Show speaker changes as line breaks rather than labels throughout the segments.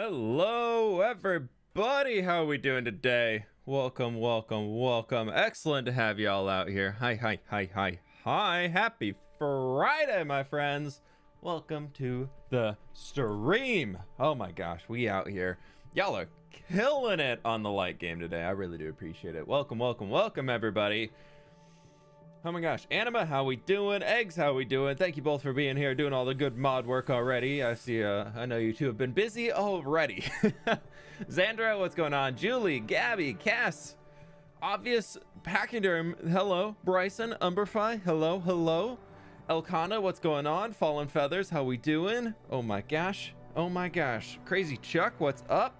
Hello, everybody. How are we doing today? Welcome, welcome, welcome. Excellent to have y'all out here. Hi. Happy Friday, my friends. Welcome to the stream. Oh my gosh, we out here. Y'all are killing it on the light game today. I really do appreciate it. Welcome, welcome, welcome, everybody. Oh my gosh, Anima, how we doing? Eggs, how we doing? Thank you both for being here, doing all the good mod work already. I see, I know you two have been busy already. Zandra, what's going on? Julie, Gabby, Cass, Obvious, Pachyderm, hello. Bryson, Umberfy, hello. Elkana, what's going on? Fallen Feathers, how we doing? Oh my gosh. Crazy Chuck, what's up?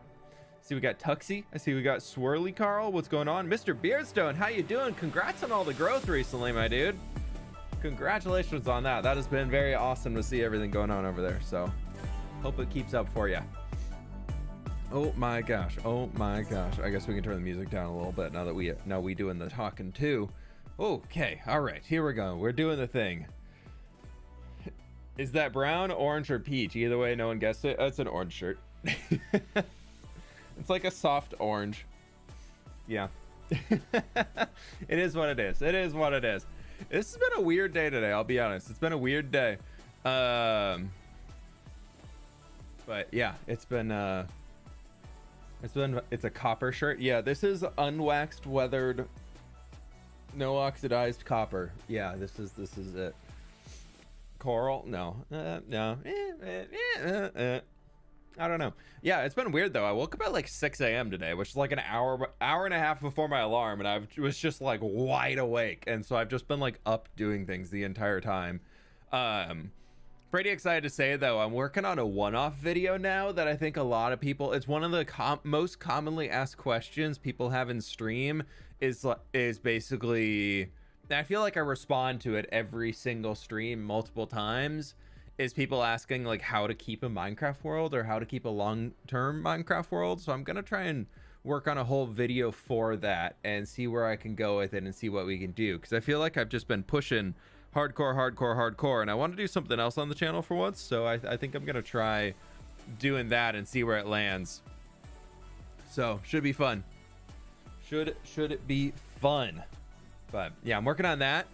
See, we got Tuxie. I see we got Swirly Carl. What's going on? Mr. Beardstone, how you doing? Congrats on all the growth recently, my dude. Congratulations on that. That has been very awesome to see everything going on over there. So hope it keeps up for you. Oh my gosh. I guess we can turn the music down a little bit now that we doing the talking too. Okay. All right. Here we go. We're doing the thing. Is that brown, orange, or peach? Either way, no one guessed it. It's an orange shirt. It's like a soft orange. Yeah. It is what it is. This has been a weird day today, I'll be honest. It's been a weird day. But yeah, it's a copper shirt. Yeah, this is unwaxed, weathered, no oxidized copper. Yeah, this is it. Coral? No. I don't know. Yeah, it's been weird though. I woke up at like 6 a.m. today, which is like an hour and a half before my alarm, and I was just like wide awake, and so I've just been like up doing things the entire time. Pretty excited to say though, I'm working on a one-off video now that I think a lot of people, it's one of the most commonly asked questions people have in stream is basically, I feel like I respond to it every single stream multiple times, is people asking like how to keep a Minecraft world or how to keep a long-term Minecraft world. So I'm gonna try and work on a whole video for that and see where I can go with it and see what we can do, because I feel like I've just been pushing hardcore, and I want to do something else on the channel for once. So I think I'm gonna try doing that and see where it lands. So should be fun. Should be fun. But yeah, I'm working on that.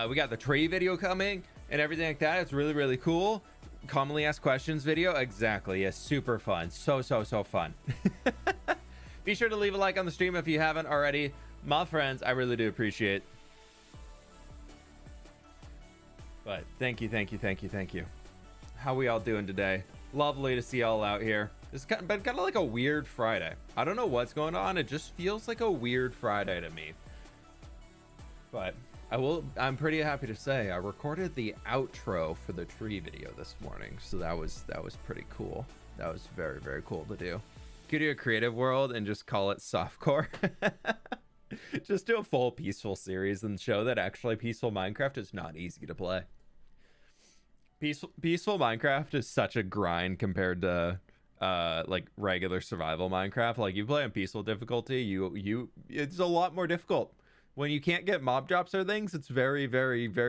We got the tree video coming and everything like that. It's really cool. Commonly asked questions video. Exactly. Yeah, super fun. So fun. Be sure to leave a like on the stream if you haven't already, my friends. I really do appreciate. But thank you. How we all doing today? Lovely to see y'all out here. It's been kind of like a weird Friday. I don't know what's going on. It just feels like a weird Friday to me. But I'm pretty happy to say I recorded the outro for the tree video this morning, so that was pretty cool. That was very cool to do. Could do a creative world and just call it softcore. Just do a full peaceful series and show that actually peaceful Minecraft is not easy to play. Peaceful Minecraft is such a grind compared to like regular survival Minecraft. Like, you play on peaceful difficulty, it's a lot more difficult. When you can't get mob drops or things, it's very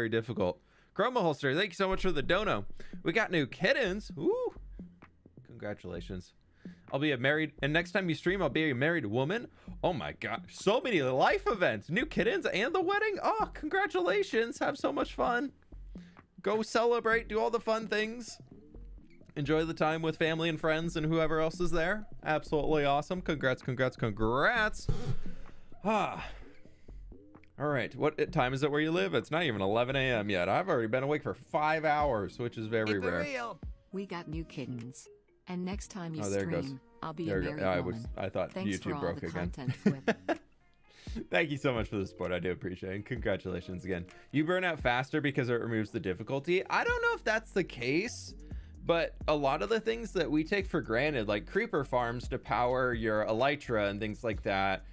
difficult. Chroma Holster, thank you so much for the dono. We got new kittens. Ooh, congratulations. I'll be and next time you stream, I'll be a married woman. Oh my god, so many life events, new kittens and the wedding. Oh, congratulations. Have so much fun. Go celebrate, do all the fun things. Enjoy the time with family and friends and whoever else is there. Absolutely awesome. Congrats. All right, what time is it where you live? It's not even 11 a.m. yet. I've already been awake for 5 hours, which is very rare.
We got new kittens, and next time you
there
stream,
it goes.
I'll be a married woman.
I thought
Thanks
YouTube
for all
broke
the
again.
content, fWhip.
Thank you so much for the support. I do appreciate it. And congratulations again. You burn out faster because it removes the difficulty. I don't know if that's the case, but a lot of the things that we take for granted, like creeper farms to power your elytra and things like that,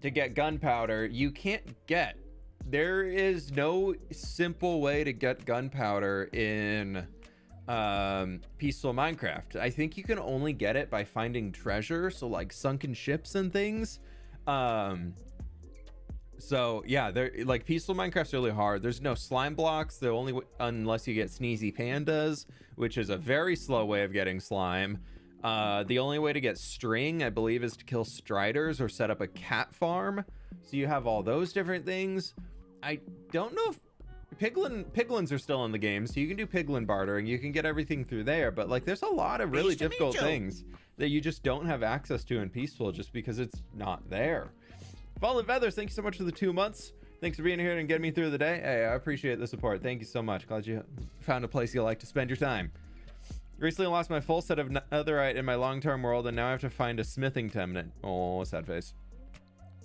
to get gunpowder, you can't get. There is no simple way to get gunpowder in peaceful Minecraft. I think you can only get it by finding treasure, so like sunken ships and things. So yeah, they're like, peaceful Minecraft's really hard. There's no slime blocks. The only unless you get sneezy pandas, which is a very slow way of getting slime. The only way to get string, I believe, is to kill striders or set up a cat farm. So you have all those different things. I don't know if piglins are still in the game, so you can do piglin bartering. You can get everything through there, but like there's a lot of really difficult things that you just don't have access to in Peaceful just because it's not there. Fallen Feathers, thank you so much for the 2 months. Thanks for being here and getting me through the day. Hey, I appreciate the support. Thank you so much. Glad you found a place you like to spend your time. Recently lost my full set of netherite in my long-term world, and now I have to find a smithing template. Oh, sad face.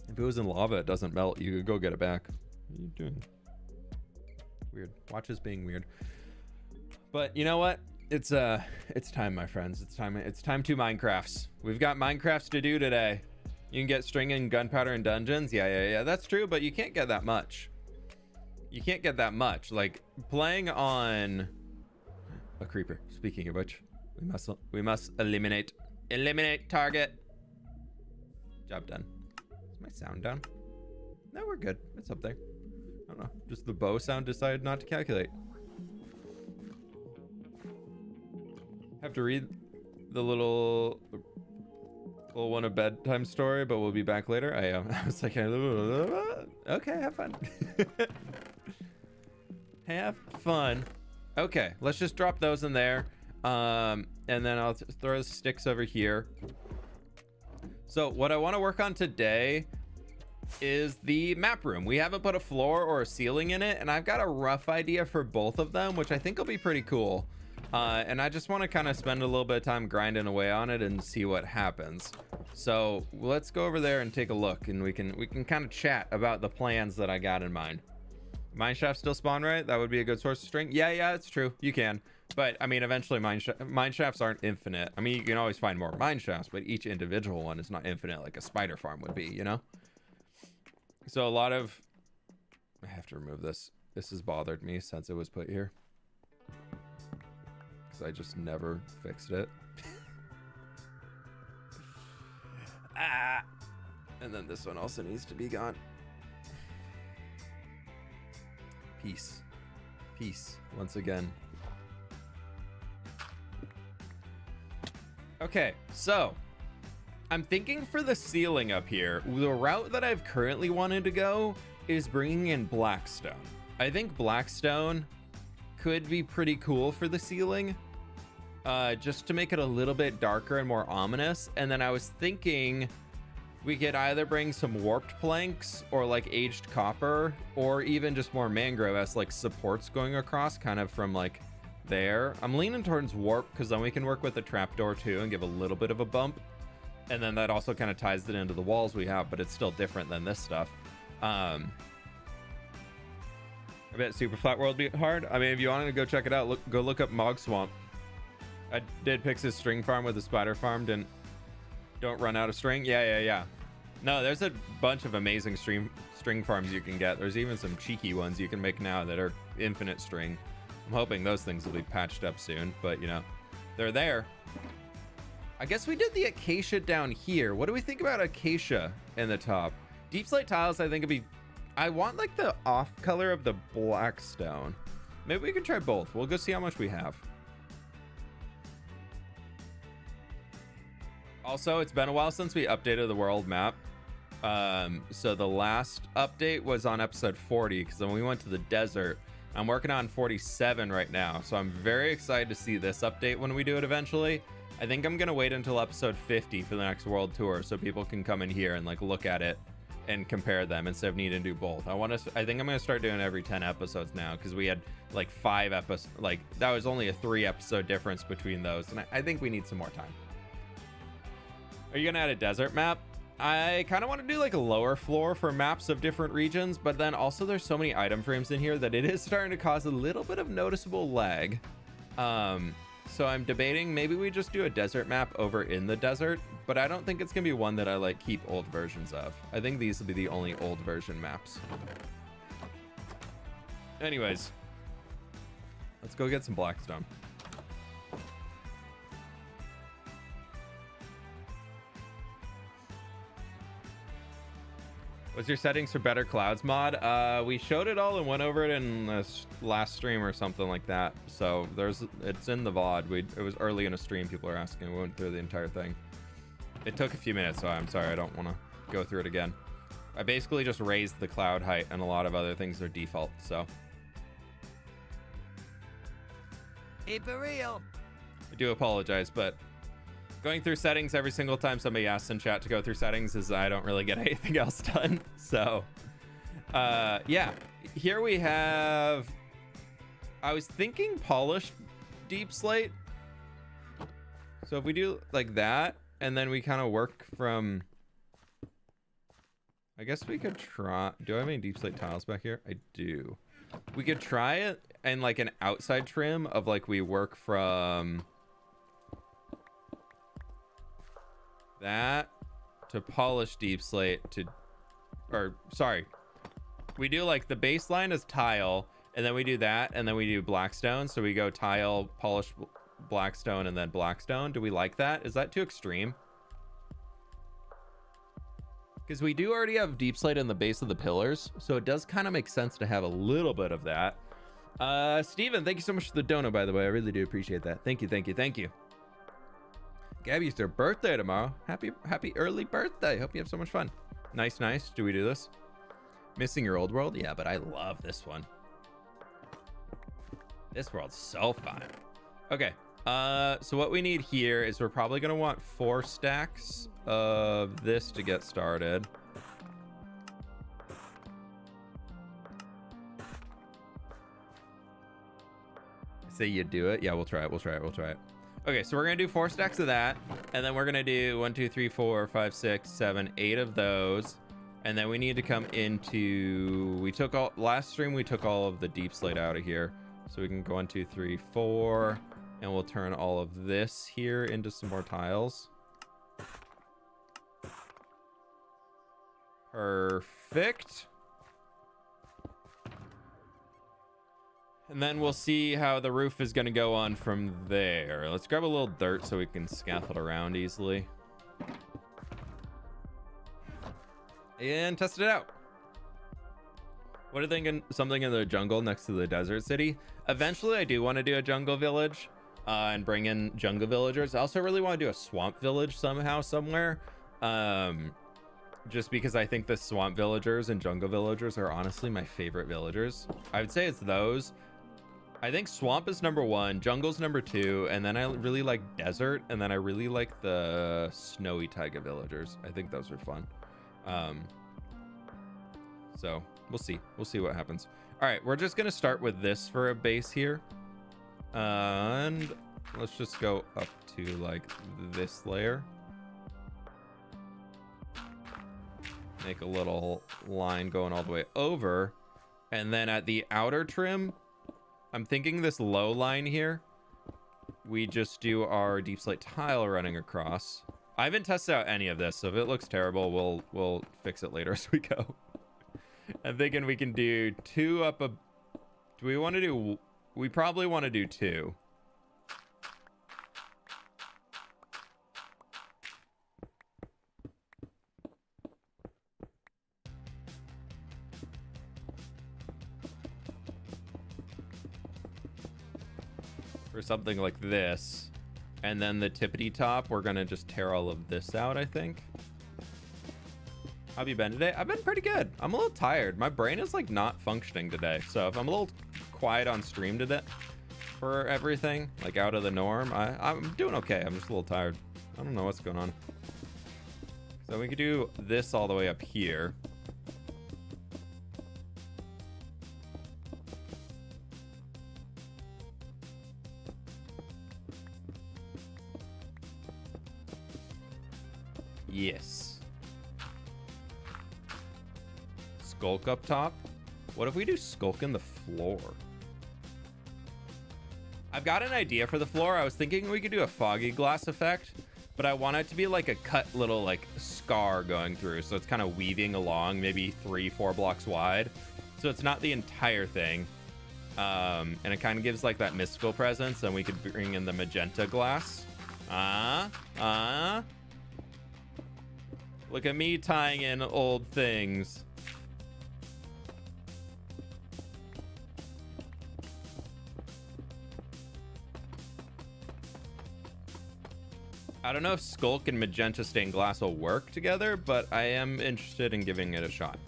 If it was in lava, it doesn't melt. You could go get it back. What are you doing? Weird. Watch is being weird. But you know what? It's time, my friends. It's time to Minecrafts. We've got Minecrafts to do today. You can get string and gunpowder in dungeons. Yeah, that's true, but you can't get that much. You can't get that much. Like playing on a creeper. Speaking of which, we must eliminate target. Job done. Is my sound down? No, we're good. It's up there. I don't know. Just the bow sound decided not to calculate. Have to read the little one a bedtime story, but we'll be back later. I was like, okay, have fun. Have fun. Okay, let's just drop those in there. And then I'll throw the sticks over here. So what I want to work on today is the map room. We haven't put a floor or a ceiling in it, and I've got a rough idea for both of them, which I think will be pretty cool. And I just want to kind of spend a little bit of time grinding away on it and see what happens. So let's go over there and take a look, and we can kind of chat about the plans that I got in mind. Mine shafts still spawn, right? That would be a good source of string. Yeah, it's true. You can. But I mean, eventually mine shafts aren't infinite. I mean, you can always find more mine shafts, but each individual one is not infinite like a spider farm would be, you know? So a lot of... I have to remove this. This has bothered me since it was put here. Because I just never fixed it. And then this one also needs to be gone. Peace once again. Okay, so I'm thinking for the ceiling up here, the route that I've currently wanted to go is bringing in blackstone. I think blackstone could be pretty cool for the ceiling, just to make it a little bit darker and more ominous. And then I was thinking we could either bring some warped planks or like aged copper, or even just more mangrove as like supports going across kind of from like there. I'm leaning towards warp because then we can work with the trapdoor too and give a little bit of a bump. And then that also kind of ties it into the walls we have, but it's still different than this stuff. I bet Super Flat World be hard. I mean, if you wanted to go check it out, go look up Mog Swamp. I did Pix's string farm with the spider farm. Don't run out of string. Yeah. No, there's a bunch of amazing string farms you can get. There's even some cheeky ones you can make now that are infinite string. I'm hoping those things will be patched up soon, but you know, they're there. I guess we did the acacia down here. What do we think about acacia in the top? Deep slate tiles, I think would be... I want like the off color of the black stone. Maybe we can try both. We'll go see how much we have. Also, it's been a while since we updated the world map. So the last update was on episode 40, because then we went to the desert. I'm working on 47 right now, so I'm very excited to see this update when we do it eventually. I think I'm gonna wait until episode 50 for the next world tour, so people can come in here and like look at it and compare them instead of needing to do both. I think I'm gonna start doing every 10 episodes now, because we had like 5 episodes. Like that was only a 3 episode difference between those, and I think we need some more time. Are you gonna add a desert map? I kind of want to do like a lower floor for maps of different regions, but then also there's so many item frames in here that it is starting to cause a little bit of noticeable lag. So I'm debating maybe we just do a desert map over in the desert, but I don't think it's gonna be one that I like keep old versions of. I think these will be the only old version maps. Anyways, let's go get some blackstone. What's your settings for better clouds mod? We showed it all and went over it in this last stream or something like that. So it's in the VOD. It was early in a stream. People are asking. We went through the entire thing. It took a few minutes, so I'm sorry. I don't want to go through it again. I basically just raised the cloud height, and a lot of other things are default. So.
Hey, for real.
I do apologize, but going through settings every single time somebody asks in chat to go through settings is I don't really get anything else done. So, yeah, here we have, I was thinking polished deep slate. So if we do like that, and then we kind of work from, I guess we could try, do I have any deep slate tiles back here? I do. We could try it and like an outside trim of like we work from that to polish deep slate to, or sorry, we do like the baseline is tile, and then we do that, and then we do blackstone. So we go tile, polish, blackstone, and then blackstone. Do we like that? Is that too extreme? Because we do already have deep slate in the base of the pillars, so it does kind of make sense to have a little bit of that. Steven, thank you so much for the dono, by the way. I really do appreciate that. Thank you, thank you, thank you. Gabby's their birthday tomorrow. Happy early birthday. Hope you have so much fun. Nice, nice. Do we do this? Missing your old world? Yeah, but I love this one. This world's so fun. Okay. So what we need here is we're probably going to want 4 stacks of this to get started. Say you do it. Yeah, we'll try it. We'll try it. We'll try it. Okay, so we're going to do 4 stacks of that. And then we're going to do 1, 2, 3, 4, 5, 6, 7, 8 of those. And then we need to come into, last stream, we took all of the deep slate out of here. So we can go 1, 2, 3, 4. And we'll turn all of this here into some more tiles. Perfect. And then we'll see how the roof is going to go on from there. Let's grab a little dirt so we can scaffold around easily. And test it out. What are you thinking? Something in the jungle next to the desert city? Eventually, I do want to do a jungle village and bring in jungle villagers. I also really want to do a swamp village somehow, somewhere. Just because I think the swamp villagers and jungle villagers are honestly my favorite villagers. I would say it's those. I think swamp is number 1, jungle's number 2, and then I really like desert, and then I really like the snowy taiga villagers. I think those are fun. So we'll see. We'll see what happens. All right, we're just gonna start with this for a base here, and let's just go up to like this layer. Make a little line going all the way over, and then at the outer trim, I'm thinking this low line here, we just do our deep slate tile running across. I haven't tested out any of this, so if it looks terrible, we'll fix it later as we go. I'm thinking we can do 2 up a. Do we want to do? We probably want to do 2. Or something like this, and then the tippity top, we're gonna just tear all of this out. I think. How have you been today? I've been pretty good. I'm a little tired. My brain is like not functioning today, so if I'm a little quiet on stream today for everything, like out of the norm, I'm doing okay. I'm just a little tired. I don't know what's going on. So we could do this all the way up here. Yes. Skulk up top. What if we do skulk in the floor? I've got an idea for the floor. I was thinking we could do a foggy glass effect, but I want it to be like a cut little like scar going through. So it's kind of weaving along, maybe 3-4 blocks wide. So it's not the entire thing. And it kind of gives like that mystical presence. And we could bring in the magenta glass. Look at me tying in old things. I don't know if Skulk and Magenta Stained Glass will work together, but I am interested in giving it a shot.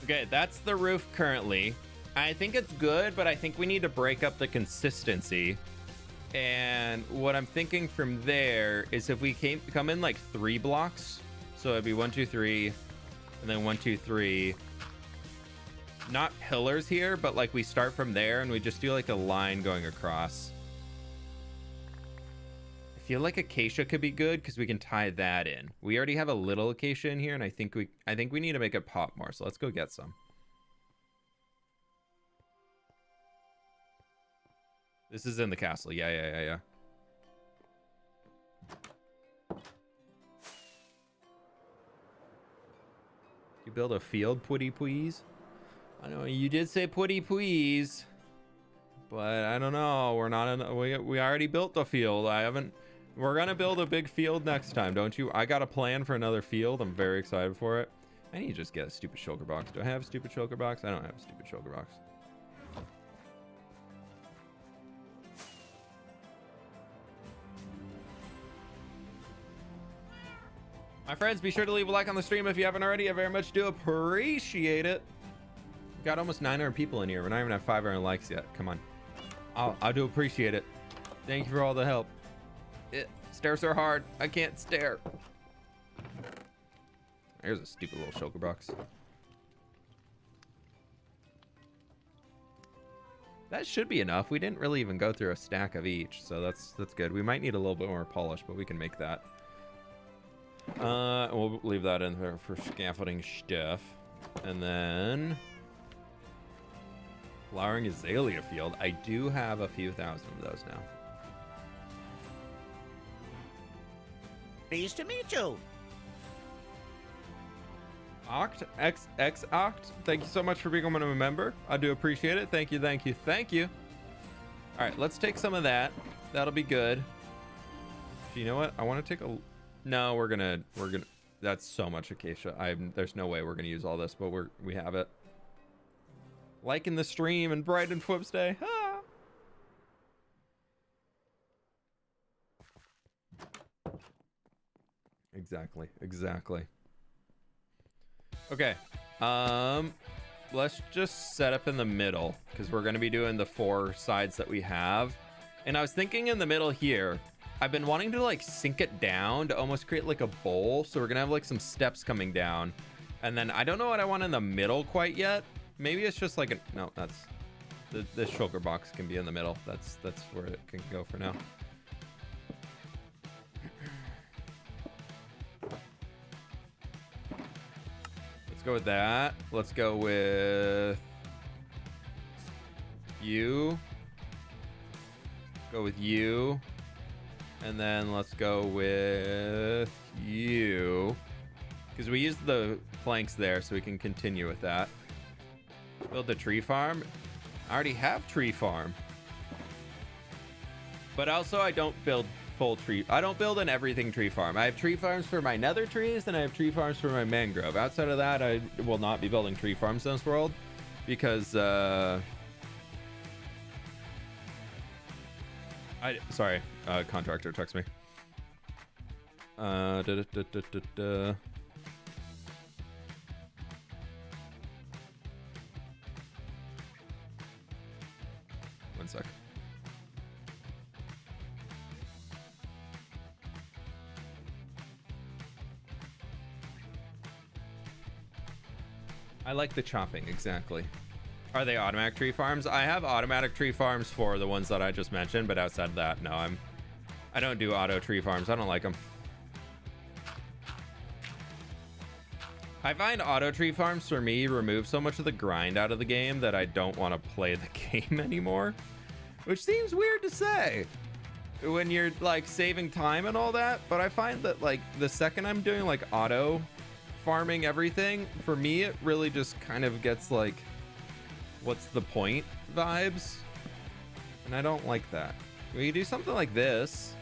Okay, that's the roof currently. I think it's good, but I think we need to break up the consistency. And what I'm thinking from there is if we come in like 3 blocks, so it'd be 1, 2, 3, and then 1, 2, 3. Not pillars here, but like we start from there and we just do like a line going across. I feel like acacia could be good because we can tie that in. We already have a little acacia in here, and I think we need to make it pop more. So let's go get some. This is in the castle. Yeah. You build a field, putty please? I know you did say putty please, but I don't know. We're not in. We already built the field. We're gonna build a big field next time, don't you? I got a plan for another field. I'm very excited for it. I need to just get a stupid shulker box. Do I have a stupid shulker box? I don't have a stupid shulker box. My friends, be sure to leave a like on the stream if you haven't already. I very much do appreciate it. Got almost 900 people in here. We're not even at 500 likes yet. Come on. I do appreciate it. Thank you for all the help. Stairs are hard. I can't stare. There's a stupid little shulker box. That should be enough. We didn't really even go through a stack of each, so that's good. We might need a little bit more polish, but we can make that. We'll leave that in there for scaffolding stuff. And then flowering azalea field. I do have a few thousand of those now.
Pleased to meet you.
Oct, XX Oct, thank you so much for becoming a member. I do appreciate it. Thank you. All right, let's take some of that. That'll be good. You know what? I want to take a... No, we're gonna. That's so much acacia. There's no way we're gonna use all this, but we have it. Liking the stream and Brighton fWhip's Day. Ah! Exactly. Okay. Let's just set up in the middle because we're gonna be doing the 4 sides that we have. And I was thinking in the middle here, I've been wanting to like sink it down to almost create like a bowl. So we're gonna have like some steps coming down. And then I don't know what I want in the middle quite yet. Maybe it's just like no, that's the shulker box can be in the middle. That's where it can go for now. Let's go with that. Let's go with you. Go with you. And then let's go with you. Because we used the planks there, so we can continue with that. Build the tree farm. I already have tree farm. But also I don't build full tree. I don't build an everything tree farm. I have tree farms for my nether trees, and I have tree farms for my mangrove. Outside of that, I will not be building tree farms in this world. Because, sorry, contractor text me. One sec. I like the chopping, exactly. Are they automatic tree farms? I have automatic tree farms for the ones that I just mentioned, but outside of that, no, I don't do auto tree farms. I don't like them. I find auto tree farms for me remove so much of the grind out of the game that I don't want to play the game anymore, which seems weird to say. when you're like saving time and all that, but I find that like the second I'm doing like auto farming everything, for me it really just kind of gets like what's the point vibes, and I don't like that. We could do something like this.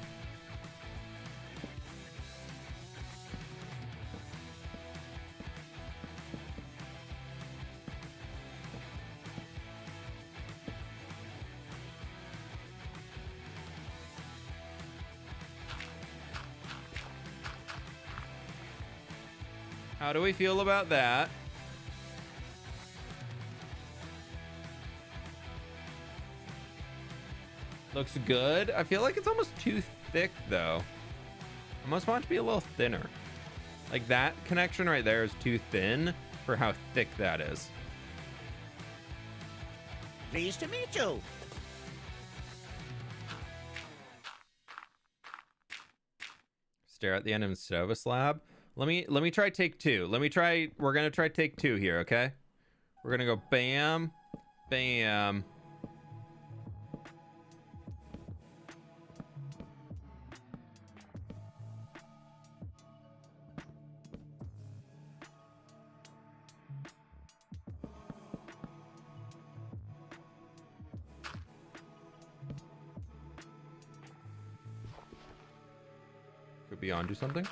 How do we feel about that? Looks good. I feel like it's almost too thick though. I almost want it to be a little thinner. Like that connection right there is too thin for how thick that is.
Pleased to meet you.
Stare at the end instead of a slab. Let me try take two. We're gonna try take two here, okay? We're gonna go bam, bam. Could be onto something.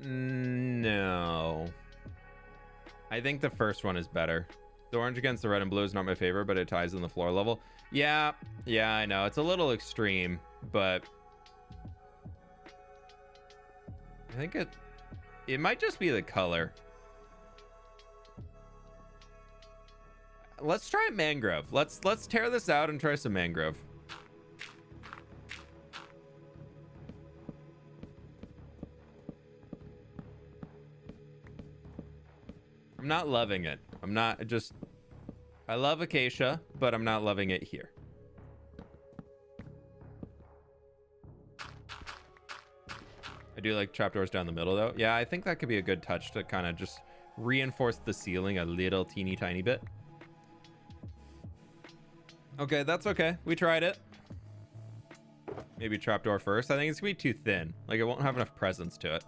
No. I think the first one is better. The orange against the red and blue is not my favorite, but it ties in the floor level. Yeah, I know. It's a little extreme, but I think it might just be the color. Let's try mangrove. Let's tear this out and try some mangrove. I'm not loving it. I love acacia, but I'm not loving it here. I do like trapdoors down the middle though. Yeah, I think that could be a good touch to kind of just reinforce the ceiling a little teeny tiny bit. Okay, that's okay. We tried it. Maybe trapdoor first. I think it's gonna be too thin. Like it won't have enough presence to it.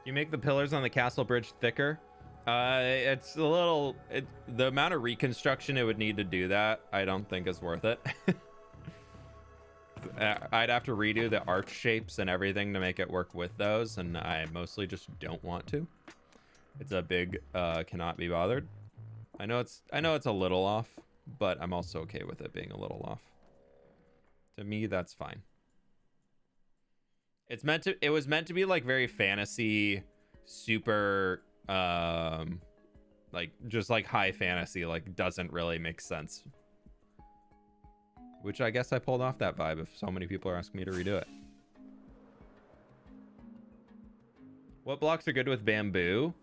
You make the pillars on the castle bridge thicker. It's a little, the amount of reconstruction it would need to do that, I don't think is worth it. I'd have to redo the arch shapes and everything to make it work with those, and I mostly just don't want to. It's a big cannot be bothered. I know it's a little off, but I'm also okay with it being a little off. To me, that's fine. It was meant to be like very fantasy, super like just like high fantasy, like doesn't really make sense. Which I guess I pulled off that vibe if so many people are asking me to redo it. What blocks are good with bamboo?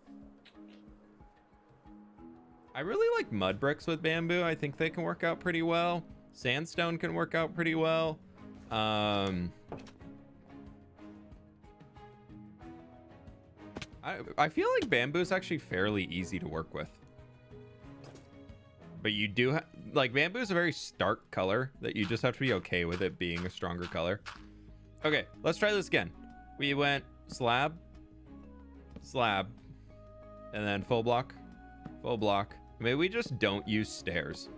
I really like mud bricks with bamboo. I think they can work out pretty well. Sandstone can work out pretty well. I feel like bamboo is actually fairly easy to work with. But you do like bamboo is a very stark color that you just have to be okay with it being a stronger color. Okay, let's try this again. We went slab, slab, and then full block, full block. Maybe we just don't use stairs.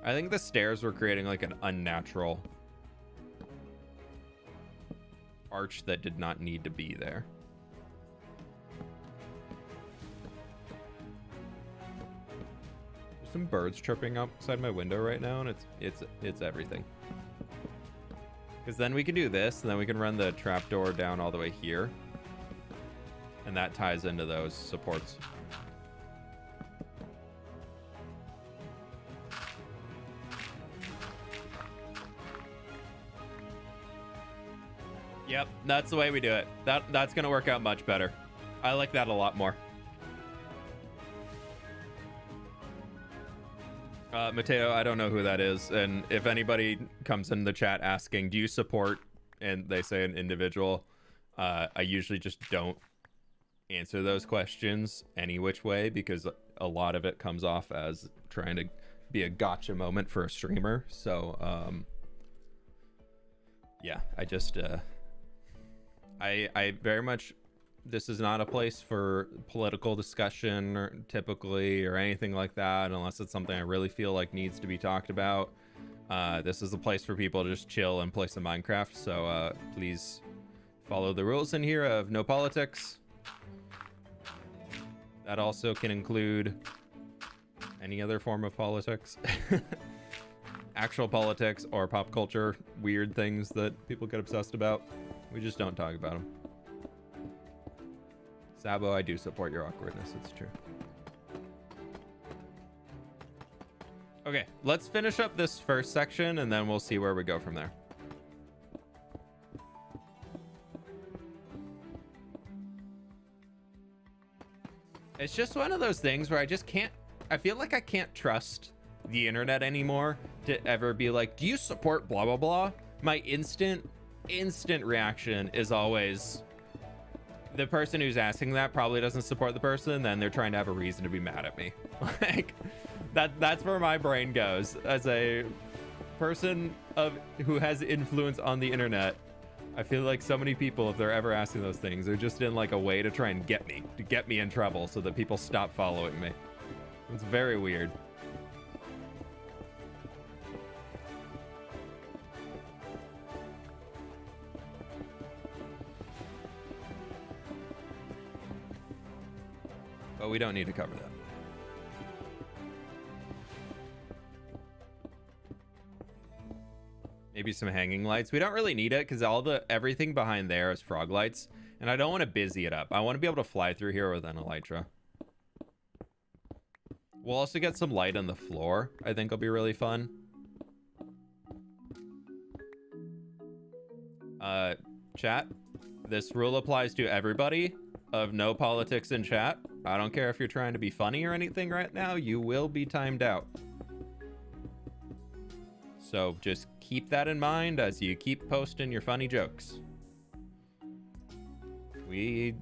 I think the stairs were creating like an unnatural arch that did not need to be there. Some birds chirping outside my window right now, and it's everything. Because then we can do this, and then we can run the trapdoor down all the way here, and that ties into those supports. Yep, that's the way we do it. That's gonna work out much better. I like that a lot more. Mateo, I don't know who that is. And if anybody comes in the chat asking, do you support, and they say an individual, I usually just don't answer those questions any which way, because a lot of it comes off as trying to be a gotcha moment for a streamer. So, yeah, I just, I very much, this is not a place for political discussion or typically or anything like that, unless it's something I really feel like needs to be talked about. This is a place for people to just chill and play some Minecraft. So please follow the rules in here of no politics. That also can include any other form of politics. Actual politics or pop culture, weird things that people get obsessed about. We just don't talk about them. Sabo, I do support your awkwardness. It's true. Okay, let's finish up this first section and then we'll see where we go from there. It's just one of those things where I just can't, I feel like I can't trust the internet anymore to ever be like, do you support blah, blah, blah? My instant reaction is always, the person who's asking that probably doesn't support the person, then they're trying to have a reason to be mad at me. Like, that's where my brain goes. As a person who has influence on the internet, I feel like so many people, if they're ever asking those things, they're just in like a way to try and get me in trouble so that people stop following me. It's very weird. But we don't need to cover that. Maybe some hanging lights. We don't really need it because everything behind there is frog lights, and I don't want to busy it up. I want to be able to fly through here with an elytra. We'll also get some light on the floor. I think will be really fun. Chat, this rule applies to everybody of no politics in chat. I don't care if you're trying to be funny or anything right now, you will be timed out. So just keep that in mind as you keep posting your funny jokes. We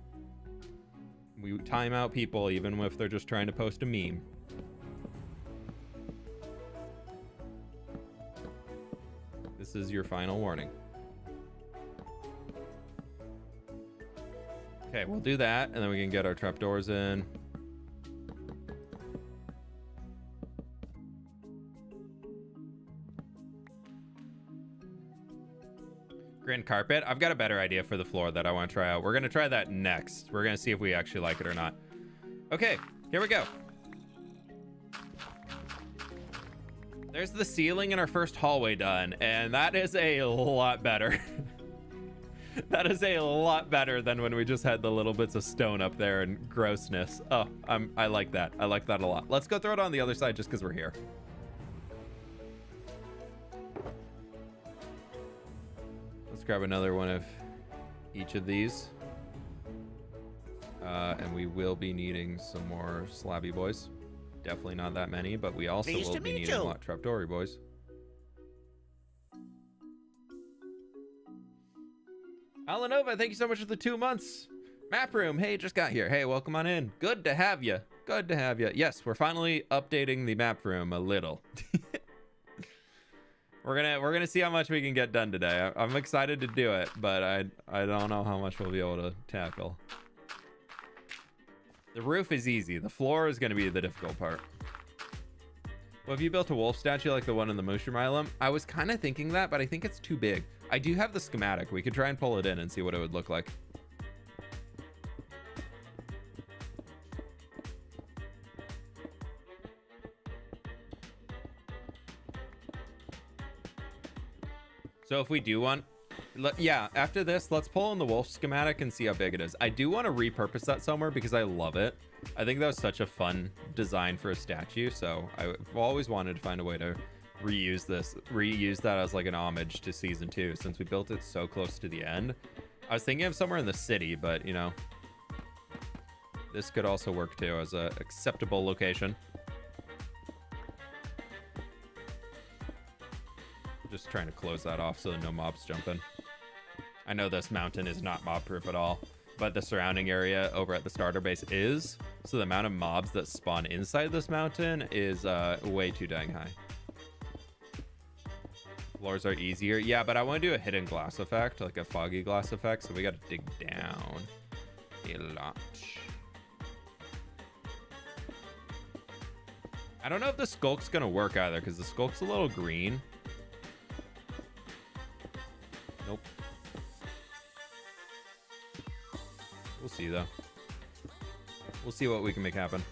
time out people even if they're just trying to post a meme. This is your final warning. Okay, we'll do that, and then we can get our trapdoors in. Grand carpet. I've got a better idea for the floor that I want to try out. We're going to try that next. We're going to see if we actually like it or not. Okay, here we go. There's the ceiling in our first hallway done, and that is a lot better. That is a lot better than when we just had the little bits of stone up there and grossness. Oh, I like that. I like that a lot. Let's go throw it on the other side just because we're here. Let's grab another one of each of these. And we will be needing some more slabby boys. Definitely not that many, but we also will be needing a lot trapdoory boys. Alanova, thank you so much for the 2 months. Map room, hey, just got here. Hey, welcome on in. Good to have you. Good to have you. Yes, we're finally updating the map room a little. We're gonna see how much we can get done today. I'm excited to do it, but I don't know how much we'll be able to tackle. The roof is easy. The floor is gonna be the difficult part. Well, have you built a wolf statue like the one in the Mushroom Island? I was kind of thinking that, but I think it's too big. I do have the schematic. We could try and pull it in and see what it would look like. So if we do want, yeah, after this, let's pull in the wolf schematic and see how big it is. I do want to repurpose that somewhere because I love it. I think that was such a fun design for a statue. So I've always wanted to find a way to reuse that as like an homage to season 2 since we built it so close to the end. I was thinking of somewhere in the city, but you know, this could also work too as a acceptable location. Just trying to close that off so that no mobs jump in. I know this mountain is not mob proof at all, but the surrounding area over at the starter base is. So the amount of mobs that spawn inside this mountain is way too dang high. Floors are easier. Yeah, but I want to do a hidden glass effect, like a foggy glass effect. So we got to dig down a lot. I don't know if the skulk's going to work either because the skulk's a little green. Nope. We'll see, though. We'll see what we can make happen.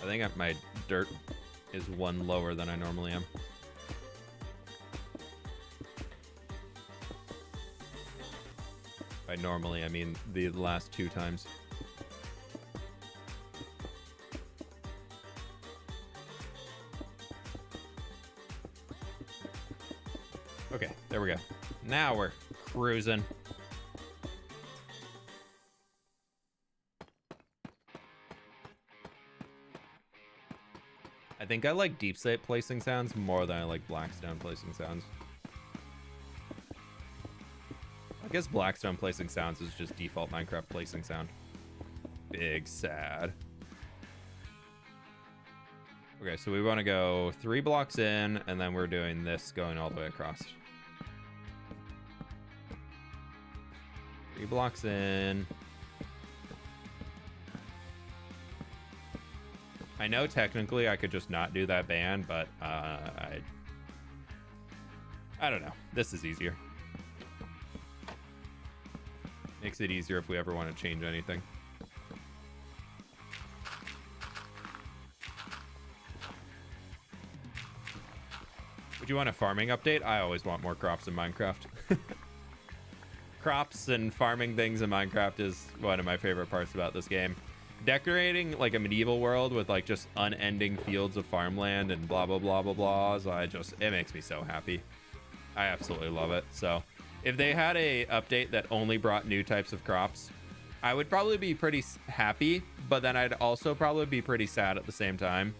I think my dirt is one lower than I normally am. By normally, I mean the last 2 times. Okay, there we go. Now we're cruising. I think I like deep slate placing sounds more than I like blackstone placing sounds. I guess blackstone placing sounds is just default Minecraft placing sound. Big sad. Okay, so we want to go 3 blocks in, and then we're doing this going all the way across. 3 blocks in. I know technically I could just not do that band, but I don't know. This is easier. Makes it easier if we ever want to change anything. Would you want a farming update? I always want more crops in Minecraft. Crops and farming things in Minecraft is one of my favorite parts about this game. Decorating like a medieval world with like just unending fields of farmland and blah blah blah blah blah. So it makes me so happy. I absolutely love it. So if they had a update that only brought new types of crops, I would probably be pretty happy, but then I'd also probably be pretty sad at the same time.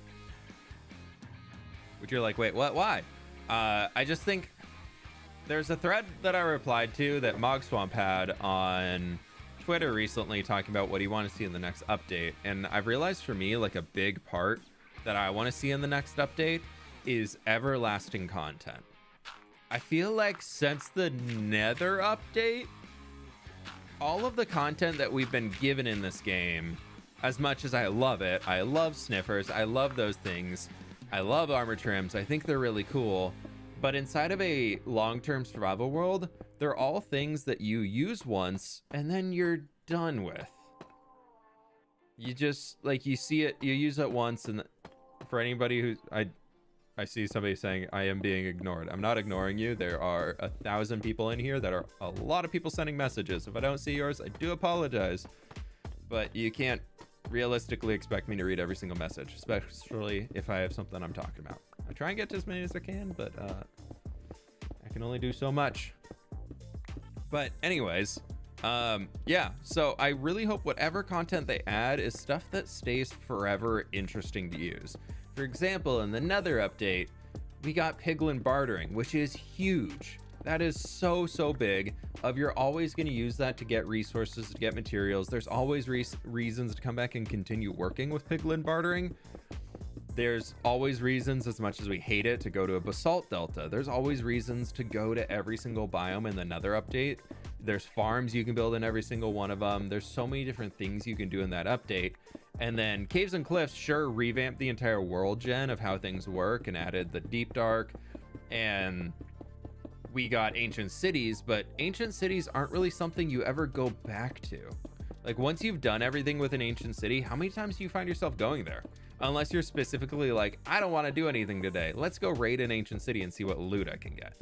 Which you're like, wait, what? Why? I just think there's a thread that I replied to that Mogswamp had on Twitter recently talking about what he wanted to see in the next update. And I've realized for me, like a big part that I want to see in the next update is everlasting content. I feel like since the Nether update, all of the content that we've been given in this game, as much as I love it, I love sniffers, I love those things, I love armor trims, I think they're really cool. But inside of a long-term survival world, they're all things that you use once and then you're done with. You just, like, you see it, you use it once, and for anybody who, I see somebody saying, I am being ignored. I'm not ignoring you. There are 1,000 people in here that are a lot of people sending messages. If I don't see yours, I do apologize. But you can't realistically expect me to read every single message, especially if I have something I'm talking about. I try and get to as many as I can, but I can only do so much. But anyways, yeah, so I really hope whatever content they add is stuff that stays forever interesting to use. For example, in the Nether update, we got piglin bartering, which is huge. That is so big. You're always going to use that to get resources, to get materials. There's always reasons to come back and continue working with piglin bartering. There's always reasons, as much as we hate it, to go to a basalt delta. There's always reasons to go to every single biome in the Nether update. There's farms you can build in every single one of them. There's so many different things you can do in that update. And then Caves and Cliffs, sure, revamped the entire world gen of how things work and added the Deep Dark. And we got Ancient Cities, but Ancient Cities aren't really something you ever go back to. Like, once you've done everything with an Ancient City, how many times do you find yourself going there? Unless you're specifically like, I don't want to do anything today. Let's go raid an Ancient City and see what loot I can get.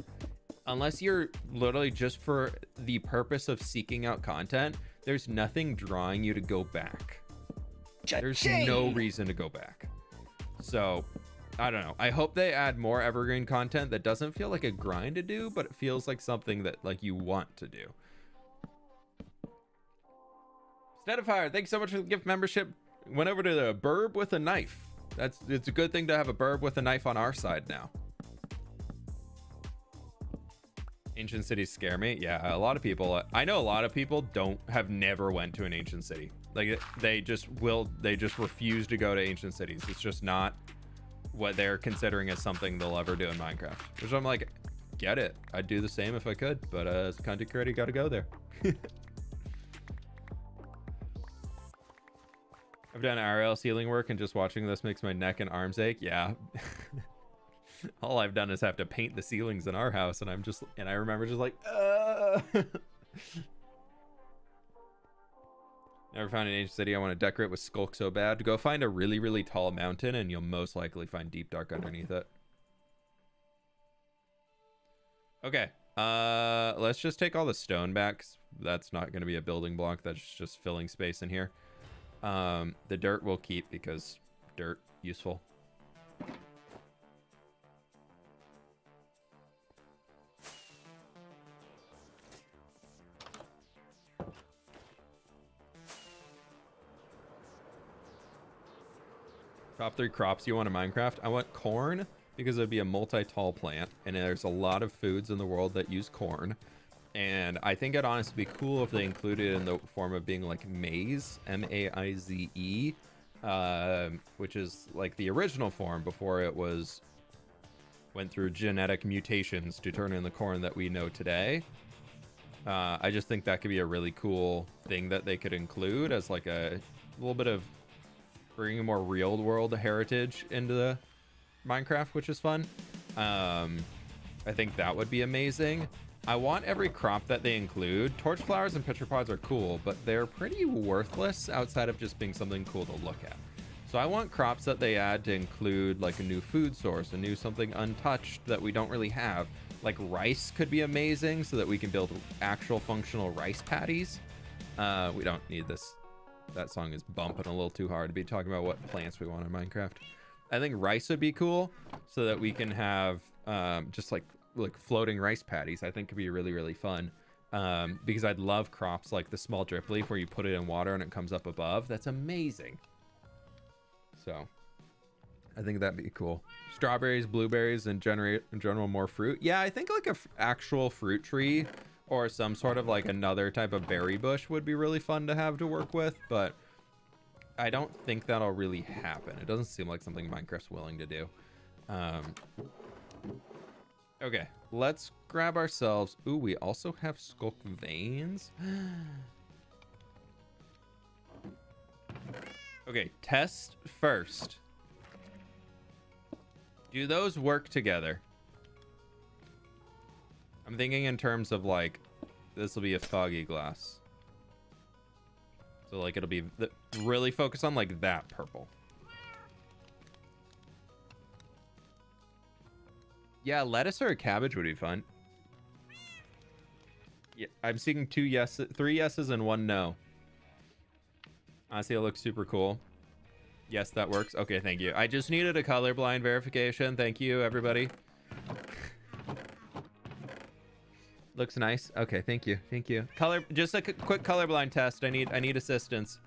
Unless you're literally just for the purpose of seeking out content, there's nothing drawing you to go back. There's no reason to go back. So, I don't know. I hope they add more evergreen content that doesn't feel like a grind to do, but it feels like something that like you want to do. Steadifier, thanks so much for the gift membership. Went over to the Burb with a knife. It's a good thing to have a burb with a knife on our side now. Ancient cities scare me. Yeah, a lot of people, I know a lot of people have never went to an ancient city. Like they just refuse to go to ancient cities. It's just not what they're considering as something they'll ever do in Minecraft. Which I'm like, get it. I'd do the same if I could, but as content creator, got to go there. I've done RL ceiling work and just watching this makes my neck and arms ache. Yeah. All I've done is have to paint the ceilings in our house, and I remember just like, Never found an ancient city I want to decorate with skulk so bad. Go find a really, really tall mountain, and you'll most likely find deep dark underneath it. Okay. Let's just take all the stone back, 'cause that's not going to be a building block. That's just filling space in here. The dirt we'll keep because dirt useful. Top 3 crops you want in Minecraft? I want corn because it'd be a multi-tall plant, and there's a lot of foods in the world that use corn. And I think it'd honestly be cool if they included it in the form of being like maize, M-A-I-Z-E, which is like the original form before it went through genetic mutations to turn in the corn that we know today. I just think that could be a really cool thing that they could include as like a little bit of bringing more real world heritage into the Minecraft, which is fun. I think that would be amazing. I want every crop that they include. Torch flowers and pitcher pods are cool, but they're pretty worthless outside of just being something cool to look at. So I want crops that they add to include like a new food source, a new something untouched that we don't really have. Like rice could be amazing so that we can build actual functional rice patties. We don't need this. That song is bumping a little too hard to be talking about what plants we want in Minecraft. I think rice would be cool so that we can have just like floating rice patties. I think could be really, really fun. Because I'd love crops like the small drip leaf where you put it in water and it comes up above. That's amazing. So I think that'd be cool. Strawberries, blueberries, and in general more fruit. Yeah, I think like a actual fruit tree or some sort of like another type of berry bush would be really fun to have to work with, but I don't think that'll really happen. It doesn't seem like something Minecraft's willing to do. Okay, let's grab ourselves. Ooh, we also have skulk veins. Okay, test first. Do those work together? I'm thinking in terms of like, this will be a foggy glass. So like it'll be really focused on like that purple. Yeah, lettuce or a cabbage would be fun. Yeah, I'm seeing 3 yeses and 1 no. Honestly, it looks super cool. Yes, that works. Okay, thank you. I just needed a colorblind verification. Thank you, everybody. Looks nice. Okay, thank you. Thank you. Just a quick colorblind test. I need assistance.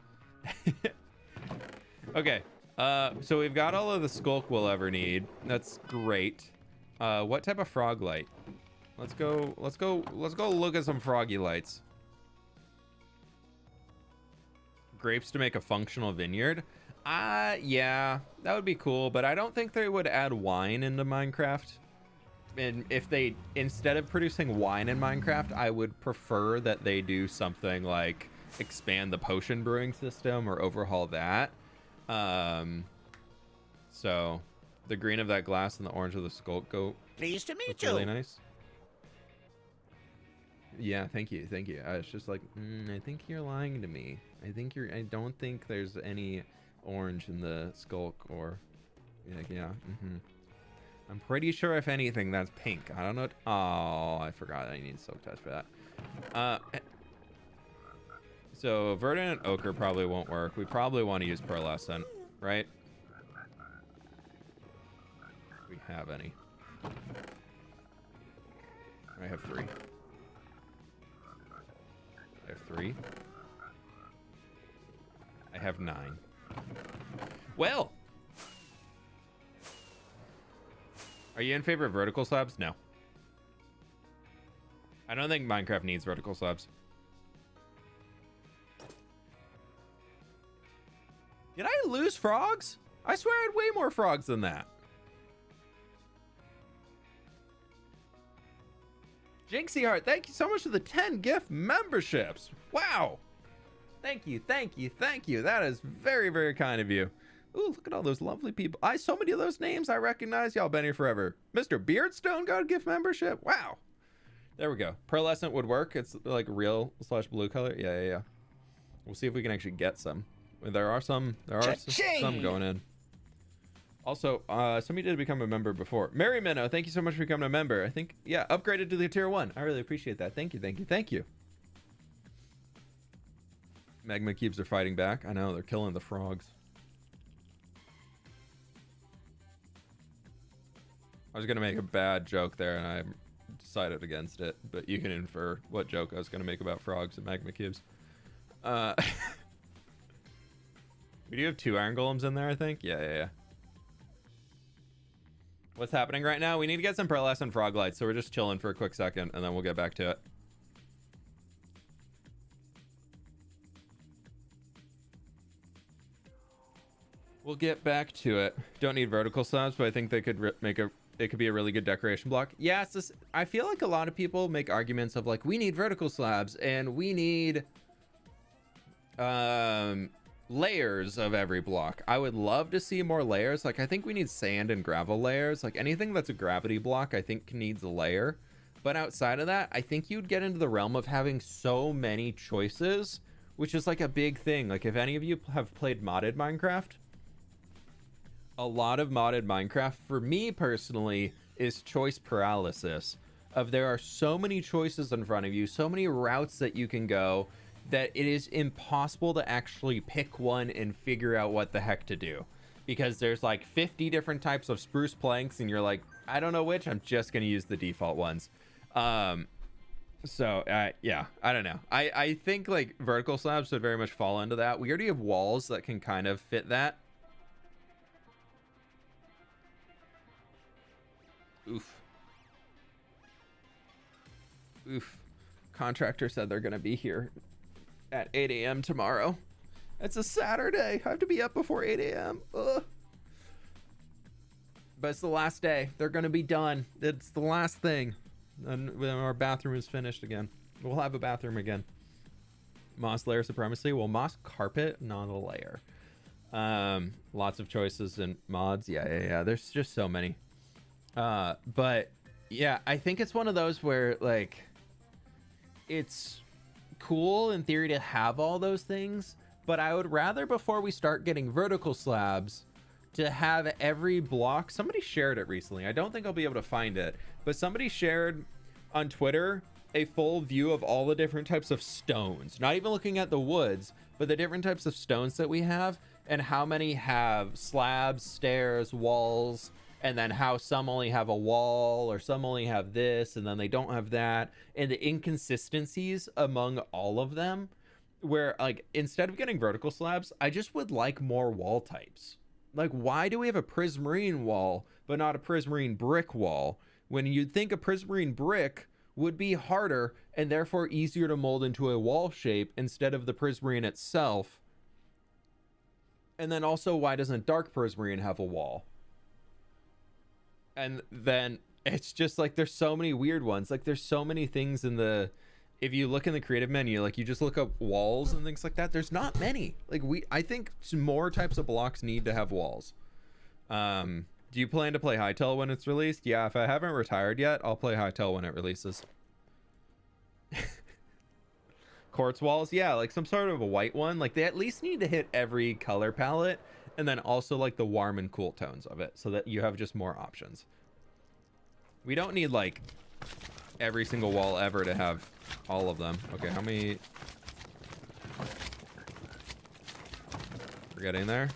Okay. So we've got all of the skulk we'll ever need. That's great. What type of frog light? Let's go look at some froggy lights. Grapes to make a functional vineyard. Yeah, that would be cool, but I don't think they would add wine into Minecraft. And if they, instead of producing wine in Minecraft, I would prefer that they do something like expand the potion brewing system or overhaul that. So the green of that glass and the orange of the skulk go.
Pleased to meet you.
Really nice. Yeah, thank you. It's just like, I think you're lying to me. I don't think there's any orange in the skulk or, yeah. I'm pretty sure if anything, that's pink. I don't know. Oh, I forgot I need soak test for that. So verdant and ochre probably won't work. We probably want to use pearlescent, right? If we have any. I have 3. I have 3. I have 9. Well, Are you in favor of vertical slabs? No. I don't think Minecraft needs vertical slabs. Did I lose frogs? I swear I had way more frogs than that. Jinxie Heart, thank you so much for the 10 gift memberships. Wow. Thank you, thank you, thank you. That is very, very kind of you. Ooh, look at all those lovely people. So many of those names I recognize. Y'all been here forever. Mr. Beardstone got a gift membership. Wow. There we go. Pearlescent would work. It's like real / blue color. Yeah. We'll see if we can actually get some. There are some going in. Also, somebody did become a member before. Mary Minnow, thank you so much for becoming a member. I think, yeah, upgraded to the tier 1. I really appreciate that. Thank you. Magma cubes are fighting back. I know, they're killing the frogs. I was going to make a bad joke there, and I decided against it. But you can infer what joke I was going to make about frogs and magma cubes. We do have 2 iron golems in there, I think. Yeah. What's happening right now? We need to get some pearlescent frog lights, so we're just chilling for a quick second, and then we'll get back to it. We'll get back to it. Don't need vertical slabs, but I think they could it could be a really good decoration block. Yeah, I feel like a lot of people make arguments of like, we need vertical slabs and we need layers of every block. I would love to see more layers. Like, I think we need sand and gravel layers. Like, anything that's a gravity block, I think needs a layer. But outside of that, I think you'd get into the realm of having so many choices, which is like a big thing. Like, if any of you have played modded Minecraft, a lot of modded Minecraft, for me personally, is choice paralysis. There are so many choices in front of you, so many routes that you can go, that it is impossible to actually pick one and figure out what the heck to do. Because there's like 50 different types of spruce planks, and you're like, I don't know which, I'm just going to use the default ones. Yeah, I don't know. I think like vertical slabs would very much fall into that. We already have walls that can kind of fit that. Oof. Contractor said they're going to be here at 8 a.m. tomorrow. It's a Saturday. I have to be up before 8 a.m. Ugh. But it's the last day. They're going to be done. It's the last thing. And when our bathroom is finished again. We'll have a bathroom again. Moss layer supremacy. Well, moss carpet, not a layer. Lots of choices and mods. Yeah. There's just so many. But yeah, I think it's one of those where like it's cool in theory to have all those things, but I would rather, before we start getting vertical slabs, to have every block. Somebody shared it recently. I don't think I'll be able to find it, but somebody shared on Twitter a full view of all the different types of stones, not even looking at the woods, but the different types of stones that we have and how many have slabs, stairs, walls, and then how some only have a wall or some only have this and then they don't have that, and the inconsistencies among all of them, where like instead of getting vertical slabs, I just would like more wall types. Like, why do we have a prismarine wall but not a prismarine brick wall, when you'd think a prismarine brick would be harder and therefore easier to mold into a wall shape instead of the prismarine itself? And then also, why doesn't dark prismarine have a wall? And then it's just like, there's so many weird ones. Like, there's so many things in the, if you look in the creative menu, like you just look up walls and things like that, there's not many. Like, I think more types of blocks need to have walls. Do you plan to play Hytale when it's released? Yeah, if I haven't retired yet, I'll play Hytale when it releases. Quartz walls, yeah, like some sort of a white one. Like, they at least need to hit every color palette, and then also like the warm and cool tones of it, so that you have just more options. We don't need like every single wall ever to have all of them. Okay, how many? We're getting there.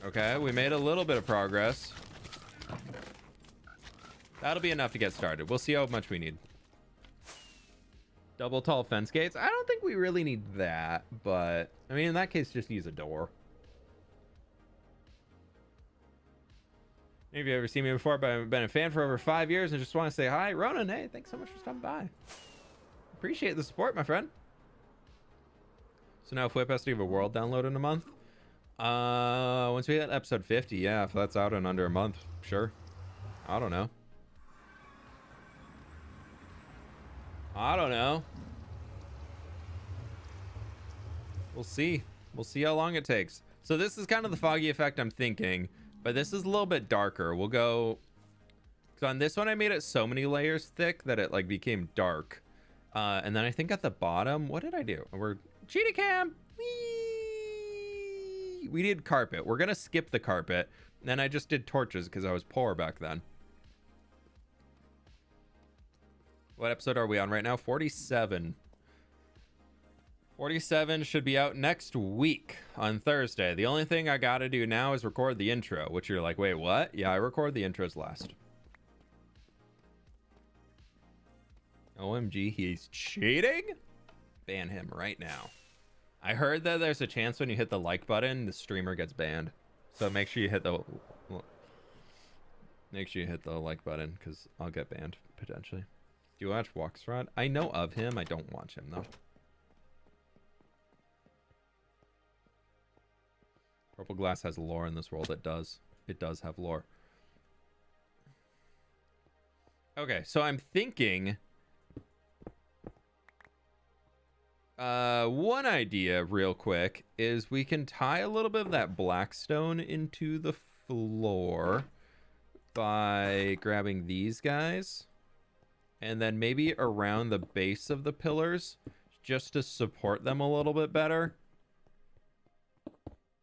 Okay, we made a little bit of progress. That'll be enough to get started. We'll see how much we need. Double tall fence gates. I don't think we really need that, but I mean, in that case, just use a door. Maybe you've ever seen me before, but I've been a fan for over 5 years and just want to say hi. Ronan, hey, thanks so much for stopping by. Appreciate the support, my friend. So now fWhip has to give a world download in a month. Once we hit episode 50, yeah, if that's out in under a month, sure. I don't know. I don't know. We'll see. We'll see how long it takes. So this is kind of the foggy effect I'm thinking, but this is a little bit darker. We'll go... So on this one, I made it so many layers thick that it like became dark. And then I think at the bottom, what did I do? We're cheetah cam. Whee! We did carpet. We're gonna skip the carpet. And then I just did torches because I was poor back then. What episode are we on right now? 47. 47 should be out next week on Thursday. The only thing I gotta do now is record the intro, which you're like, wait, what? Yeah, I record the intros last. OMG, he's cheating? Ban him right now. I heard that there's a chance when you hit the like button, the streamer gets banned. So make sure you hit the like button because I'll get banned potentially. Do you watch Walksrod? I know of him. I don't watch him though. Purple glass has lore in this world. It does. It does have lore. Okay, so I'm thinking... one idea real quick is we can tie a little bit of that black stone into the floor by grabbing these guys and then maybe around the base of the pillars just to support them a little bit better.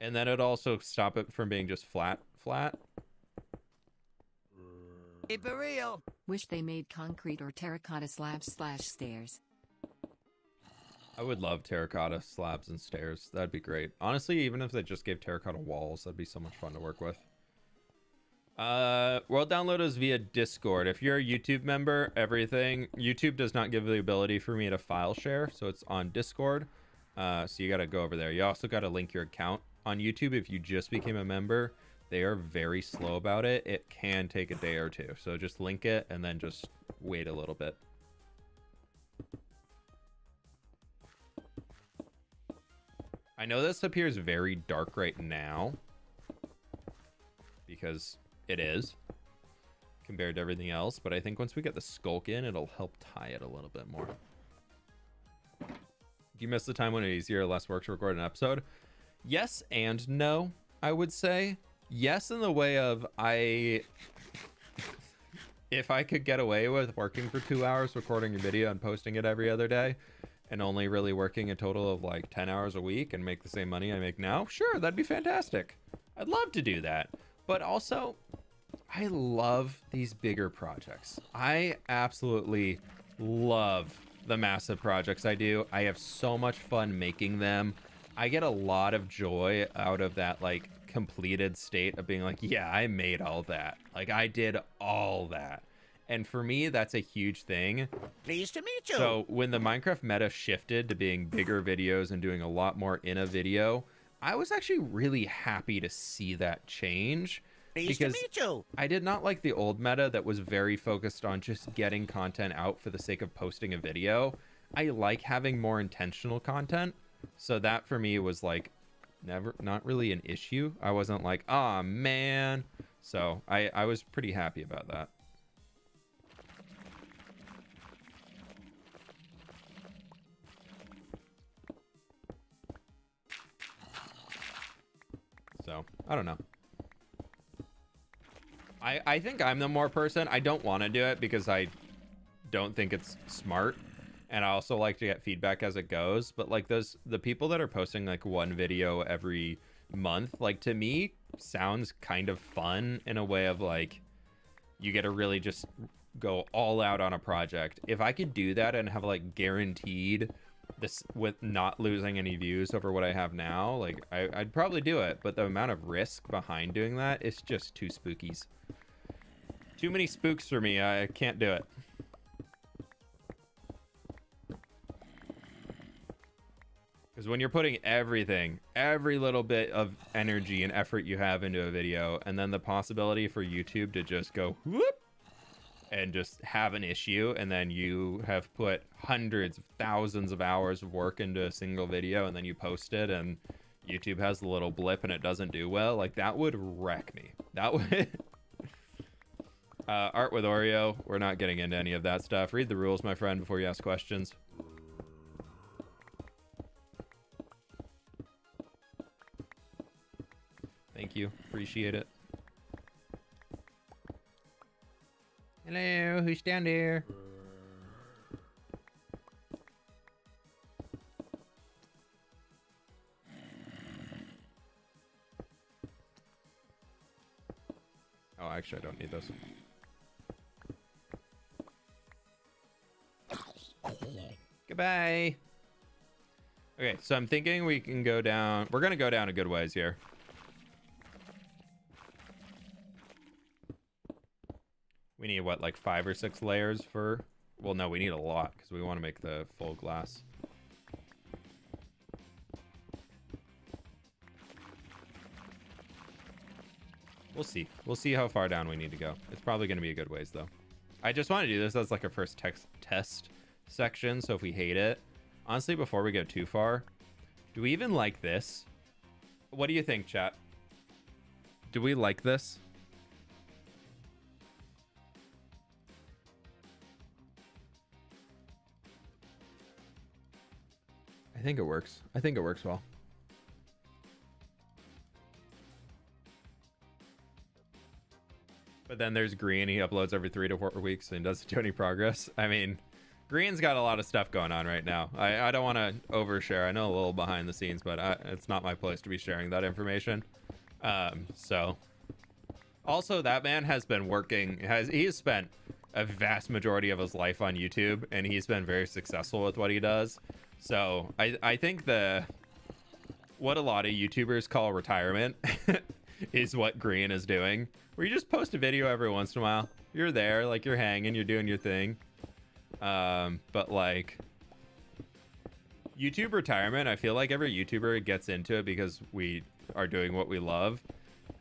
And then it'd also stop it from being just flat.
Keep it real.
Wish they made concrete or terracotta slabs/stairs.
I would love terracotta slabs and stairs. That'd be great. Honestly, even if they just gave terracotta walls, that'd be so much fun to work with. World download is via Discord. If you're a YouTube member, YouTube does not give the ability for me to file share, so it's on Discord. So you gotta go over there. You also gotta link your account on YouTube. If you just became a member, they are very slow about it. It can take a day or two. So just link it and then just wait a little bit. I know this appears very dark right now because it is compared to everything else, but I think once we get the skulk in, it'll help tie it a little bit more. Do you miss the time when it was easier or less work to record an episode? Yes and no, I would say. Yes, in the way of if I could get away with working for 2 hours, recording a video and posting it every other day, and only really working a total of like 10 hours a week and make the same money I make now, sure, that'd be fantastic. I'd love to do that. But also, I love these bigger projects. I absolutely love the massive projects I do. I have so much fun making them. I get a lot of joy out of that like completed state of being like, yeah, I made all that. Like I did all that. And for me, that's a huge thing.
Pleased to meet you.
So when the Minecraft meta shifted to being bigger videos and doing a lot more in a video, I was actually really happy to see that change.
Pleased to meet you.
I did not like the old meta that was very focused on just getting content out for the sake of posting a video. I like having more intentional content. So that for me was like not really an issue. I wasn't like, oh man. So I was pretty happy about that. So, I don't know. I think I'm the more person. I don't want to do it because I don't think it's smart. And I also like to get feedback as it goes. But like the people that are posting like one video every month, like to me sounds kind of fun in a way of like, you get to really just go all out on a project. If I could do that and have like guaranteed this with not losing any views over what I have now, like I'd probably do it, but the amount of risk behind doing that is just too spookies. Too many spooks for me. I can't do it. Because when you're putting everything, every little bit of energy and effort you have into a video, and then the possibility for YouTube to just go whoop and just have an issue, and then you have put hundreds of thousands of hours of work into a single video, and then you post it, and YouTube has a little blip and it doesn't do well, like that would wreck me. That would... Art with Oreo, we're not getting into any of that stuff. Read the rules, my friend, before you ask questions. Thank you. Appreciate it. Hello, who's down there? Oh, actually, I don't need those. Goodbye. Okay, so I'm thinking we can go down. We're going to go down a good ways here. We need, what, like 5 or 6 layers for... Well, no, we need a lot because we want to make the full glass. We'll see. We'll see how far down we need to go. It's probably going to be a good ways, though. I just want to do this as like our first test section, so if we hate it... Honestly, before we go too far, do we even like this? What do you think, chat? Do we like this? I think it works. I think it works well. But then there's Green. He uploads every 3 to 4 weeks and doesn't do any progress. I mean, Green's got a lot of stuff going on right now. I don't want to overshare. I know a little behind the scenes, but it's not my place to be sharing that information. So also that man has been working, he has spent a vast majority of his life on YouTube, and he's been very successful with what he does. So I think what a lot of YouTubers call retirement is what Green is doing, where you just post a video every once in a while. You're there, like you're hanging, you're doing your thing. But like YouTube retirement, I feel like every YouTuber gets into it because we are doing what we love.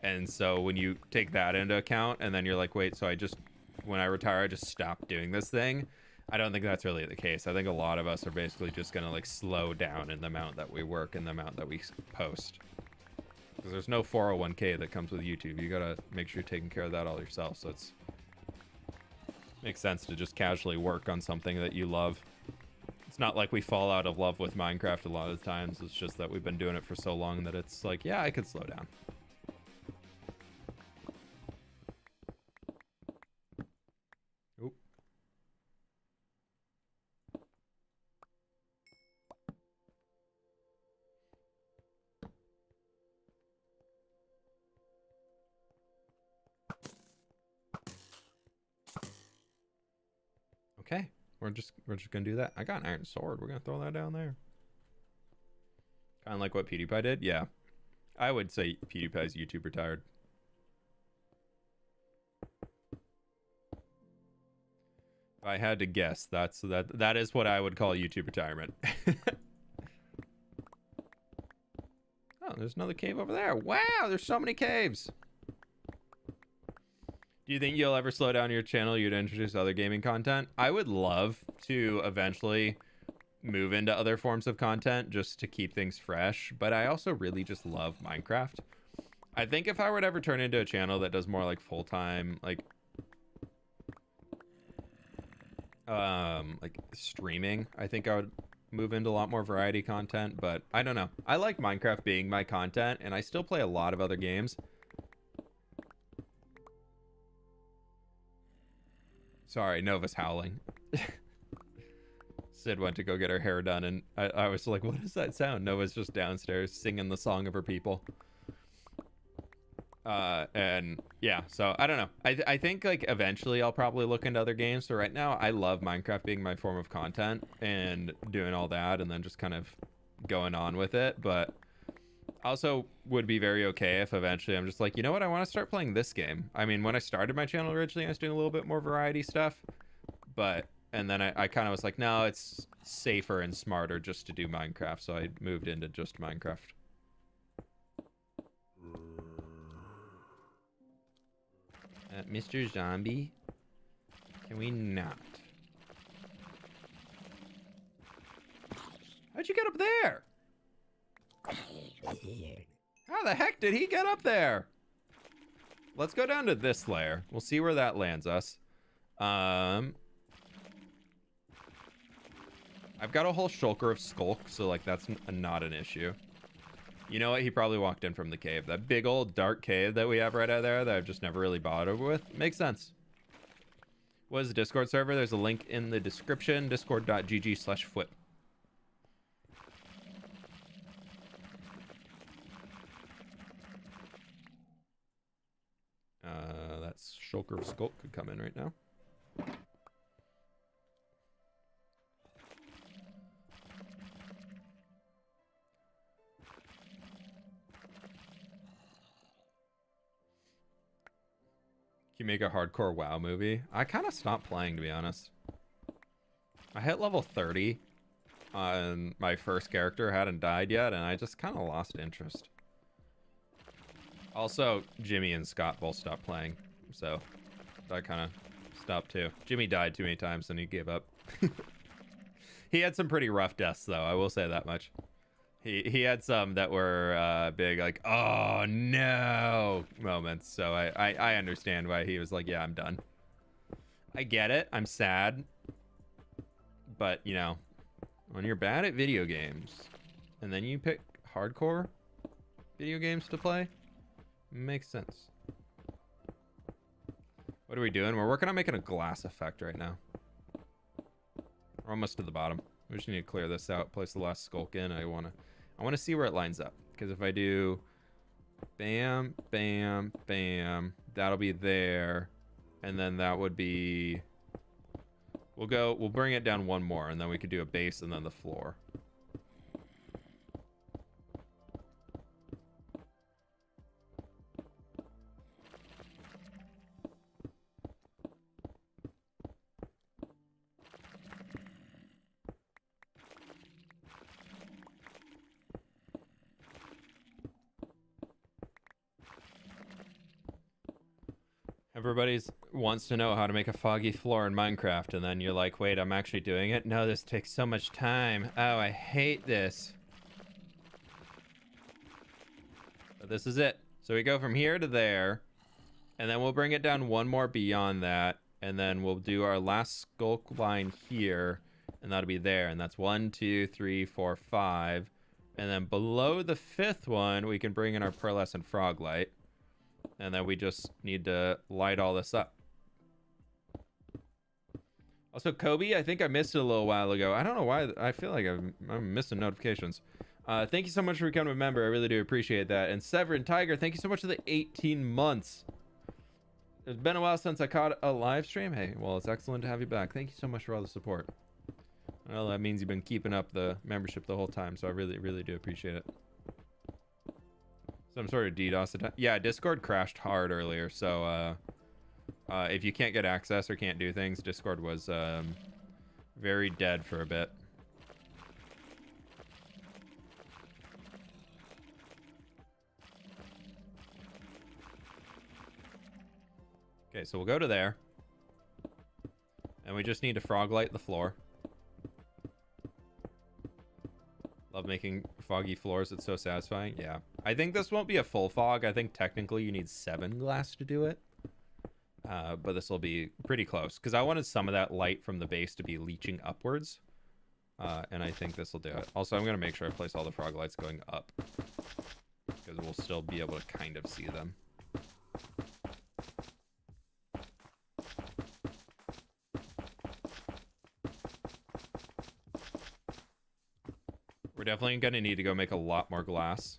And so when you take that into account and then you're like, wait, so when I retire, I just stop doing this thing. I don't think that's really the case. I think a lot of us are basically just going to like slow down in the amount that we work and the amount that we post. Because there's no 401k that comes with YouTube. You got to make sure you're taking care of that all yourself. So makes sense to just casually work on something that you love. It's not like we fall out of love with Minecraft a lot of times. It's just that we've been doing it for so long that it's like, yeah, I could slow down. Oop. Okay, we're just gonna do that. I got an iron sword. We're gonna throw that down there. Kind of like what PewDiePie did. Yeah, I would say PewDiePie's YouTube retired. If I had to guess, that is what I would call YouTube retirement. Oh, there's another cave over there. Wow, there's so many caves. Do you think you'll ever slow down your channel? You'd introduce other gaming content? I would love to eventually move into other forms of content just to keep things fresh, but I also really just love Minecraft. I think if I were to ever turn into a channel that does more like full-time, like streaming, I think I would move into a lot more variety content, but I don't know. I like Minecraft being my content, and I still play a lot of other games. Sorry, Nova's howling. Sid went to go get her hair done, and I was like, what is that sound? Nova's just downstairs singing the song of her people. And yeah, so I don't know. I think like eventually I'll probably look into other games. So right now I love Minecraft being my form of content and doing all that and then just kind of going on with it. But also would be very okay if eventually I'm just like, you know what, I want to start playing this game. I mean, when I started my channel originally, I was doing a little bit more variety stuff, but and then I kind of was like, no, it's safer and smarter just to do Minecraft, so I moved into just Minecraft. Mr. Zombie, can we not? How'd you get up there? How the heck did he get up there? Let's go down to this layer. We'll see where that lands us. I've got a whole shulker of skulk, so like that's not an issue. You know what? He probably walked in from the cave. That big old dark cave that we have right out there that I've just never really bothered with. Makes sense. What is the Discord server? There's a link in the description. Discord.gg/fWhip. That's shulker of skulk could come in right now. Can you make a hardcore WoW movie? I kind of stopped playing, to be honest. I hit level 30 on my first character, hadn't died yet, and I just kind of lost interest. Also, Jimmy and Scott both stopped playing, so I kind of stopped too. Jimmy died too many times and he gave up. He had some pretty rough deaths, though, I will say that much. He had some that were big, like, oh no moments. So I understand why he was like, yeah, I'm done. I get it. I'm sad. But, you know, when you're bad at video games and then you pick hardcore video games to play, makes sense. What are we doing? We're working on making a glass effect right now. We're almost to the bottom. We just need to clear this out, place the last skulk in. I want to see where it lines up, because if I do bam, bam, bam, that'll be there, and then that would be, we'll bring it down one more, and then we could do a base and then the floor. Everybody wants to know how to make a foggy floor in Minecraft, and then you're like, wait, I'm actually doing it? No, this takes so much time. Oh, I hate this. But this is it. So we go from here to there, and then we'll bring it down one more beyond that, and then we'll do our last skulk line here, and that'll be there, and that's 1, 2, 3, 4, 5. And then below the 5th one, we can bring in our pearlescent frog light. And then we just need to light all this up. Also, Kobe, I think I missed it a little while ago. I don't know why. I feel like I'm missing notifications. Thank you so much for becoming a member. I really do appreciate that. And Severin Tiger, thank you so much for the 18 months. It's been a while since I caught a live stream. Hey, well, it's excellent to have you back. Thank you so much for all the support. Well, that means you've been keeping up the membership the whole time, so I really, really do appreciate it. Some sort of DDoS attack. Yeah, Discord crashed hard earlier, so if you can't get access or can't do things, Discord was very dead for a bit. Okay, so we'll go to there. And we just need to frog light the floor. Love making foggy floors. It's so satisfying. Yeah. I think this won't be a full fog. I think technically you need 7 glass to do it. But this will be pretty close, because I wanted some of that light from the base to be leaching upwards. And I think this will do it. Also, I'm going to make sure I place all the frog lights going up, because we'll still be able to kind of see them. We're definitely going to need to go make a lot more glass.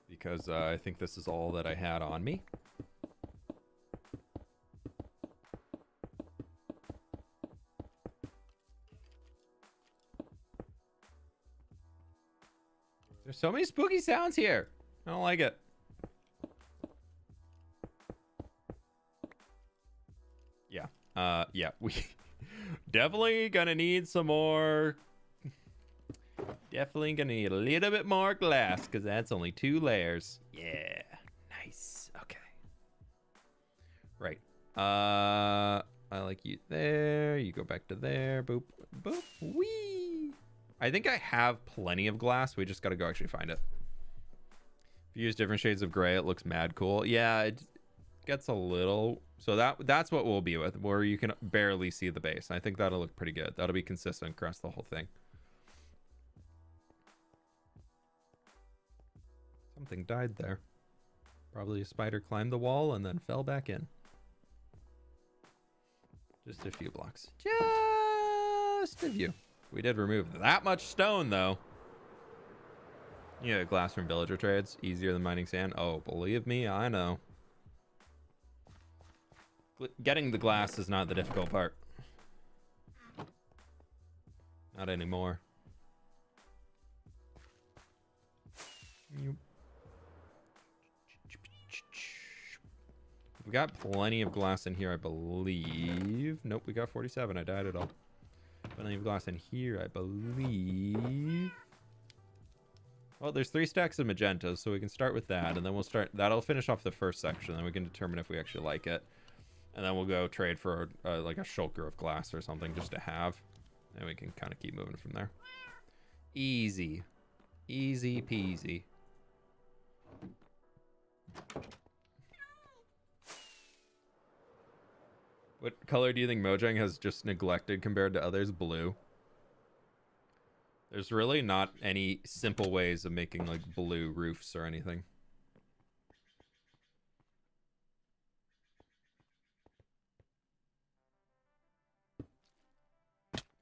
Because I think this is all that I had on me. There's so many spooky sounds here. I don't like it. Yeah. Yeah, we definitely gonna need some more. Definitely gonna need a little bit more glass because that's only 2 layers. Yeah. Nice. Okay. Right. I like you there. You go back to there. Boop. Boop. Wee. I think I have plenty of glass. We just got to go actually find it. If you use different shades of gray, it looks mad cool. Yeah, it gets a little... So that's what we'll be with, where you can barely see the base. I think that'll look pretty good. That'll be consistent across the whole thing. Something died there. Probably a spider climbed the wall and then fell back in. Just a few blocks. Just a few. We did remove that much stone, though. Yeah, glass from villager trades. Easier than mining sand. Oh, believe me, I know. Getting the glass is not the difficult part. Not anymore. We got plenty of glass in here, I believe. Nope, we got 47. I died at all. Plenty of glass in here, I believe. Well, there's 3 stacks of magentas, so we can start with that, and then we'll start. That'll finish off the first section, then we can determine if we actually like it, and then we'll go trade for like a shulker of glass or something just to have, and we can kind of keep moving from there. Easy, easy peasy. What color do you think Mojang has just neglected compared to others? Blue. There's really not any simple ways of making like blue roofs or anything.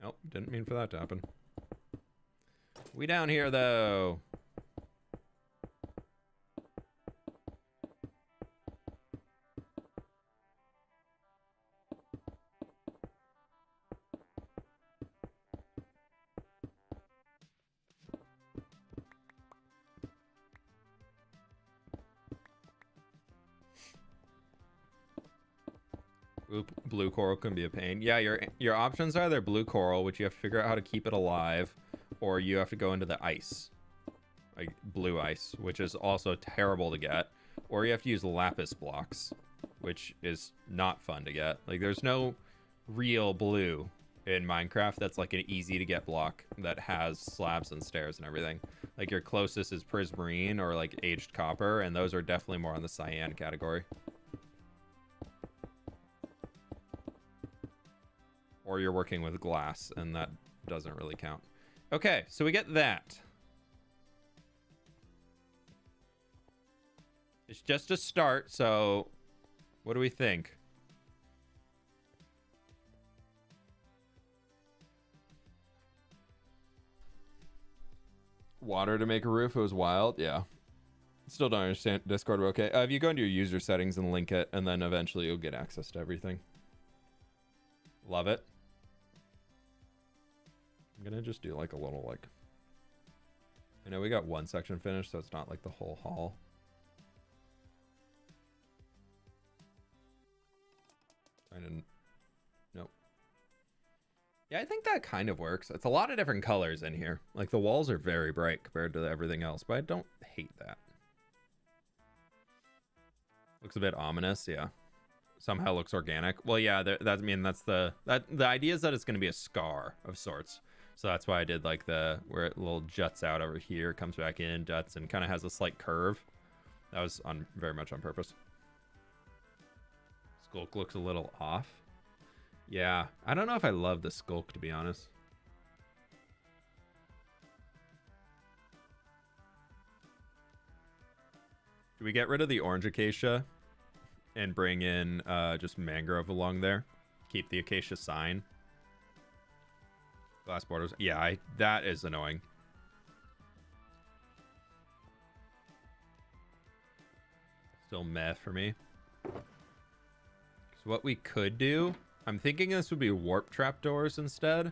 Nope, didn't mean for that to happen. We down here though. Blue coral can be a pain. Yeah, your options are either blue coral, which you have to figure out how to keep it alive, or you have to go into the ice, like blue ice, which is also terrible to get, or you have to use lapis blocks, which is not fun to get. Like, there's no real blue in Minecraft that's like an easy to get block that has slabs and stairs and everything. Like, your closest is prismarine or like aged copper, and those are definitely more on the cyan category. Or you're working with glass, and that doesn't really count. Okay, so we get that. It's just a start, so what do we think? Water to make a roof, it was wild, yeah. Still don't understand Discord, but okay. If you go into your user settings and link it, and then eventually you'll get access to everything. Love it. I'm gonna just do like a little like, I know we got one section finished, so it's not like the whole hall. I didn't, nope. Yeah, I think that kind of works. It's a lot of different colors in here. Like, the walls are very bright compared to everything else, but I don't hate that. Looks a bit ominous, yeah. Somehow looks organic. Well, yeah, that, I mean, that's the idea is that it's going to be a scar of sorts. So that's why I did like where it little juts out over here, comes back in, juts, and kind of has a slight curve. That was very much on purpose. Skulk looks a little off. Yeah, I don't know if I love the skulk, to be honest. Do we get rid of the orange acacia and bring in just mangrove along there? Keep the acacia sign. Glass borders. Yeah, that is annoying. Still meh for me. So what we could do, I'm thinking this would be warp trapdoors instead,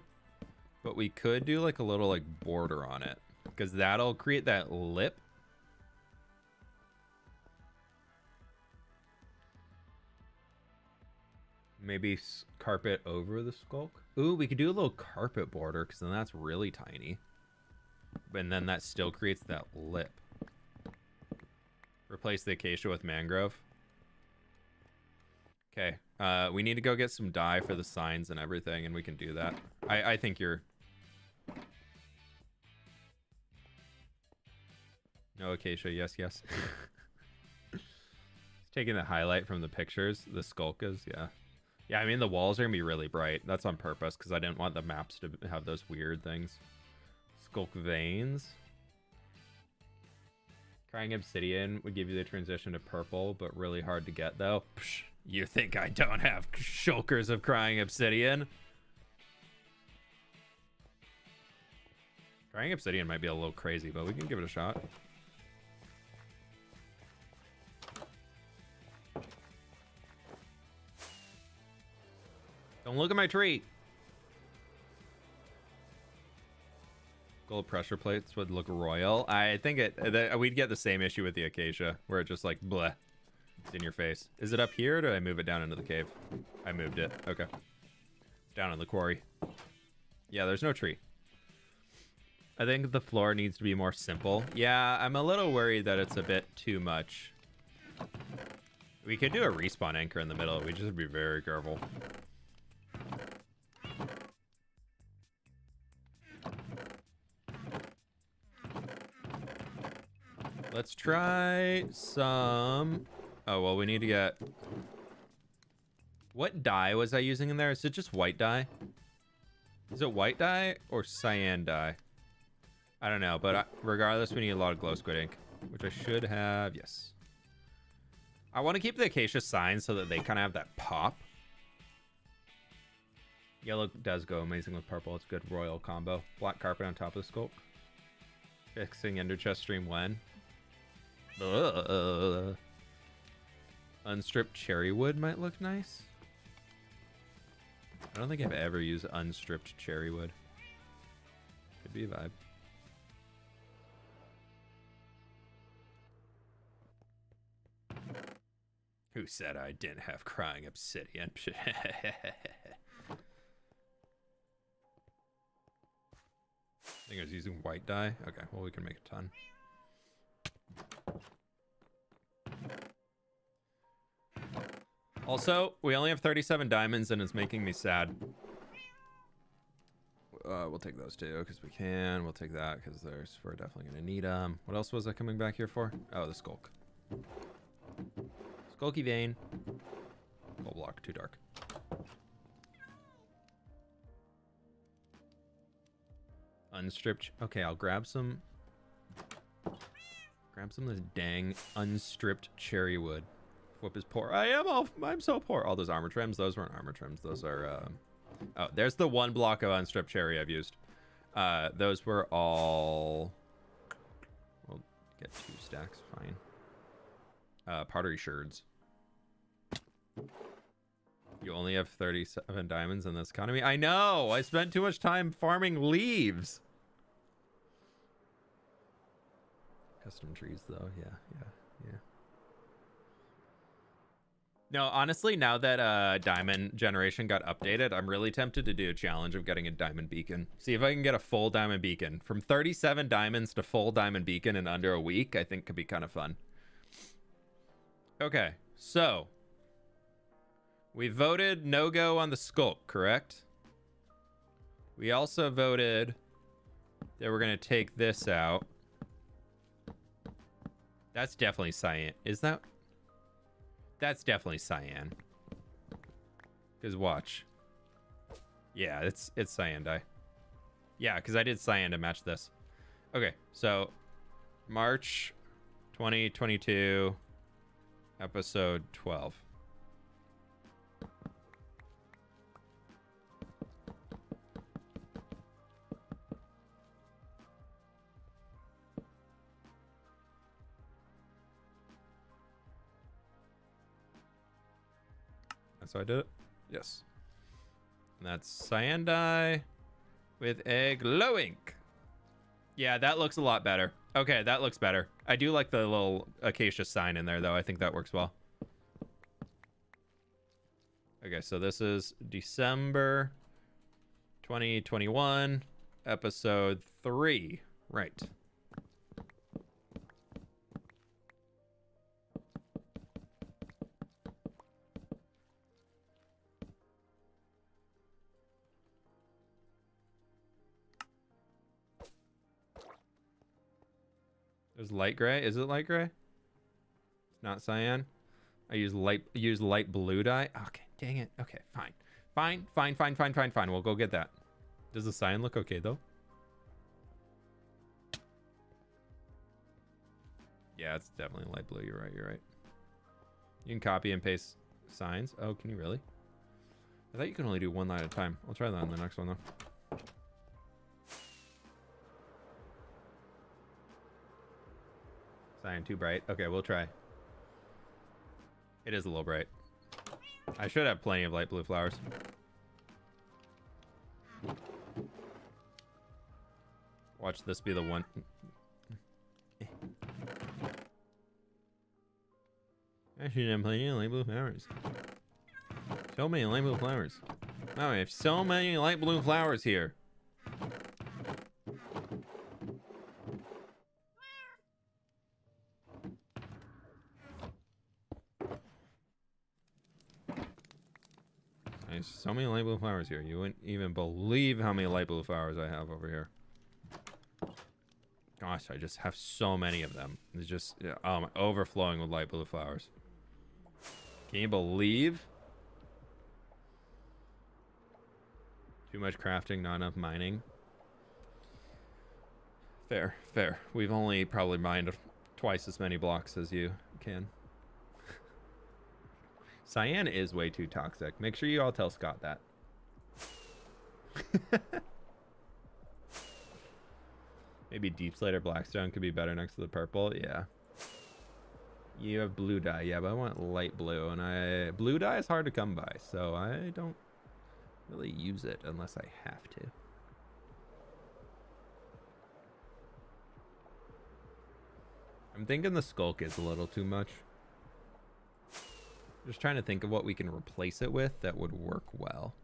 but we could do like a little like border on it. because that'll create that lip. Maybe carpet over the skulk. Ooh, we could do a little carpet border because then that's really tiny. And then that still creates that lip. Replace the acacia with mangrove. Okay, we need to go get some dye for the signs and everything, and we can do that. I think you're... No acacia, yes, yes. Taking the highlight from the pictures, the skulk is, yeah. Yeah, I mean, the walls are going to be really bright. That's on purpose, because I didn't want the maps to have those weird things. Skulk veins. Crying obsidian would give you the transition to purple, but really hard to get, though. Psh, you think I don't have shulkers of crying obsidian? Crying obsidian might be a little crazy, but we can give it a shot. Don't look at my tree. Gold pressure plates would look royal. I think we'd get the same issue with the acacia, where it just like bleh, it's in your face. Is it up here, or did I move it down into the cave? I moved it. Okay. It's down in the quarry. Yeah, there's no tree. I think the floor needs to be more simple. Yeah, I'm a little worried that it's a bit too much. We could do a respawn anchor in the middle. We just have to be very careful. Let's try some... Oh, well, we need to get... What dye was I using in there? Is it just white dye? Is it white dye or cyan dye? I don't know, but regardless, we need a lot of glow squid ink, which I should have. Yes. I want to keep the acacia signs so that they kind of have that pop. Yellow does go amazing with purple. It's a good royal combo. Black carpet on top of the sculpt. Fixing ender chest stream when? Unstripped cherry wood might look nice. I don't think I've ever used unstripped cherry wood. Could be a vibe. Who said I didn't have crying obsidian? I think I was using white dye. Okay, well, we can make a ton. Also, we only have 37 diamonds and it's making me sad. We'll take those too because we can. We'll take that because we're definitely going to need them. What else was I coming back here for? Oh, the skulk. Skulky vein. Gold block, too dark. Unstripped. Okay, I'll grab some. Grab some of this dang unstripped cherry wood. fWhip is poor. I'm so poor. All those armor trims. Those weren't armor trims. Those are. Oh, there's the one block of unstripped cherry I've used. Those were all. We'll get 2 stacks. Fine. Pottery sherds. You only have 37 diamonds in this economy. I know. I spent too much time farming leaves. Custom trees, though. Yeah. No, honestly, now that diamond generation got updated, I'm really tempted to do a challenge of getting a diamond beacon. See if I can get a full diamond beacon. From 37 diamonds to full diamond beacon in under a week, I think could be kind of fun. Okay, so we voted no-go on the sculpt, correct? We also voted that we're going to take this out. That's definitely cyan. Is that? That's definitely cyan. Because watch. Yeah, it's cyan dye. Yeah, because I did cyan to match this. Okay, so March 2022, episode 12. So I did it. Yes. And that's cyan dye with a glow ink. Yeah, that looks a lot better. Okay, that looks better. I do like the little acacia sign in there, though. I think that works well. Okay, so this is December 2021, episode 3. Right. There's light gray. Is it light gray? It's not cyan. I use light blue dye. Okay, dang it. Okay, fine. Fine. We'll go get that. Does the cyan look okay though? Yeah, it's definitely light blue. You're right. You can copy and paste signs. Oh, can you really? I thought you can only do one line at a time. I'll try that on the next one though. Cyan too bright. Okay, we'll try. It is a little bright. I should have plenty of light blue flowers. Watch this be the one. Actually, I'm plenty of light blue flowers. So many light blue flowers. Oh, we have so many light blue flowers here. There's so many light blue flowers here. You wouldn't even believe how many light blue flowers I have over here. Gosh, I just have so many of them. It's just overflowing with light blue flowers. Can you believe? Too much crafting, not enough mining. Fair. We've only probably mined twice as many blocks as you can. Cyan is way too toxic. Make sure you all tell Scott that. Maybe Deep Slater Blackstone could be better next to the purple. Yeah. You have blue dye. Yeah, but I want light blue. And blue dye is hard to come by. So I don't really use it unless I have to. I'm thinking the skulk is a little too much. Just trying to think of what we can replace it with that would work well.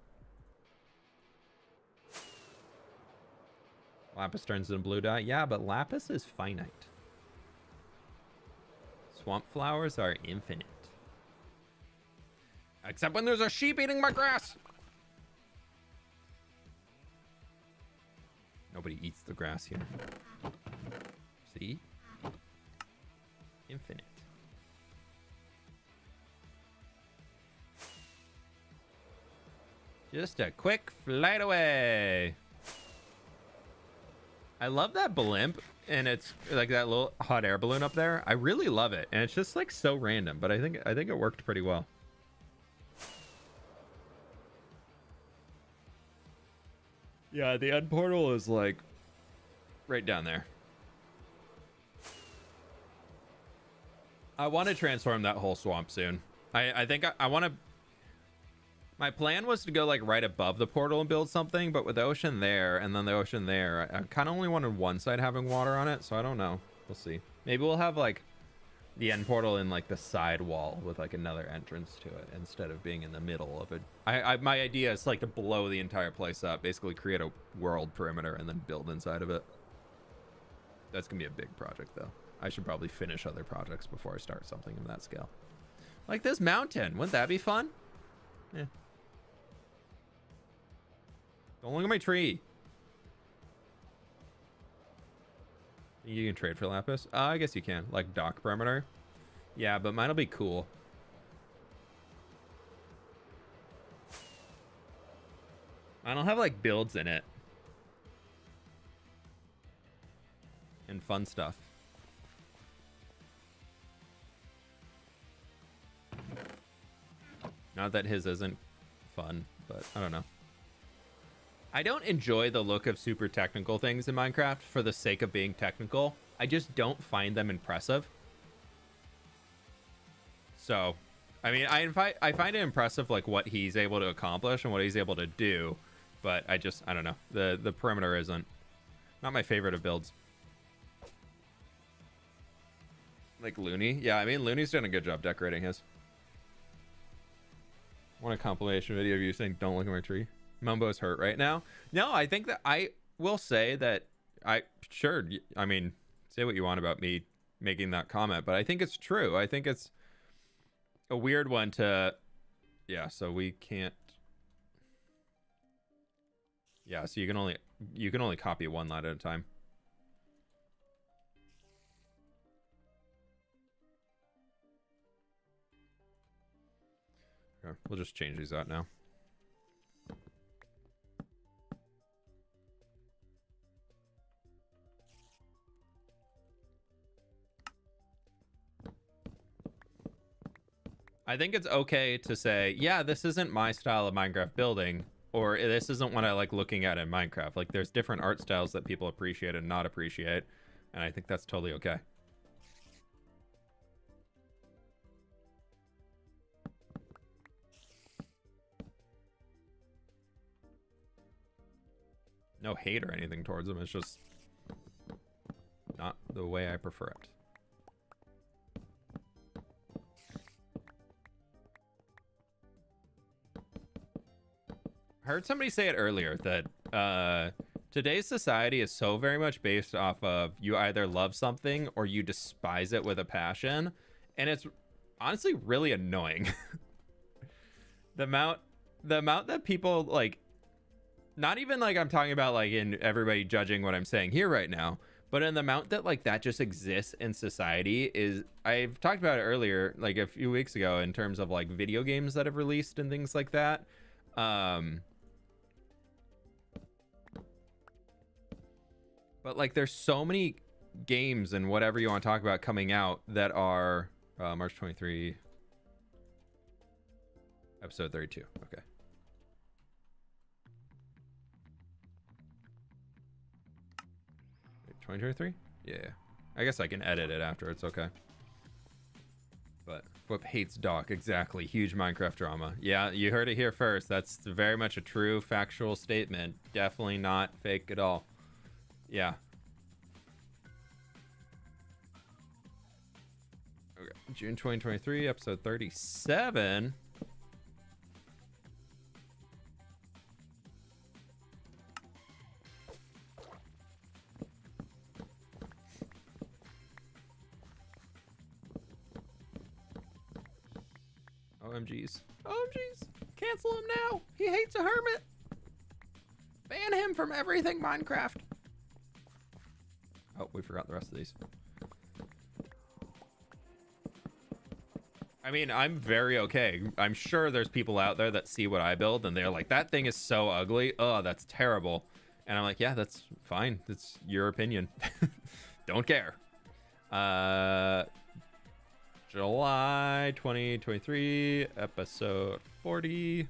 Lapis turns into blue dye. Yeah, but lapis is finite. Swamp flowers are infinite. Except when there's a sheep eating my grass. Nobody eats the grass here. See? Infinite. Just a quick flight away. I love that blimp, and it's like that little hot air balloon up there. I really love it, and it's just like so random, but I think it worked pretty well. Yeah, the end portal is like right down there. I want to transform that whole swamp soon. I think I want to. My plan was to go like right above the portal and build something, but with the ocean there and then the ocean there, I kind of only wanted one side having water on it, so I don't know. We'll see. Maybe we'll have like the end portal in like the side wall with like another entrance to it instead of being in the middle of it. My idea is like to blow the entire place up, basically create a world perimeter and then build inside of it. That's gonna be a big project though. I should probably finish other projects before I start something in that scale. Like this mountain, wouldn't that be fun? Yeah. Don't look at my tree. You can trade for lapis? I guess you can. Like dock perimeter. Yeah, but mine'll be cool. I don't have like builds in it. And fun stuff. Not that his isn't fun, but I don't know. I don't enjoy the look of super technical things in Minecraft for the sake of being technical. I just don't find them impressive. So, I mean, I find it impressive like what he's able to accomplish and what he's able to do, but I don't know. The perimeter isn't. Not my favorite of builds. Like Looney. Yeah, I mean, Looney's done a good job decorating his. Want a compilation video of you saying, don't look at my tree? Mumbo's hurt right now. No, I think that I will say that I mean, say what you want about me making that comment, but I think it's true. I think it's a weird one to, yeah, so we can't, yeah, so you can only copy one line at a time. Okay, we'll just change these out now. I think it's okay to say, yeah, this isn't my style of Minecraft building, or this isn't what I like looking at in Minecraft. Like, there's different art styles that people appreciate and not appreciate, and I think that's totally okay. No hate or anything towards them. It's just not the way I prefer it. I heard somebody say it earlier that today's society is so very much based off of you either love something or you despise it with a passion, and it's honestly really annoying. the amount that people, like, not even like I'm talking about like in everybody judging what I'm saying here right now, but in the amount that like that just exists in society is, I've talked about it earlier, like a few weeks ago, in terms of like video games that have released and things like that. But like there's so many games and whatever you want to talk about coming out that are March 23, episode 32. Okay. Wait, 2023? Yeah. I guess I can edit it after. It's okay. But fWhip hates Doc. Exactly. Huge Minecraft drama. Yeah, you heard it here first. That's very much a true factual statement. Definitely not fake at all. Yeah. Okay. June 2023, episode 37. OMGs. OMGs. Cancel him now. He hates a hermit. Ban him from everything Minecraft. Oh, we forgot the rest of these. I mean, I'm very okay. I'm sure there's people out there that see what I build and they're like, that thing is so ugly. Oh, that's terrible. And I'm like, yeah, that's fine. That's your opinion. Don't care. July 2023, episode 40.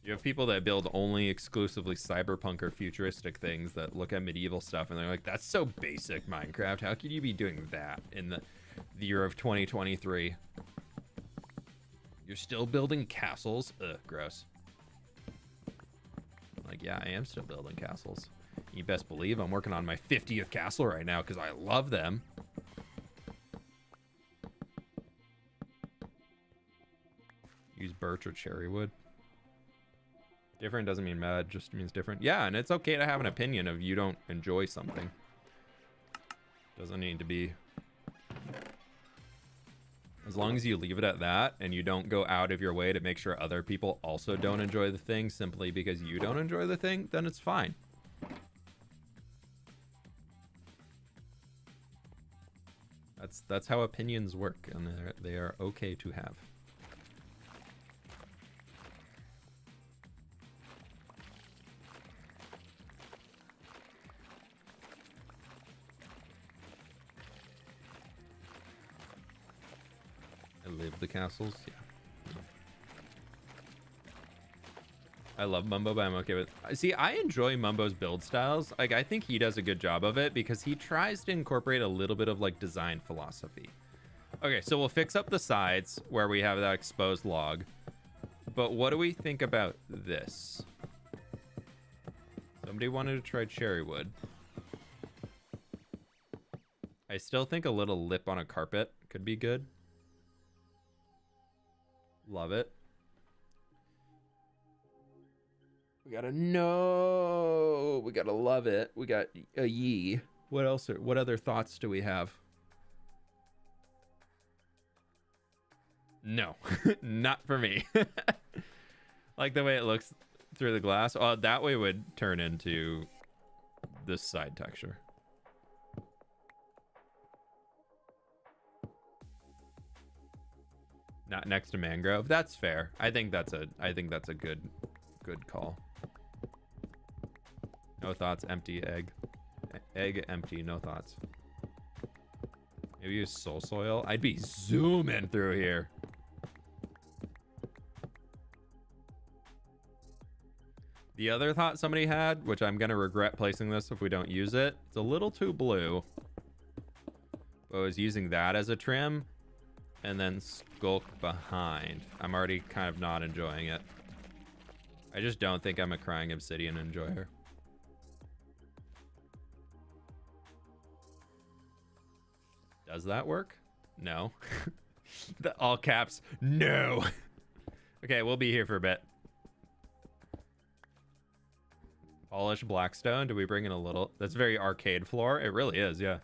You have people that build only exclusively cyberpunk or futuristic things that look at medieval stuff and they're like, that's so basic, Minecraft. How could you be doing that in the year of 2023? You're still building castles? Ugh, gross. Like, yeah, I am still building castles. You best believe I'm working on my 50th castle right now because I love them. Use birch or cherry wood. Different doesn't mean bad, just means different. Yeah, and it's okay to have an opinion if you don't enjoy something. Doesn't need to be. As long as you leave it at that and you don't go out of your way to make sure other people also don't enjoy the thing simply because you don't enjoy the thing, then it's fine. That's how opinions work, and they are okay to have. Live the castles, yeah. I love Mumbo, but I'm okay with. See, I enjoy Mumbo's build styles. Like, I think he does a good job of it because he tries to incorporate a little bit of like design philosophy. Okay, so we'll fix up the sides where we have that exposed log. But what do we think about this? Somebody wanted to try cherry wood. I still think a little lip on a carpet could be good. Love it. We gotta know. We gotta love it. We got a yee. What else? What other thoughts do we have? No, not for me. Like the way it looks through the glass. Oh, that way would turn into this side texture. Not next to mangrove. That's fair. I think that's a good call. No thoughts, empty egg. Egg empty, no thoughts. Maybe use soul soil. I'd be zooming through here. The other thought somebody had, which I'm gonna regret placing this if we don't use it, it's a little too blue. But I was using that as a trim and then skulk behind. I'm already kind of not enjoying it. I just don't think I'm a crying obsidian enjoyer. Does that work? No. The all caps, no. Okay, we'll be here for a bit. Polished blackstone. Do we bring in a little? That's very arcade floor. It really is, yeah.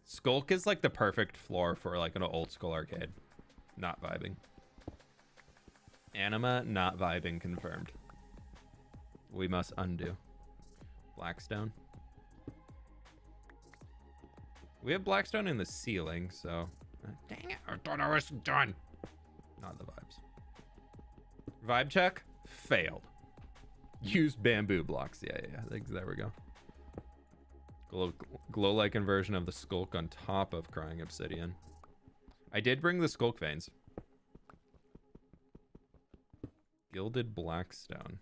Skulk is like the perfect floor for like an old school arcade. Not vibing. Anima, not vibing confirmed. We must undo. Blackstone. We have blackstone in the ceiling, so... Dang it, I thought I was done. Not the vibes. Vibe check? Failed. Use bamboo blocks. Yeah. There we go. Glow-like inversion of the skulk on top of crying obsidian. I did bring the skulk veins. Gilded blackstone.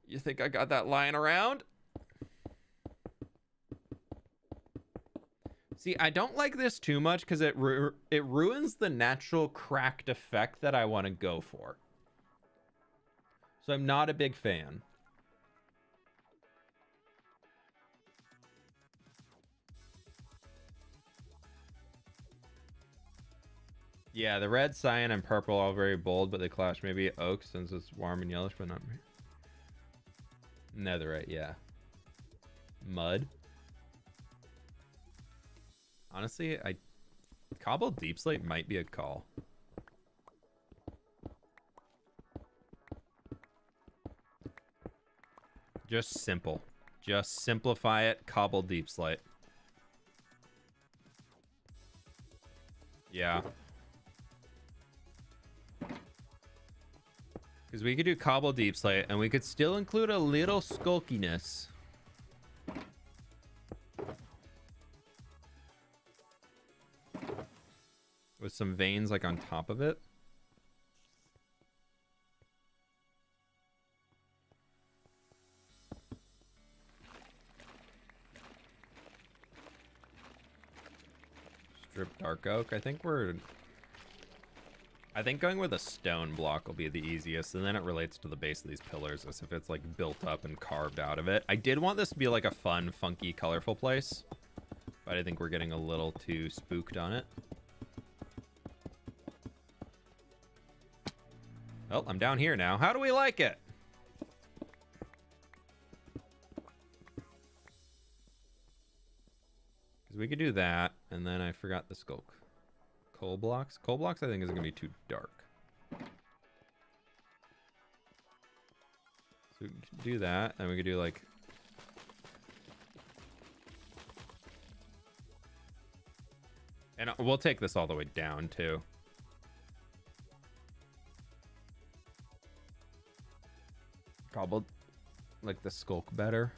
You think I got that lying around? See, I don't like this too much because it ruins the natural cracked effect that I want to go for. So I'm not a big fan. Yeah, the red, cyan, and purple are all very bold, but they clash. Maybe oak since it's warm and yellowish, but not... Netherite, yeah. Mud. Honestly, cobbled deep slate might be a call. Just simple. Just simplify it. Cobble deep slate. Yeah. Because we could do cobble deep slate and we could still include a little skulkiness. With some veins like on top of it. Strip dark oak. I think going with a stone block will be the easiest, and then it relates to the base of these pillars as if it's like built up and carved out of it. I did want this to be like a fun, funky, colorful place, but I think we're getting a little too spooked on it. Well, I'm down here now. How do we like it? Because we could do that, and then I forgot the skulk. Coal blocks? Coal blocks I think is going to be too dark. So we could do that, and we could do like... And we'll take this all the way down, too. Cobbled like the skulk better.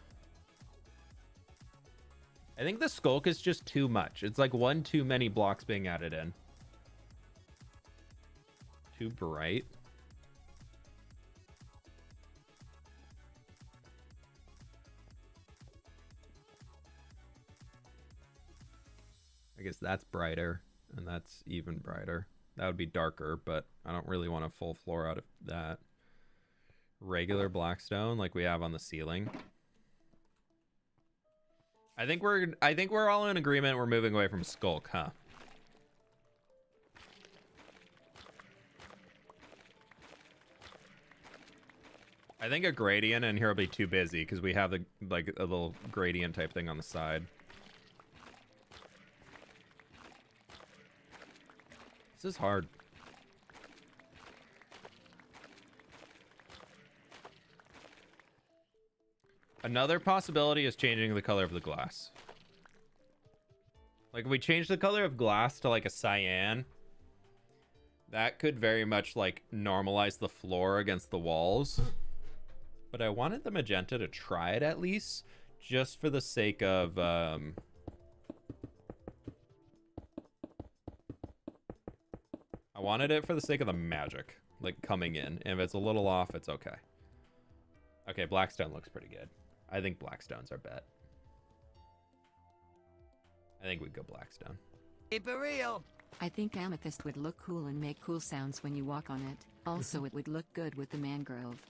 I think the skulk is just too much. It's like one too many blocks being added in. Too bright. I guess That's brighter, and that's even brighter. That would be darker, but I don't really want a full floor out of that. Regular blackstone like we have on the ceiling. I think we're all in agreement we're moving away from Skulk, huh? I think a gradient in here will be too busy because we have the like a little gradient type thing on the side. This is hard. Another possibility is changing the color of the glass. Like if we change the color of glass to like a cyan, that could very much like normalize the floor against the walls. But I wanted the magenta to try it at least, just for the sake of I wanted it for the sake of the magic, like coming in. And if it's a little off, it's okay. Okay, blackstone looks pretty good. I think blackstone's our bet. I think we'd go blackstone.
Keep it real.
I think amethyst would look cool and make cool sounds when you walk on it. Also, it would look good with the mangrove.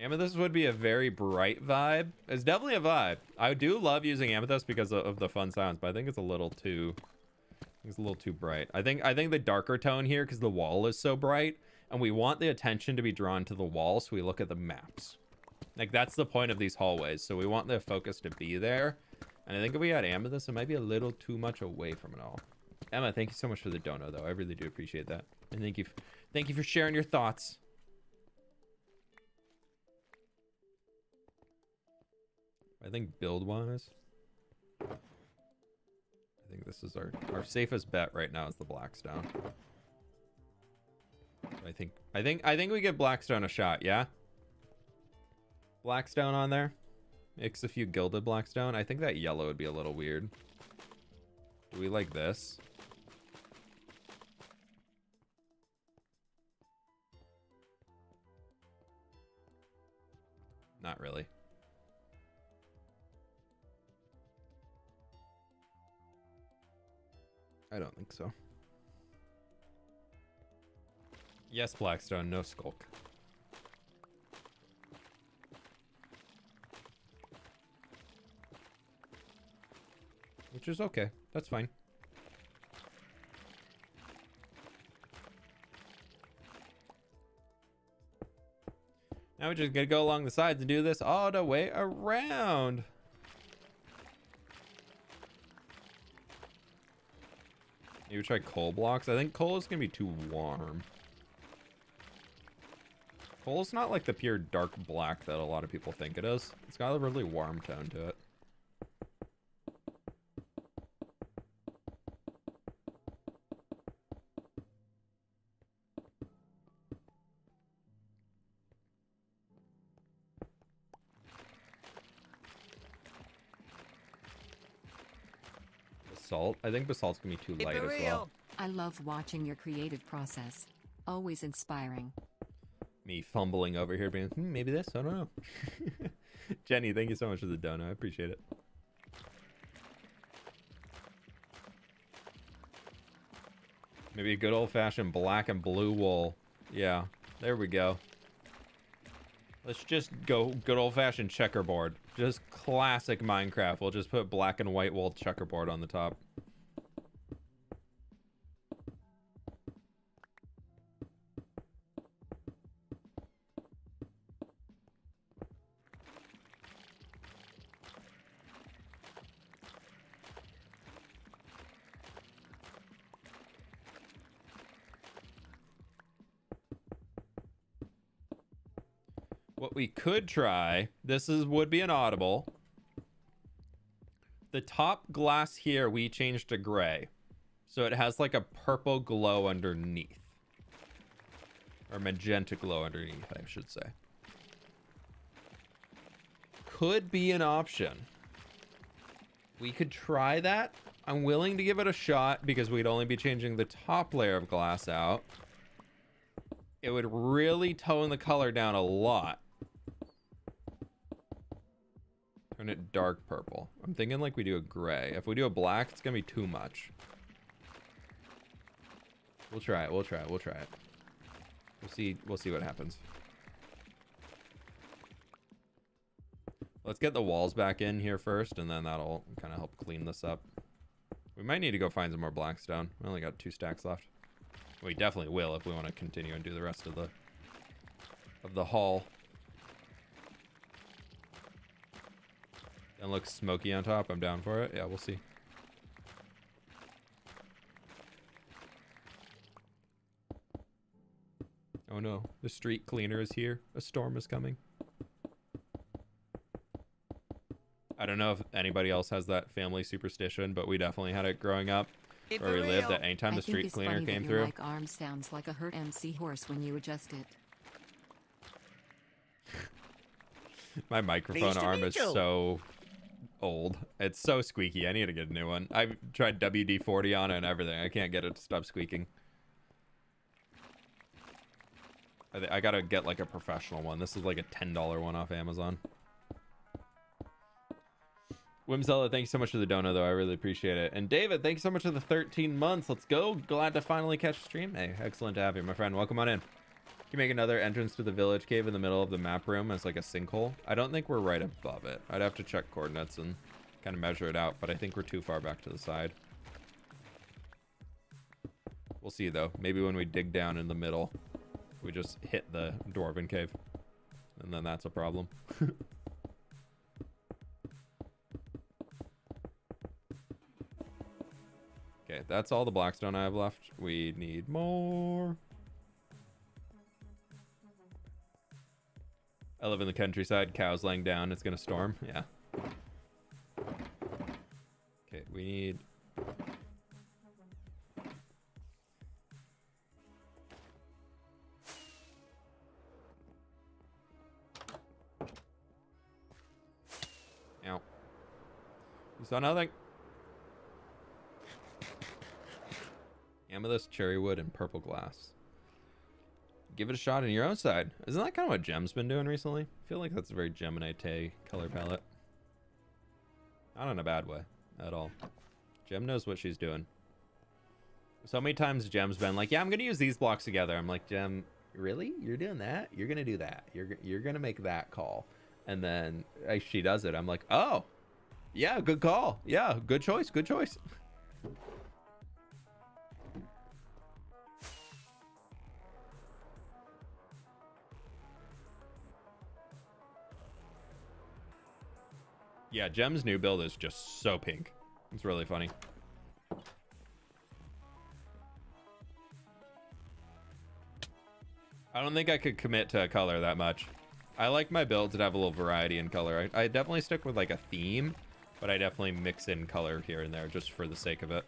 Amethyst would be a very bright vibe. It's definitely a vibe. I do love using amethyst because of the fun sounds, but I think it's a little too bright. I think the darker tone here, because the wall is so bright, and we want the attention to be drawn to the wall, so we look at the maps. Like, that's the point of these hallways, so we want the focus to be there. And I think if we had amethyst, it might be a little too much away from it all. Emma, thank you so much for the dono, though. I really do appreciate that. And thank you for sharing your thoughts. I think build-wise, I think this is our safest bet right now is the blackstone. I think we give blackstone a shot, yeah? Blackstone on there. Mix a few gilded blackstone. I think that yellow would be a little weird. Do we like this? Not really. I don't think so. Yes, blackstone, no skulk. Which is okay. That's fine. Now we're just gonna go along the sides and do this all the way around. Maybe try coal blocks. I think coal is gonna be too warm. Coal's not like the pure dark black that a lot of people think it is. It's got a really warm tone to it. Basalt. I think basalt's gonna be too light as well.
I love watching your creative process. Always inspiring.
Me fumbling over here being, maybe this, I don't know. Jenny, thank you so much for the donut. I appreciate it. Maybe a good old-fashioned black and blue wool. Yeah, there we go. Let's just go good old-fashioned checkerboard. Just classic Minecraft. We'll just put black and white wool checkerboard on the top. What we could try, would be an audible. The top glass here we changed to gray, so it has like a purple glow underneath, or magenta glow underneath, I should say. Could be an option. We could try that. I'm willing to give it a shot because we'd only be changing the top layer of glass out. It would really tone the color down a lot. Turn it dark purple. I'm thinking like we do a gray. If we do a black, it's gonna be too much. We'll try it. We'll try it. We'll try it. We'll see. We'll see what happens. Let's get the walls back in here first, and then that'll kind of help clean this up. We might need to go find some more blackstone. We only got 2 stacks left. We definitely will if we want to continue and do the rest of the haul. And looks smoky on top. I'm down for it. Yeah, we'll see. Oh no, the street cleaner is here. A storm is coming. I don't know if anybody else has that family superstition, but we definitely had it growing up where we lived, that anytime the street cleaner came through.
Like arm sounds like a hurt MC horse when you adjust it.
My microphone arm is so old. It's so squeaky. I need to get a new one. I've tried WD-40 on it and everything. I can't get it to stop squeaking. I gotta get like a professional one. This is like a $10 one off Amazon. Wimzella, thanks so much for the dono, though. I really appreciate it. And David, thanks so much for the 13 months. Let's go. Glad to finally catch a stream. Hey, excellent to have you, my friend. Welcome on in. Can you make another entrance to the village cave in the middle of the map room as like a sinkhole? I don't think we're right above it. I'd have to check coordinates and kind of measure it out, but I think we're too far back to the side. We'll see, though. Maybe when we dig down in the middle, we just hit the dwarven cave. And then that's a problem. Okay, that's all the blackstone I have left. We need more. I live in the countryside. Cows laying down. It's gonna storm. Yeah. Okay, we need... Ow. You saw nothing? Amethyst, cherry wood, and purple glass. Give it a shot on your own side. Isn't that kind of what Gem's been doing recently? I feel like that's a very Gemini color palette. Not in a bad way at all. Gem knows what she's doing. So many times Gem's been like, yeah, I'm going to use these blocks together. I'm like, Gem, really? You're doing that? You're going to do that. You're going to make that call. And then she does it. I'm like, oh, yeah, good call. Yeah, good choice. Good choice. Yeah, Gem's new build is just so pink. It's really funny. I don't think I could commit to a color that much. I like my builds that have a little variety in color. I definitely stick with like a theme, but I definitely mix in color here and there just for the sake of it.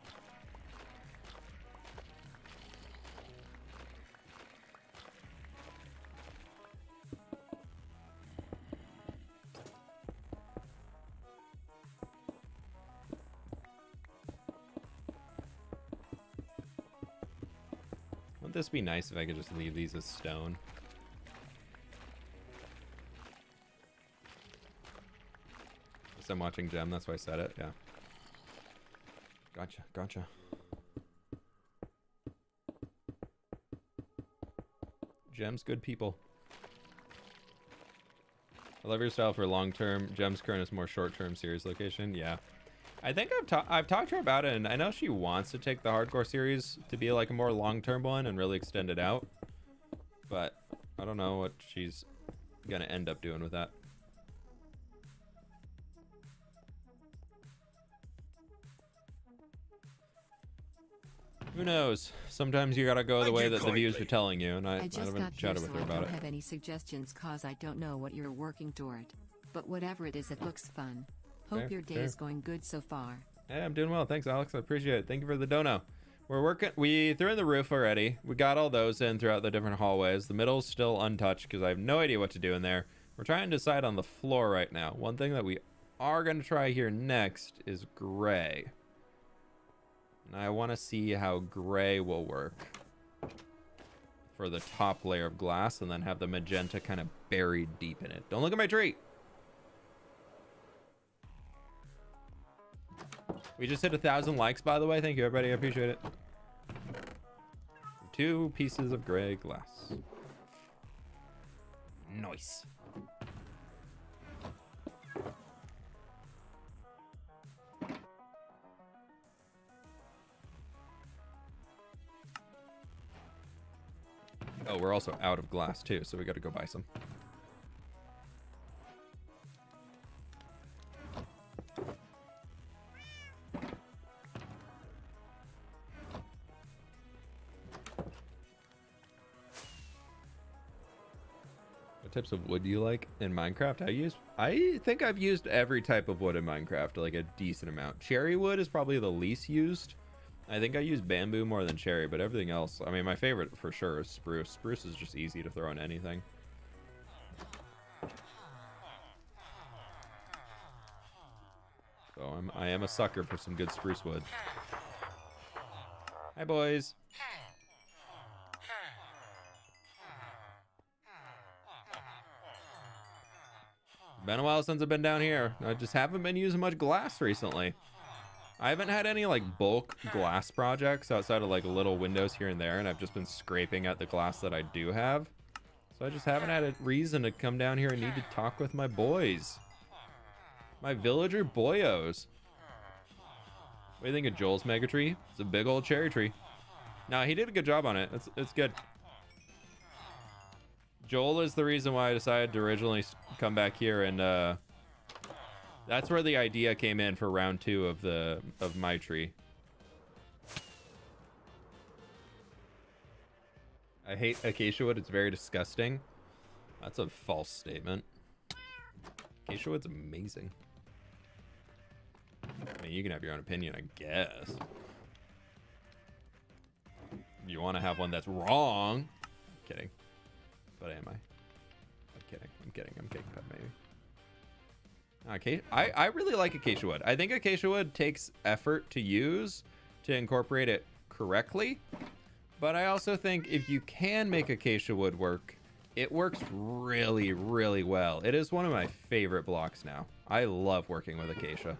Wouldn't this be nice if I could just leave these as stone? Guess I'm watching Gem, that's why I said it, yeah. Gotcha, gotcha. Gem's good people. I love your style for long-term. Gem's current is more short-term series location, yeah. I think I've talked to her about it, and I know she wants to take the hardcore series to be like a more long-term one and really extend it out. But I don't know what she's gonna end up doing with that. Who knows? Sometimes you gotta go the way that the views are telling you, and I haven't chatted with her about it. I
don't have any suggestions cause I don't know what you're working toward. But whatever it is, it looks fun. Hope your day is going good so far.
Hey, I'm doing well. Thanks, Alex. I appreciate it. Thank you for the dono. We threw in the roof already. We got all those in throughout the different hallways. The middle's still untouched because I have no idea what to do in there. We're trying to decide on the floor right now. One thing that we are going to try here next is gray. And I want to see how gray will work for the top layer of glass and then have the magenta kind of buried deep in it. Don't look at my tree. We just hit 1,000 likes, by the way. Thank you, everybody. I appreciate it. 2 pieces of gray glass. Nice. Oh, we're also out of glass too, so we got to go buy some. What types of wood do you like in Minecraft? I think I've used every type of wood in Minecraft, like a decent amount. Cherry wood is probably the least used. I think I use bamboo more than cherry, but everything else, I mean, my favorite for sure is spruce. Spruce is just easy to throw in anything. So I am a sucker for some good spruce wood. Hi, boys. Been a while since I've been down here. I just haven't been using much glass recently. I haven't had any like bulk glass projects outside of like little windows here and there, and I've just been scraping at the glass that I do have. So I just haven't had a reason to come down here and need to talk with my boys. My villager boyos. What do you think of Joel's mega tree? It's a big old cherry tree. No, he did a good job on it. It's good. Joel is the reason why I decided to originally come back here, and that's where the idea came in for round 2 of my tree. I hate acacia wood. It's very disgusting. That's a false statement. Acacia wood's amazing. I mean, you can have your own opinion, I guess. You want to have one that's wrong. I'm kidding. But am I? I'm kidding. I'm kidding. I'm kidding. But maybe. Okay, I really like acacia wood. I think acacia wood takes effort to use to incorporate it correctly, but I also think if you can make acacia wood work, it works really, really well. It is one of my favorite blocks now. I love working with acacia.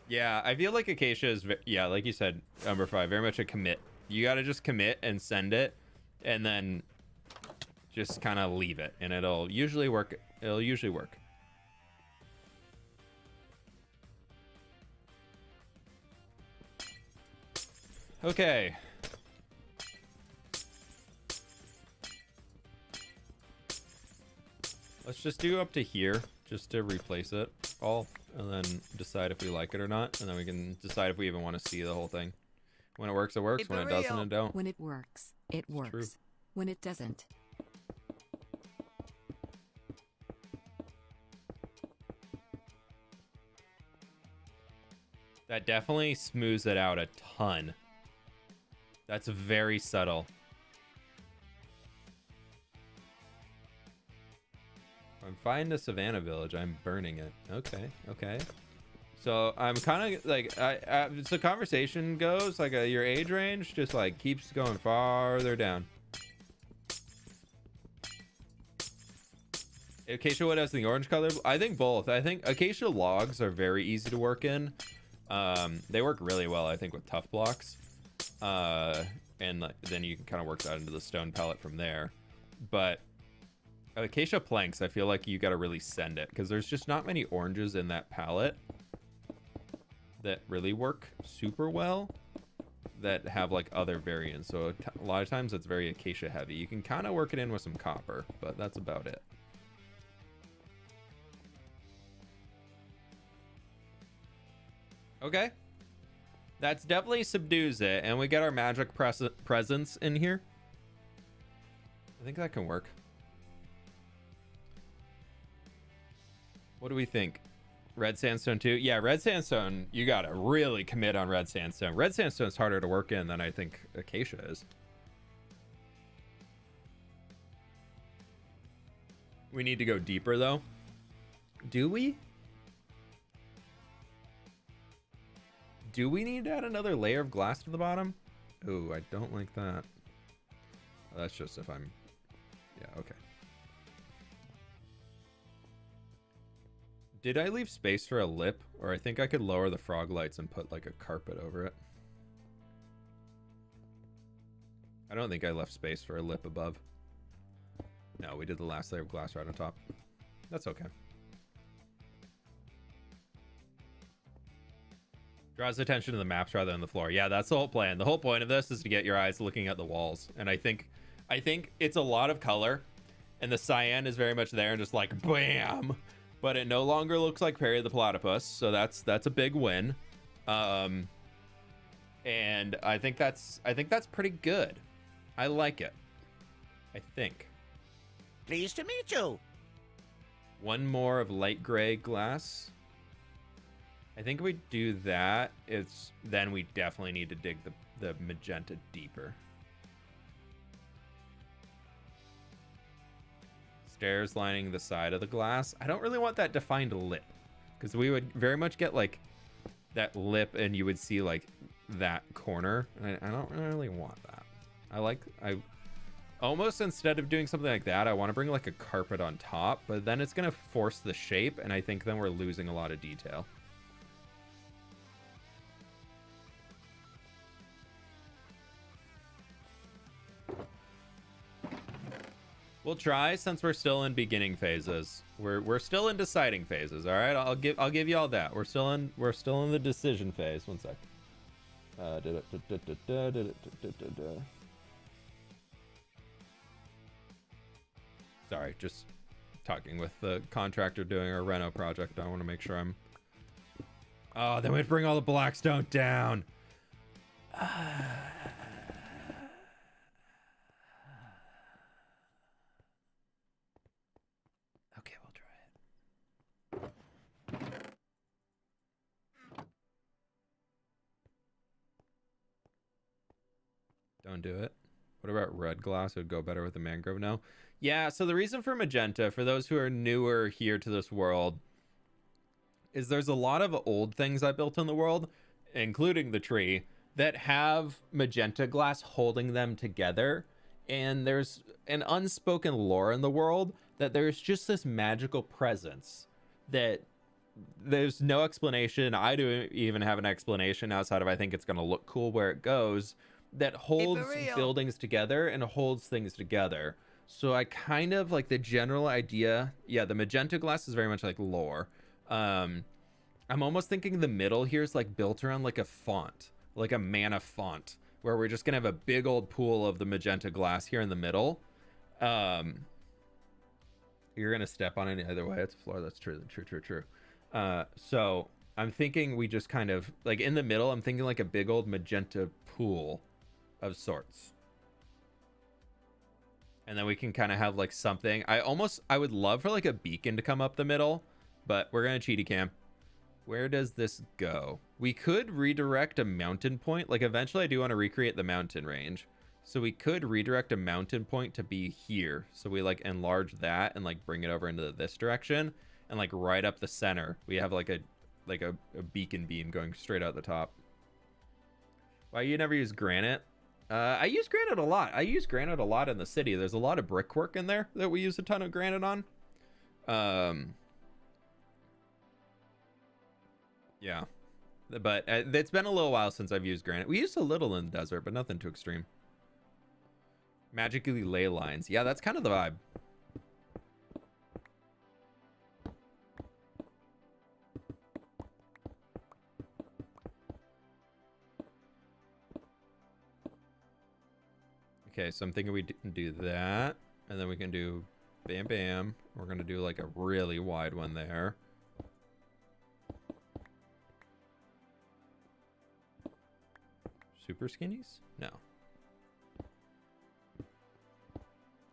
Yeah, I feel like acacia is, yeah, like you said, number 5, very much a commit. You got to just commit and send it, and then just kind of leave it, and it'll usually work. It'll usually work. Okay. Let's just do up to here, just to replace it all, and then decide if we like it or not, and then we can decide if we even want to see the whole thing. When it works, it works. When it doesn't, it don't.
When it works, it works. True. When it doesn't.
That definitely smooths it out a ton. That's very subtle. I'm finding the Savannah Village. I'm burning it. Okay, okay. So I'm kind of like, as the conversation goes, like your age range just like keeps going farther down. Acacia wood has the orange color. I think both. I think acacia logs are very easy to work in. They work really well, I think, with tough blocks. And then you can kind of work that into the stone pellet from there. But acacia planks, I feel like you got to really send it, because there's just not many oranges in that palette that really work super well that have like other variants. So a lot of times it's very acacia heavy. You can kind of work it in with some copper, but that's about it. Okay, that's definitely subdues it, and we get our magic presence in here. I think that can work. What do we think? Red sandstone too? Yeah, red sandstone, you gotta really commit on red sandstone. Red sandstone is harder to work in than I think acacia is. We need to go deeper though. Do we? Do we need to add another layer of glass to the bottom? Ooh, I don't like that. That's just if I'm... Yeah, okay. Did I leave space for a lip? Or I think I could lower the frog lights and put like a carpet over it. I don't think I left space for a lip above. No, we did the last layer of glass right on top. That's okay. Draws attention to the maps rather than the floor. Yeah, that's the whole plan. The whole point of this is to get your eyes looking at the walls. And I think it's a lot of color. And the cyan is very much there and just like, bam! But it no longer looks like Perry the Platypus, so that's a big win. And I think that's pretty good. I like it. I think.
Pleased to meet you.
One more of light gray glass. I think if we do that, then we definitely need to dig the magenta deeper. Stairs lining the side of the glass. I don't really want that defined lip, because we would very much get like that lip and you would see like that corner. And I don't really want that. I almost, instead of doing something like that, I want to bring like a carpet on top, but then it's going to force the shape, and I think then we're losing a lot of detail. We'll try, since we're still in beginning phases. We're still in deciding phases. All right, I'll give you all that. We're still in the decision phase. One sec. Sorry, just talking with the contractor doing our reno project. I want to make sure I'm. Oh, then we'd bring all the blackstone down. Okay, we'll try it. Don't do it. What about red glass? It would go better with the mangrove now. Yeah, so the reason for magenta, for those who are newer here to this world, is there's a lot of old things I built in the world, including the tree, that have magenta glass holding them together. And there's an unspoken lore in the world that there's just this magical presence that there's no explanation. I don't even have an explanation outside of I think it's going to look cool where it goes, that holds buildings together and holds things together. So I kind of like the general idea. Yeah, the magenta glass is very much like lore. I'm almost thinking the middle here is like built around like a font, like a mana font, where we're just gonna have a big old pool of the magenta glass here in the middle. You're gonna step on it either way. It's a floor. That's true. True. So I'm thinking we just kind of like in the middle. I'm thinking like a big old magenta pool of sorts. And then we can kind of have like something. I would love for like a beacon to come up the middle, but we're going to cheaty cam. Where does this go? We could redirect a mountain point. Like eventually I do want to recreate the mountain range. So we could redirect a mountain point to be here. So we like enlarge that and like bring it over into this direction. And like right up the center, we have like a beacon beam going straight out the top. Why you never use granite? I use granite a lot. I use granite a lot in the city. There's a lot of brickwork in there that we use a ton of granite on. Yeah. But it's been a little while since I've used granite. We used a little in the desert, but nothing too extreme. Magically ley lines. Yeah, that's kind of the vibe. Okay, so I'm thinking we can do that, and then we can do bam bam. We're gonna do like a really wide one there. Super skinnies? No.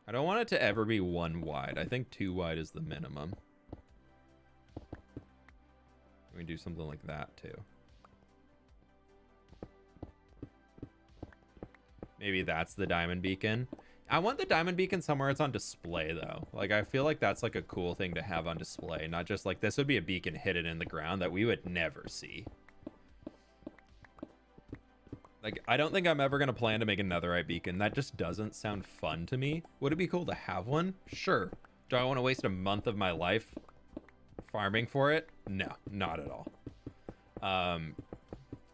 I don't want it to ever be one wide. I think 2 wide is the minimum. We can do something like that too. Maybe that's the diamond beacon. I want the diamond beacon somewhere it's on display though. Like I feel like that's like a cool thing to have on display. Not just like this would be a beacon hidden in the ground that we would never see. Like, I don't think I'm ever going to plan to make a netherite beacon. That just doesn't sound fun to me. Would it be cool to have one? Sure. Do I want to waste a month of my life farming for it? No, not at all.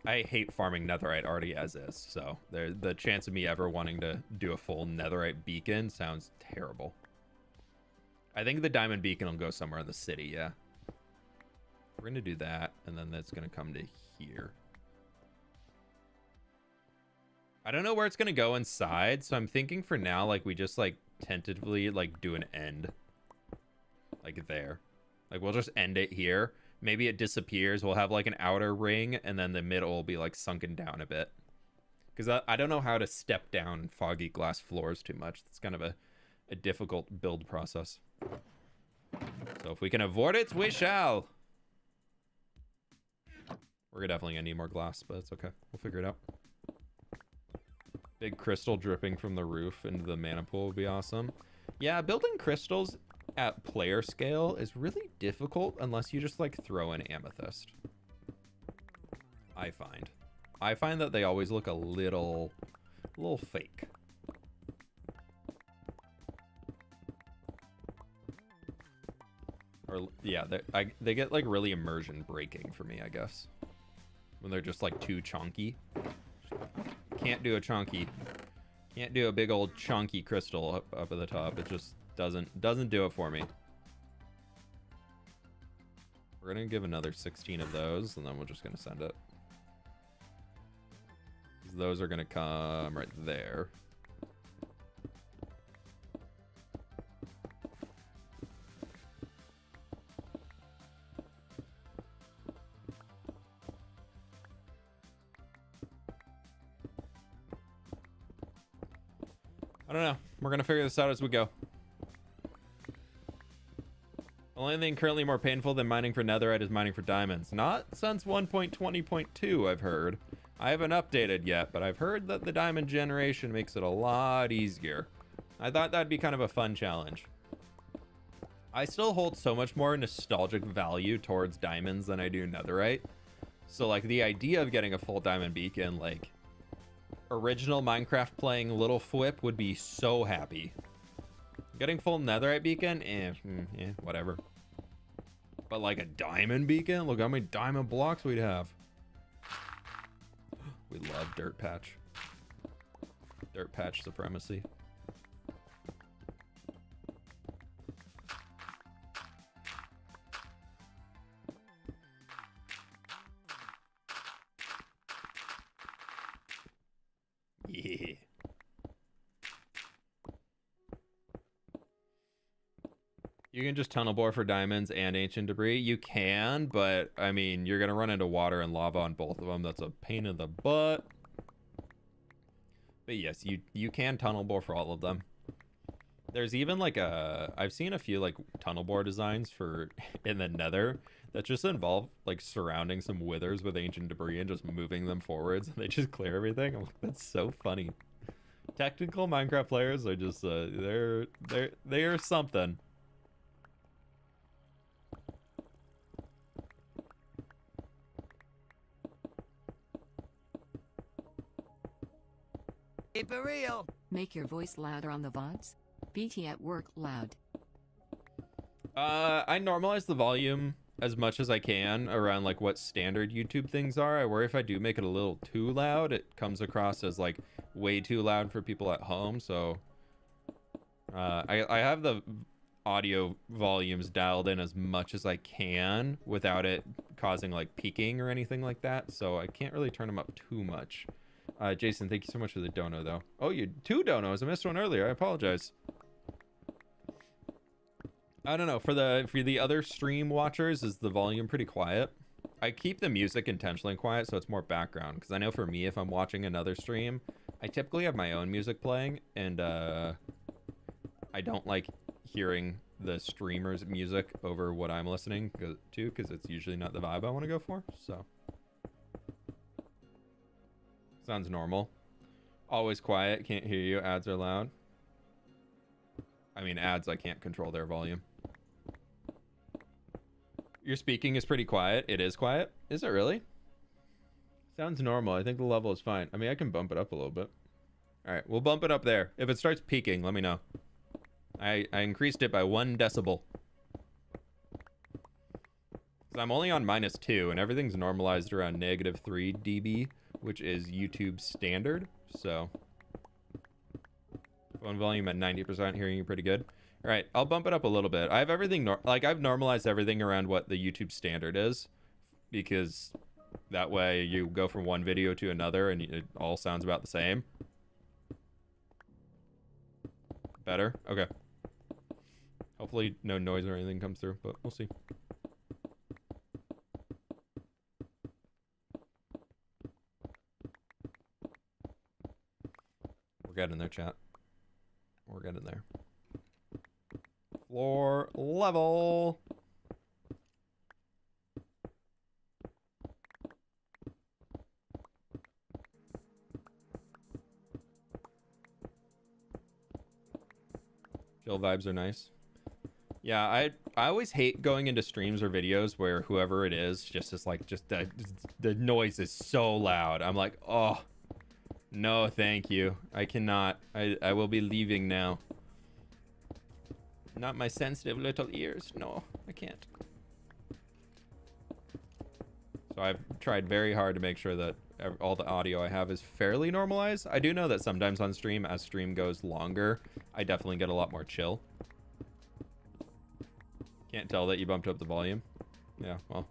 I hate farming netherite already as is, so the chance of me ever wanting to do a full netherite beacon sounds terrible. I think the diamond beacon will go somewhere in the city, yeah. We're going to do that, and then that's going to come to here. I don't know where it's going to go inside, so I'm thinking for now, like, we just, like, tentatively, like, do an end. Like, there. Like, we'll just end it here. Maybe it disappears. We'll have, like, an outer ring, and then the middle will be, like, sunken down a bit. Because I don't know how to step down foggy glass floors too much. It's kind of a difficult build process. So if we can avoid it, we shall. We're definitely going to need more glass, but it's okay. We'll figure it out. Big crystal dripping from the roof into the mana pool would be awesome. Yeah, building crystals at player scale is really difficult unless you just like throw in amethyst. I find that they always look a little fake. Or yeah, they get like really immersion breaking for me, I guess, when they're just like too chunky. Can't do a chunky. Can't do a big old chunky crystal up at the top. It just doesn't do it for me. We're gonna give another 16 of those, and then we're just gonna send it. Those are gonna come right there. I don't know. We're going to figure this out as we go. The only thing currently more painful than mining for netherite is mining for diamonds. Not since 1.20.2, I've heard. I haven't updated yet, but I've heard that the diamond generation makes it a lot easier. I thought that'd be kind of a fun challenge. I still hold so much more nostalgic value towards diamonds than I do netherite. So, like, the idea of getting a full diamond beacon, like, original Minecraft playing little fWhip would be so happy. Getting full netherite beacon, whatever. But like a diamond beacon, look how many diamond blocks we'd have. We love dirt patch. Dirt patch supremacy. Yeah. You can just tunnel bore for diamonds and ancient debris. You can, but I mean, you're gonna run into water and lava on both of them. That's a pain in the butt. But yes, you can tunnel bore for all of them. There's even like I've seen a few like tunnel bore designs for in the nether that just involve like surrounding some withers with ancient debris and just moving them forwards, and they just clear everything. I'm like, that's so funny. Technical Minecraft players are just they're something.
Keep it real.
Make your voice louder on the VODs. BT at work loud.
I normalize the volume as much as I can around like what standard YouTube things are. I worry if I do make it a little too loud, it comes across as like way too loud for people at home. So I have the audio volumes dialed in as much as I can without it causing like peaking or anything like that. So I can't really turn them up too much. Jason, thank you so much for the dono though. Oh, you 2 donos. I missed one earlier. I apologize. I don't know, for the other stream watchers, is the volume pretty quiet? I keep the music intentionally quiet so it's more background, because I know for me, if I'm watching another stream, I typically have my own music playing, and I don't like hearing the streamer's music over what I'm listening to, because it's usually not the vibe I want to go for. So sounds normal. Always quiet, can't hear you, ads are loud. I mean, ads, I can't control their volume. Your speaking is pretty quiet. It is quiet. Is it really? Sounds normal. I think the level is fine. I mean, I can bump it up a little bit. All right, we'll bump it up there. If it starts peaking, let me know. I increased it by 1 decibel. I'm only on -2, and everything's normalized around -3 dB, which is YouTube standard. So, phone volume at 90%, hearing you pretty good. All right, I'll bump it up a little bit. I have everything, I've normalized everything around what the YouTube standard is, because that way you go from one video to another and it all sounds about the same. Better? Okay. Hopefully no noise or anything comes through, but we'll see. We're getting there, chat. We're getting there. Floor level. Chill vibes are nice. Yeah, I always hate going into streams or videos where whoever it is just the noise is so loud. I'm like, oh, no, thank you. I cannot. I will be leaving now. Not my sensitive little ears. No, I can't. So I've tried very hard to make sure that all the audio I have is fairly normalized. I do know that sometimes on stream, as stream goes longer, I definitely get a lot more chill. Can't tell that you bumped up the volume. Yeah, well,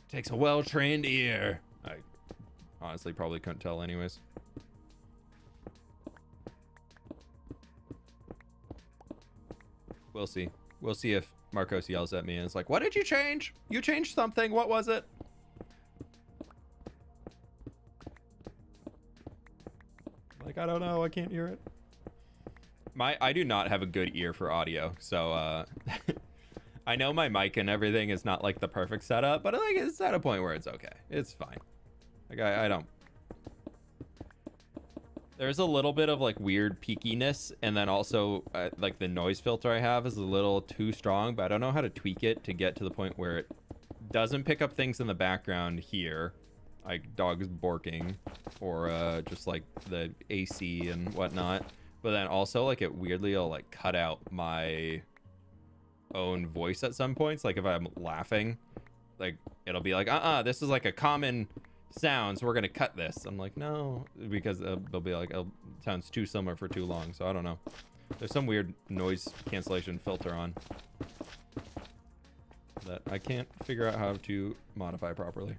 takes a well-trained ear. I honestly probably couldn't tell anyways. We'll see. We'll see if Marcos yells at me and it's like, what did you change? You changed something. What was it? Like, I don't know. I can't hear it. I do not have a good ear for audio. So, I know my mic and everything is not like the perfect setup, but like it's at a point where it's okay. It's fine. Like I don't. There's a little bit of like weird peakiness, and then also like the noise filter I have is a little too strong, but I don't know how to tweak it to get to the point where it doesn't pick up things in the background here, like dogs barking or just like the AC and whatnot. But then also like it weirdly will like cut out my own voice at some points. Like if I'm laughing, like it'll be like, this is like a common sound, so we're gonna cut this. I'm like, no, because they'll be like, it sounds too similar for too long. So I don't know. There's some weird noise cancellation filter on that I can't figure out how to modify properly.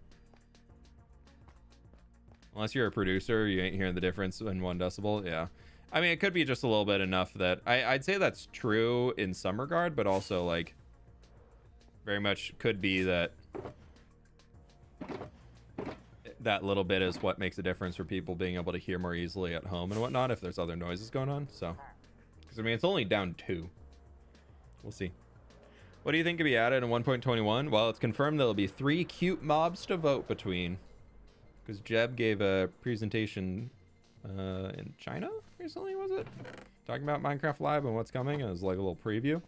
Unless you're a producer, you ain't hearing the difference in 1 decibel. Yeah. I mean, it could be just a little bit enough that I'd say that's true in some regard, but also like very much could be that that little bit is what makes a difference for people being able to hear more easily at home and whatnot if there's other noises going on. So, because I mean, it's only down 2. We'll see. What do you think could be added in 1.21? Well, it's confirmed there'll be 3 cute mobs to vote between. Because Jeb gave a presentation in China recently, was it? Talking about Minecraft Live and what's coming. It was like a little preview.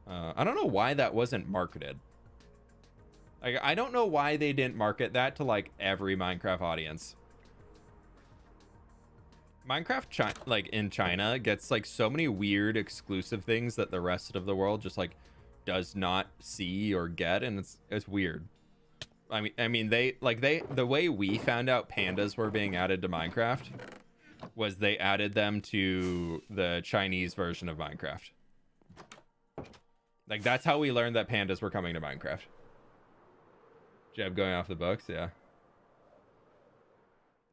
I don't know why that wasn't marketed. Like, I don't know why they didn't market that to like every Minecraft audience. Minecraft like in China gets like so many weird exclusive things that the rest of the world just like does not see or get, and it's weird. I mean the way we found out pandas were being added to Minecraft was they added them to the Chinese version of Minecraft. Like that's how we learned that pandas were coming to Minecraft. Jeb going off the books, yeah.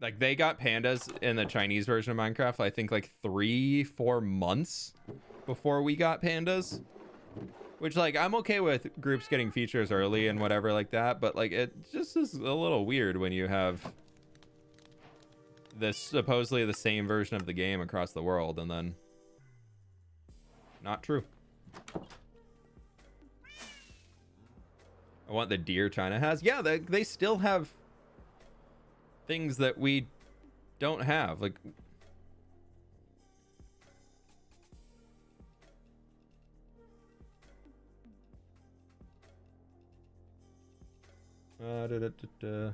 Like they got pandas in the Chinese version of Minecraft, I think like 3-4 months before we got pandas. Which like I'm okay with groups getting features early and whatever like that, but like it just is a little weird when you have this supposedly the same version of the game across the world and then not true. I want the deer China has. Yeah, they still have things that we don't have. Like Da, da, da, da.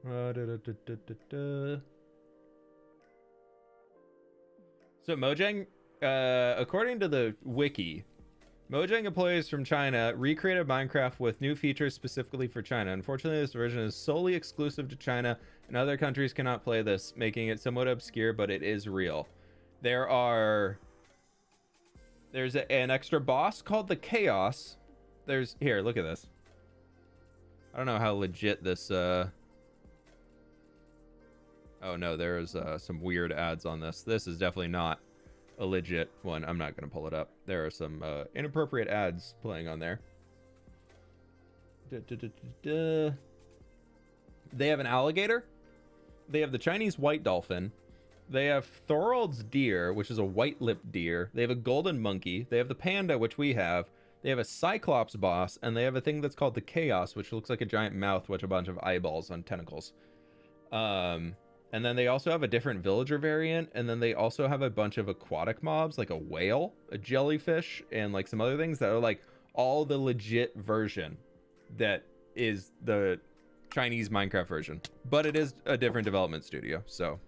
Da, da, da, da, da, da. So Mojang, according to the wiki, Mojang employees from China recreated Minecraft with new features specifically for China. Unfortunately, this version is solely exclusive to China, and other countries cannot play this, making it somewhat obscure, but it is real. There's an extra boss called the Chaos. Here, look at this. I don't know how legit this, oh no, there's some weird ads on this. This is definitely not a legit one. I'm not going to pull it up. There are some inappropriate ads playing on there. They have an alligator. They have the Chinese white dolphin. They have Thorold's deer, which is a white-lipped deer. They have a golden monkey. They have the panda, which we have. They have a cyclops boss, and they have a thing that's called the Chaos, which looks like a giant mouth with a bunch of eyeballs on tentacles. And then they also have a different villager variant, and then they also have a bunch of aquatic mobs, like a whale, a jellyfish, and like some other things that are like all the legit version that is the Chinese Minecraft version. But it is a different development studio, so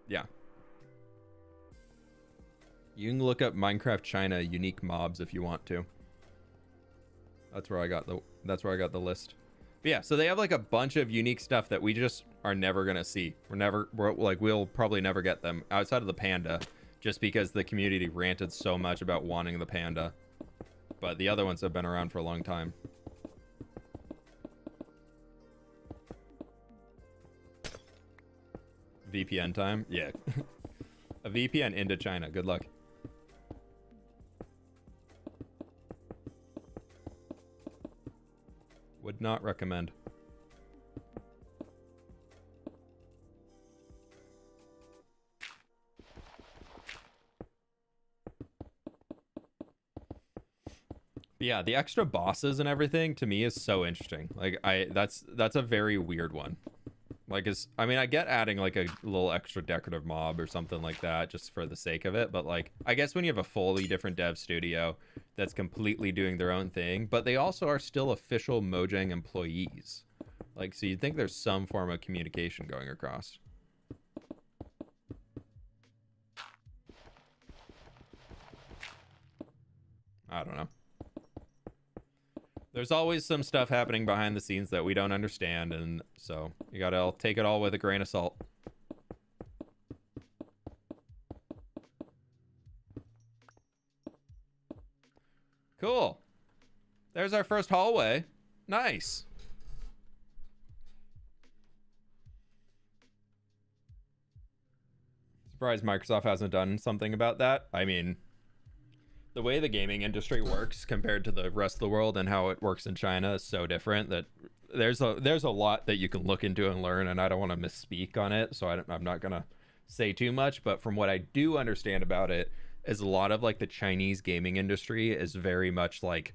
yeah. You can look up Minecraft China unique mobs if you want to. That's where I got the list. But yeah, so they have like a bunch of unique stuff that we just are never gonna see. We'll probably never get them outside of the panda, just because the community ranted so much about wanting the panda. But the other ones have been around for a long time. VPN time? Yeah. A VPN into China. Good luck. Would not recommend. But yeah, the extra bosses and everything to me is so interesting. Like that's a very weird one. Like I get adding like a little extra decorative mob or something like that just for the sake of it, but like I guess when you have a fully different dev studio that's completely doing their own thing, but they also are still official Mojang employees. Like, so you'd think there's some form of communication going across. I don't know. There's always some stuff happening behind the scenes that we don't understand, and so you gotta take it all with a grain of salt. Cool. There's our first hallway. Nice. Surprised Microsoft hasn't done something about that. I mean, the way the gaming industry works compared to the rest of the world and how it works in China is so different that there's a lot that you can look into and learn, and I don't want to misspeak on it, so I'm not gonna say too much. But from what I do understand about it, is a lot of like the Chinese gaming industry is very much like,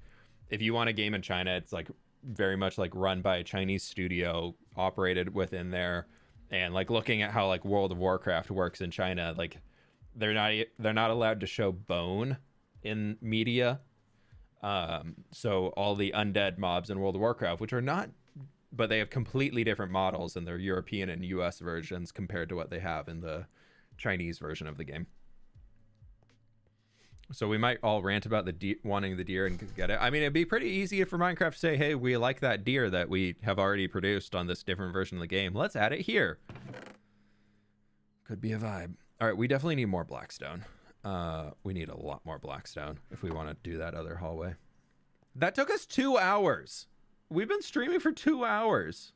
if you want a game in China, it's like very much like run by a Chinese studio, operated within there. And like looking at how like World of Warcraft works in China, like they're not allowed to show bone in media. So all the undead mobs in World of Warcraft, which are not, but they have completely different models in their European and US versions compared to what they have in the Chinese version of the game. So we might all rant about the wanting the deer and get it. I mean, it'd be pretty easy for Minecraft to say, hey, we like that deer that we have already produced on this different version of the game. Let's add it here. Could be a vibe. All right, we definitely need more blackstone. We need a lot more blackstone if we want to do that other hallway. That took us 2 hours. We've been streaming for 2 hours.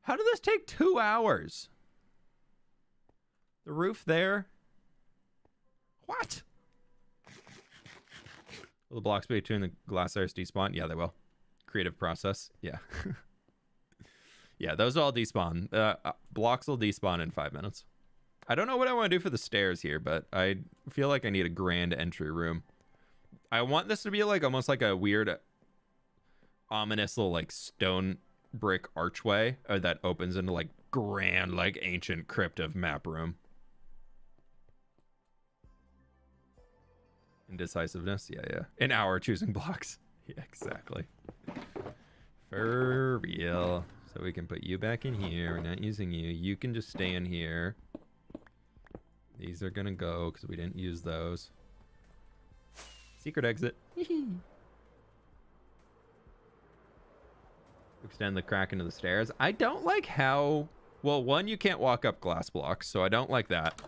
How did this take 2 hours? The roof there. What? Will the blocks between the glass layers despawn? Yeah, they will. Creative process. Yeah. Yeah, those all despawn. Blocks will despawn in 5 minutes. I don't know what I want to do for the stairs here, but I feel like I need a grand entry room. I want this to be like almost like a weird, ominous little like stone brick archway that opens into like grand, like ancient crypt of map room. Indecisiveness, yeah. An hour choosing blocks. Yeah, exactly. For real. So we can put you back in here. We're not using you. You can just stay in here. These are gonna go because we didn't use those. Secret exit. Extend the crack into the stairs. I don't like how... Well, one, you can't walk up glass blocks, so I don't like that.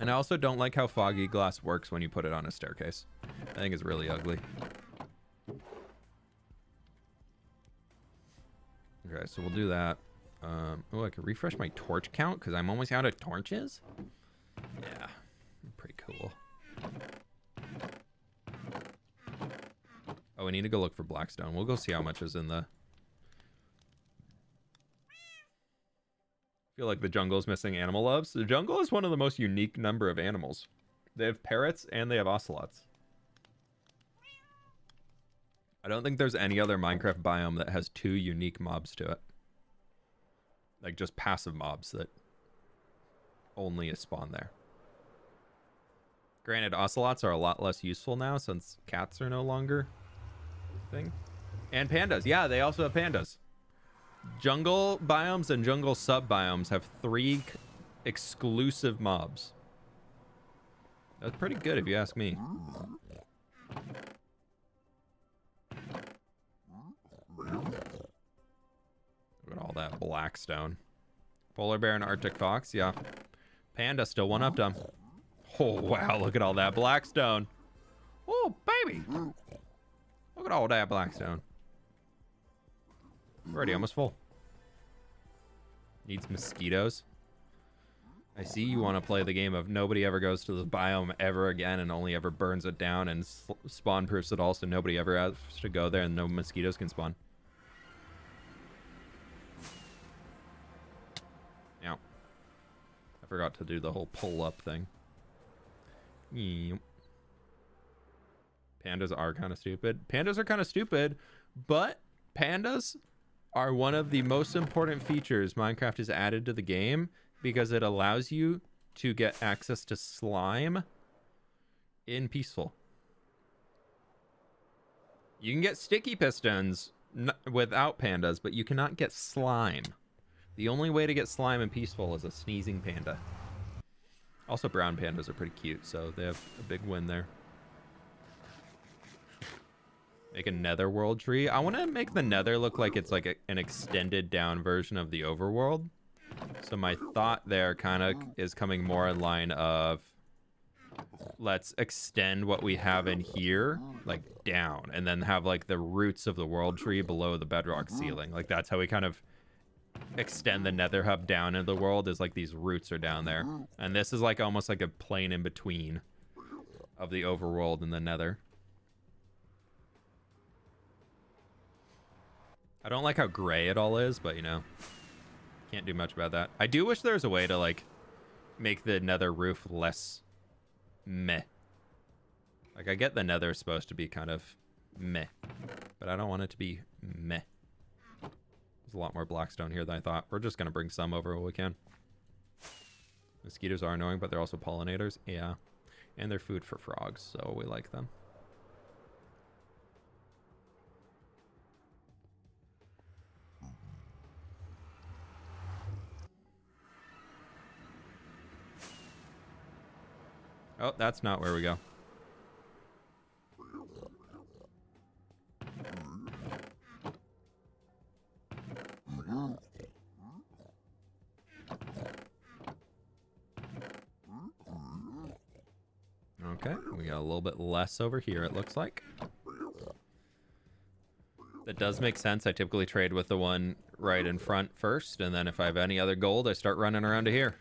And I also don't like how foggy glass works when you put it on a staircase. I think it's really ugly. Okay, so we'll do that. Oh, I can refresh my torch count because I'm almost out of torches? Yeah, pretty cool. Oh, we need to go look for blackstone. We'll go see how much is in the... I feel like the jungle is missing animal loves. The jungle is one of the most unique number of animals. They have parrots and they have ocelots. I don't think there's any other Minecraft biome that has 2 unique mobs to it. Like just passive mobs that only spawn there. Granted, ocelots are a lot less useful now since cats are no longer a thing. And pandas. Yeah, they also have pandas. Jungle biomes and jungle sub-biomes have 3 exclusive mobs. That's pretty good if you ask me. Look at all that blackstone. Polar bear and Arctic fox, yeah. Panda still one up them. Oh, wow, look at all that blackstone. Oh, baby. Look at all that blackstone. We're already almost full. Needs mosquitoes. I see you want to play the game of nobody ever goes to the biome ever again and only ever burns it down and spawn proofs it all so nobody ever has to go there and no mosquitoes can spawn. Now, I forgot to do the whole pull up thing. Pandas are kind of stupid. Pandas are kind of stupid, but pandas are one of the most important features Minecraft has added to the game because it allows you to get access to slime in Peaceful. You can get sticky pistons without pandas, but you cannot get slime. The only way to get slime in Peaceful is a sneezing panda. Also, brown pandas are pretty cute, so they have a big win there. Make a nether world tree. I want to make the nether look like it's like an extended down version of the overworld. So my thought there kind of is coming more in line of let's extend what we have in here like down and then have like the roots of the world tree below the bedrock ceiling. Like that's how we kind of extend the nether hub down into the world is like these roots are down there. And this is like almost like a plane in between of the overworld and the nether. I don't like how gray it all is, but you know, can't do much about that. I do wish there was a way to like make the nether roof less meh. Like I get the nether is supposed to be kind of meh, but I don't want it to be meh. There's a lot more blackstone here than I thought. We're just going to bring some over when we can. Mosquitoes are annoying, but they're also pollinators. Yeah. And they're food for frogs, so we like them. Oh, that's not where we go. Okay, we got a little bit less over here, it looks like. That does make sense. I typically trade with the one right in front first, and then if I have any other gold, I start running around to here.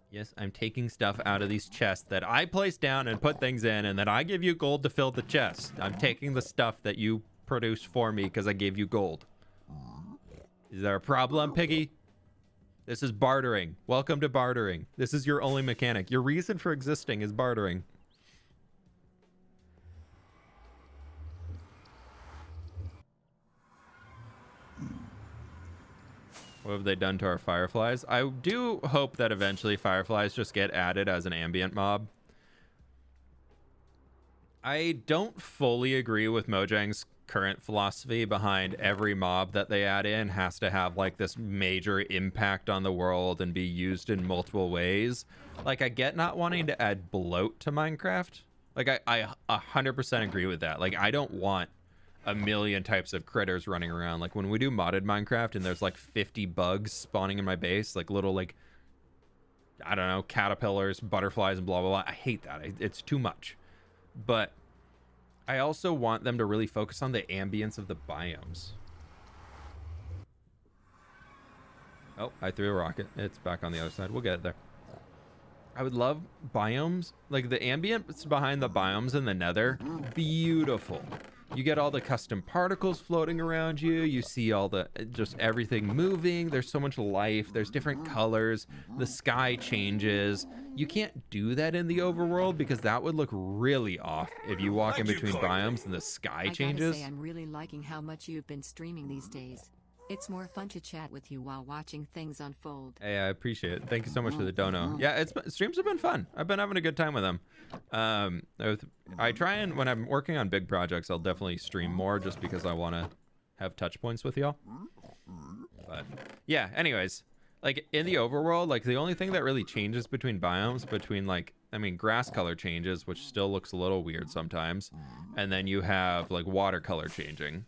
Yes, I'm taking stuff out of these chests that I place down and put things in, and then I give you gold to fill the chest. I'm taking the stuff that you produce for me because I gave you gold. Is there a problem, Piggy? This is bartering. Welcome to bartering. This is your only mechanic. Your reason for existing is bartering. What have they done to our fireflies? I do hope that eventually fireflies just get added as an ambient mob. I don't fully agree with Mojang's current philosophy behind every mob that they add in has to have like this major impact on the world and be used in multiple ways. Like, I get not wanting to add bloat to Minecraft. Like, I 100% agree with that. Like, I don't want a million types of critters running around. Like, when we do modded Minecraft and there's like 50 bugs spawning in my base, like little, like, I don't know, caterpillars, butterflies, and blah, blah, blah. I hate that. It's too much. But I also want them to really focus on the ambience of the biomes. Oh, I threw a rocket. It's back on the other side. We'll get it there. I would love biomes, like the ambience behind the biomes in the nether. Beautiful. You get all the custom particles floating around you. You see all the, just everything moving. There's so much life. There's different colors. The sky changes. You can't do that in the overworld because that would look really off if you walk in between biomes and the sky changes.
I gotta say, I'm really liking how much you've been streaming these days. It's more fun to chat with you while watching things unfold.
Hey, I appreciate it. Thank you so much for the dono. Yeah, streams have been fun. I've been having a good time with them. I try and, when I'm working on big projects, I'll definitely stream more just because I want to have touch points with y'all. But yeah, anyways, like in the overworld, like the only thing that really changes between biomes, between like, I mean, grass color changes, which still looks a little weird sometimes. And then you have like watercolor changing.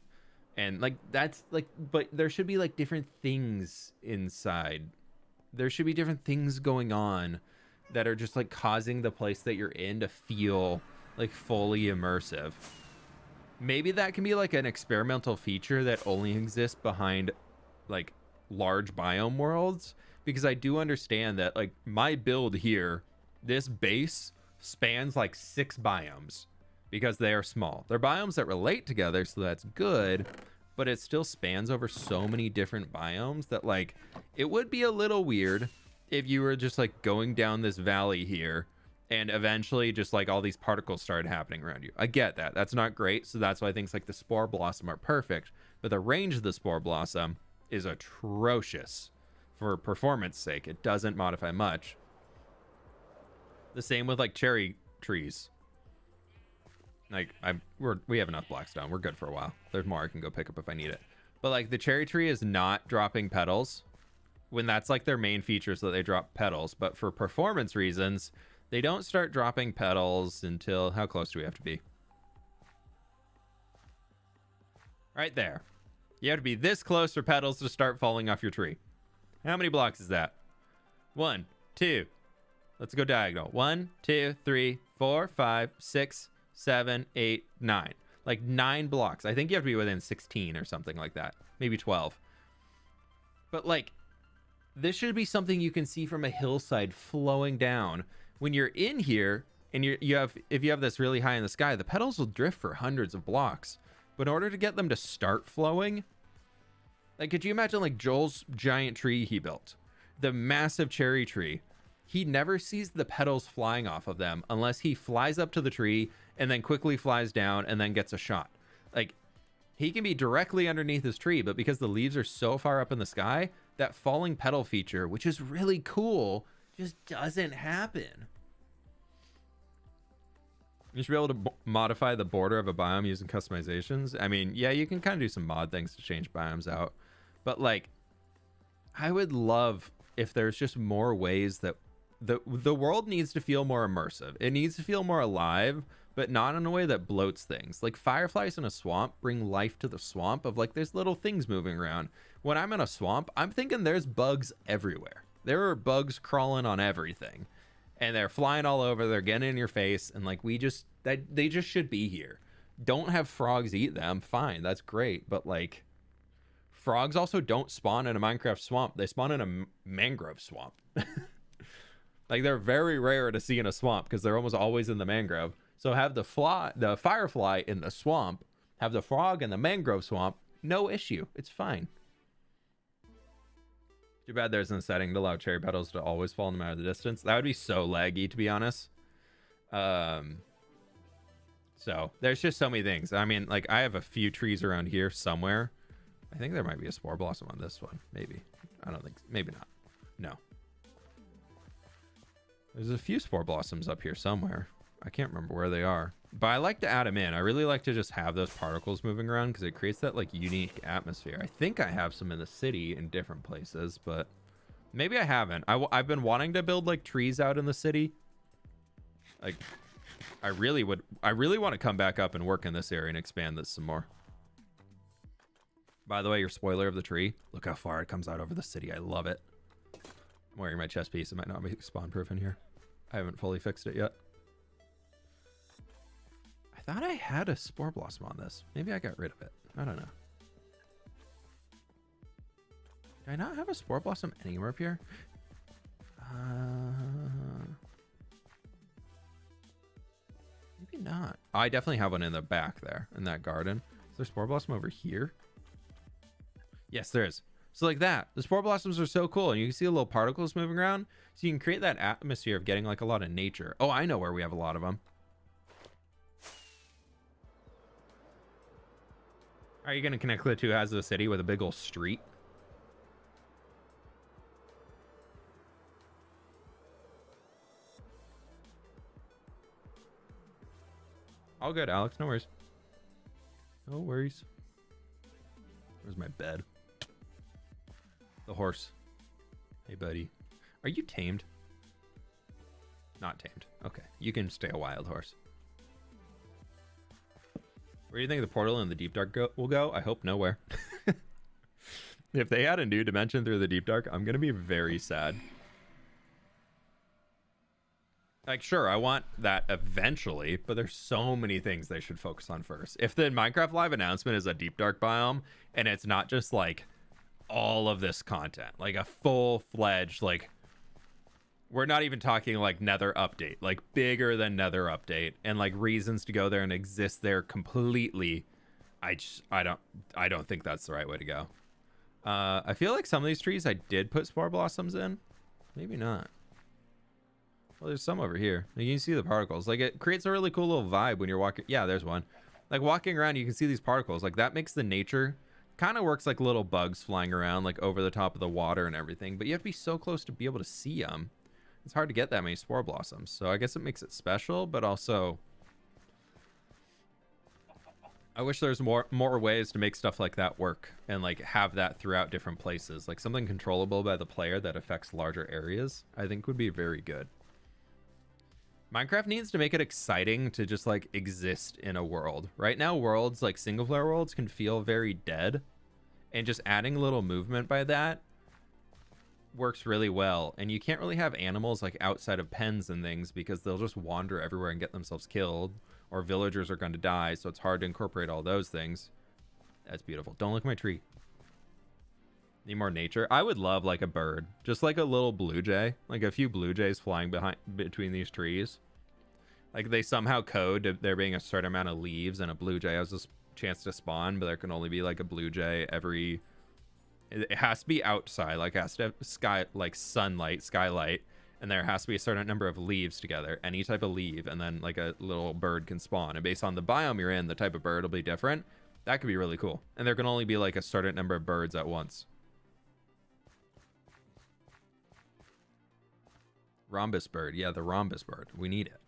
And like that's like, but there should be like different things inside. There should be different things going on that are just like causing the place that you're in to feel like fully immersive. Maybe that can be like an experimental feature that only exists behind like large biome worlds, because I do understand that like my build here, this base spans like 6 biomes. Because they are small. They're biomes that relate together, so that's good, but it still spans over so many different biomes that like it would be a little weird if you were just like going down this valley here and eventually just like all these particles started happening around you. I get that. That's not great, so that's why things like the Spore Blossom are perfect, but the range of the Spore Blossom is atrocious for performance sake. It doesn't modify much. The same with like cherry trees. Like we have enough blackstone. We're good for a while. There's more I can go pick up if I need it. But like the cherry tree is not dropping petals when that's like their main feature, so that they drop petals. But for performance reasons, they don't start dropping petals until, how close do we have to be? Right there. You have to be this close for petals to start falling off your tree. How many blocks is that? 1, 2. Let's go diagonal. 1, 2, 3, 4, 5, 6, 7, 8, 9. Like 9 blocks. I think you have to be within 16 or something like that. Maybe 12. But like, this should be something you can see from a hillside flowing down. When you're in here and if you have this really high in the sky, the petals will drift for hundreds of blocks. But in order to get them to start flowing, like, could you imagine like Joel's giant tree he built? The massive cherry tree. He never sees the petals flying off of them unless he flies up to the tree and then quickly flies down and then gets a shot. Like, he can be directly underneath his tree, but because the leaves are so far up in the sky, that falling petal feature, which is really cool, just doesn't happen. You should be able to modify the border of a biome using customizations. I mean, yeah, you can kind of do some mod things to change biomes out, but like, I would love if there's just more ways that the world needs to feel more immersive. It needs to feel more alive, but not in a way that bloats things. Like fireflies in a swamp bring life to the swamp of like there's little things moving around. When I'm in a swamp, I'm thinking there's bugs everywhere. There are bugs crawling on everything, and they're flying all over. They're getting in your face, and like they just should be here. Don't have frogs eat them. Fine, that's great, but like frogs also don't spawn in a Minecraft swamp. They spawn in a mangrove swamp. Like they're very rare to see in a swamp because they're almost always in the mangrove. So have the firefly in the swamp, have the frog in the mangrove swamp, no issue. It's fine. Too bad there's no setting to allow cherry petals to always fall no matter the distance. That would be so laggy, to be honest. So there's just so many things. I mean, like I have a few trees around here somewhere I think there might be a spore blossom on this one. Maybe. I don't think. Maybe not. No. There's a few spore blossoms up here somewhere. I can't remember where they are. But I like to add them in. I really like to just have those particles moving around because it creates that like unique atmosphere. I think I have some in the city in different places, but maybe I haven't. I've been wanting to build like trees out in the city. Like, I really want to come back up and work in this area and expand this some more. By the way, your spoiler of the tree, look how far it comes out over the city. I love it. I'm wearing my chest piece. It might not be spawn proof in here. I haven't fully fixed it yet. I thought I had a spore blossom on this. Maybe I got rid of it. I don't know. Do I not have a spore blossom anywhere up here? Maybe not. I definitely have one in the back there in that garden. Is there spore blossom over here? Yes, there is. So like that, the spore blossoms are so cool, and you can see the little particles moving around, so you can create that atmosphere of getting like a lot of nature. Oh, I know where we have a lot of them. Are you gonna connect the two halves of the city with a big old street? All good, Alex. No worries. No worries. Where's my bed? The horse. Hey, buddy. Are you tamed? Not tamed. Okay. You can stay a wild horse. Where do you think the portal in the deep dark will go? I hope nowhere. If they add a new dimension through the deep dark, I'm going to be very sad. Like, sure, I want that eventually, but there's so many things they should focus on first. If the Minecraft Live announcement is a deep dark biome, and it's not just like all of this content, like a full-fledged, like, we're not even talking like Nether update, like bigger than Nether update, and like reasons to go there and exist there completely. I don't think that's the right way to go. I feel like some of these trees I did put spore blossoms in. Maybe not. Well, there's some over here. You can see the particles. Like, it creates a really cool little vibe when you're walking. Yeah, there's one. Like, walking around, you can see these particles. Like, that makes the nature kind of works like little bugs flying around, like, over the top of the water and everything. But you have to be so close to be able to see them. It's hard to get that many spore blossoms. So I guess it makes it special, but also I wish there's more ways to make stuff like that work and, like, have that throughout different places. Like, something controllable by the player that affects larger areas, I think would be very good. Minecraft needs to make it exciting to just like exist in a world. Right now, worlds like single player worlds can feel very dead, and just adding a little movement by that works really well. And you can't really have animals like outside of pens and things because they'll just wander everywhere and get themselves killed, or villagers are going to die. So it's hard to incorporate all those things. That's beautiful. Don't look at my tree. Need more nature. I would love like a bird, just like a little blue jay, like a few blue jays flying between these trees. Like they somehow code there being a certain amount of leaves, and a blue jay has this chance to spawn, but there can only be like a blue jay every. It has to be outside, like it has to have sunlight, skylight, and there has to be a certain number of leaves together, any type of leaf, and then like a little bird can spawn. And based on the biome you're in, the type of bird will be different. That could be really cool. And there can only be like a certain number of birds at once. Rhombus bird. Yeah, the rhombus bird. We need it.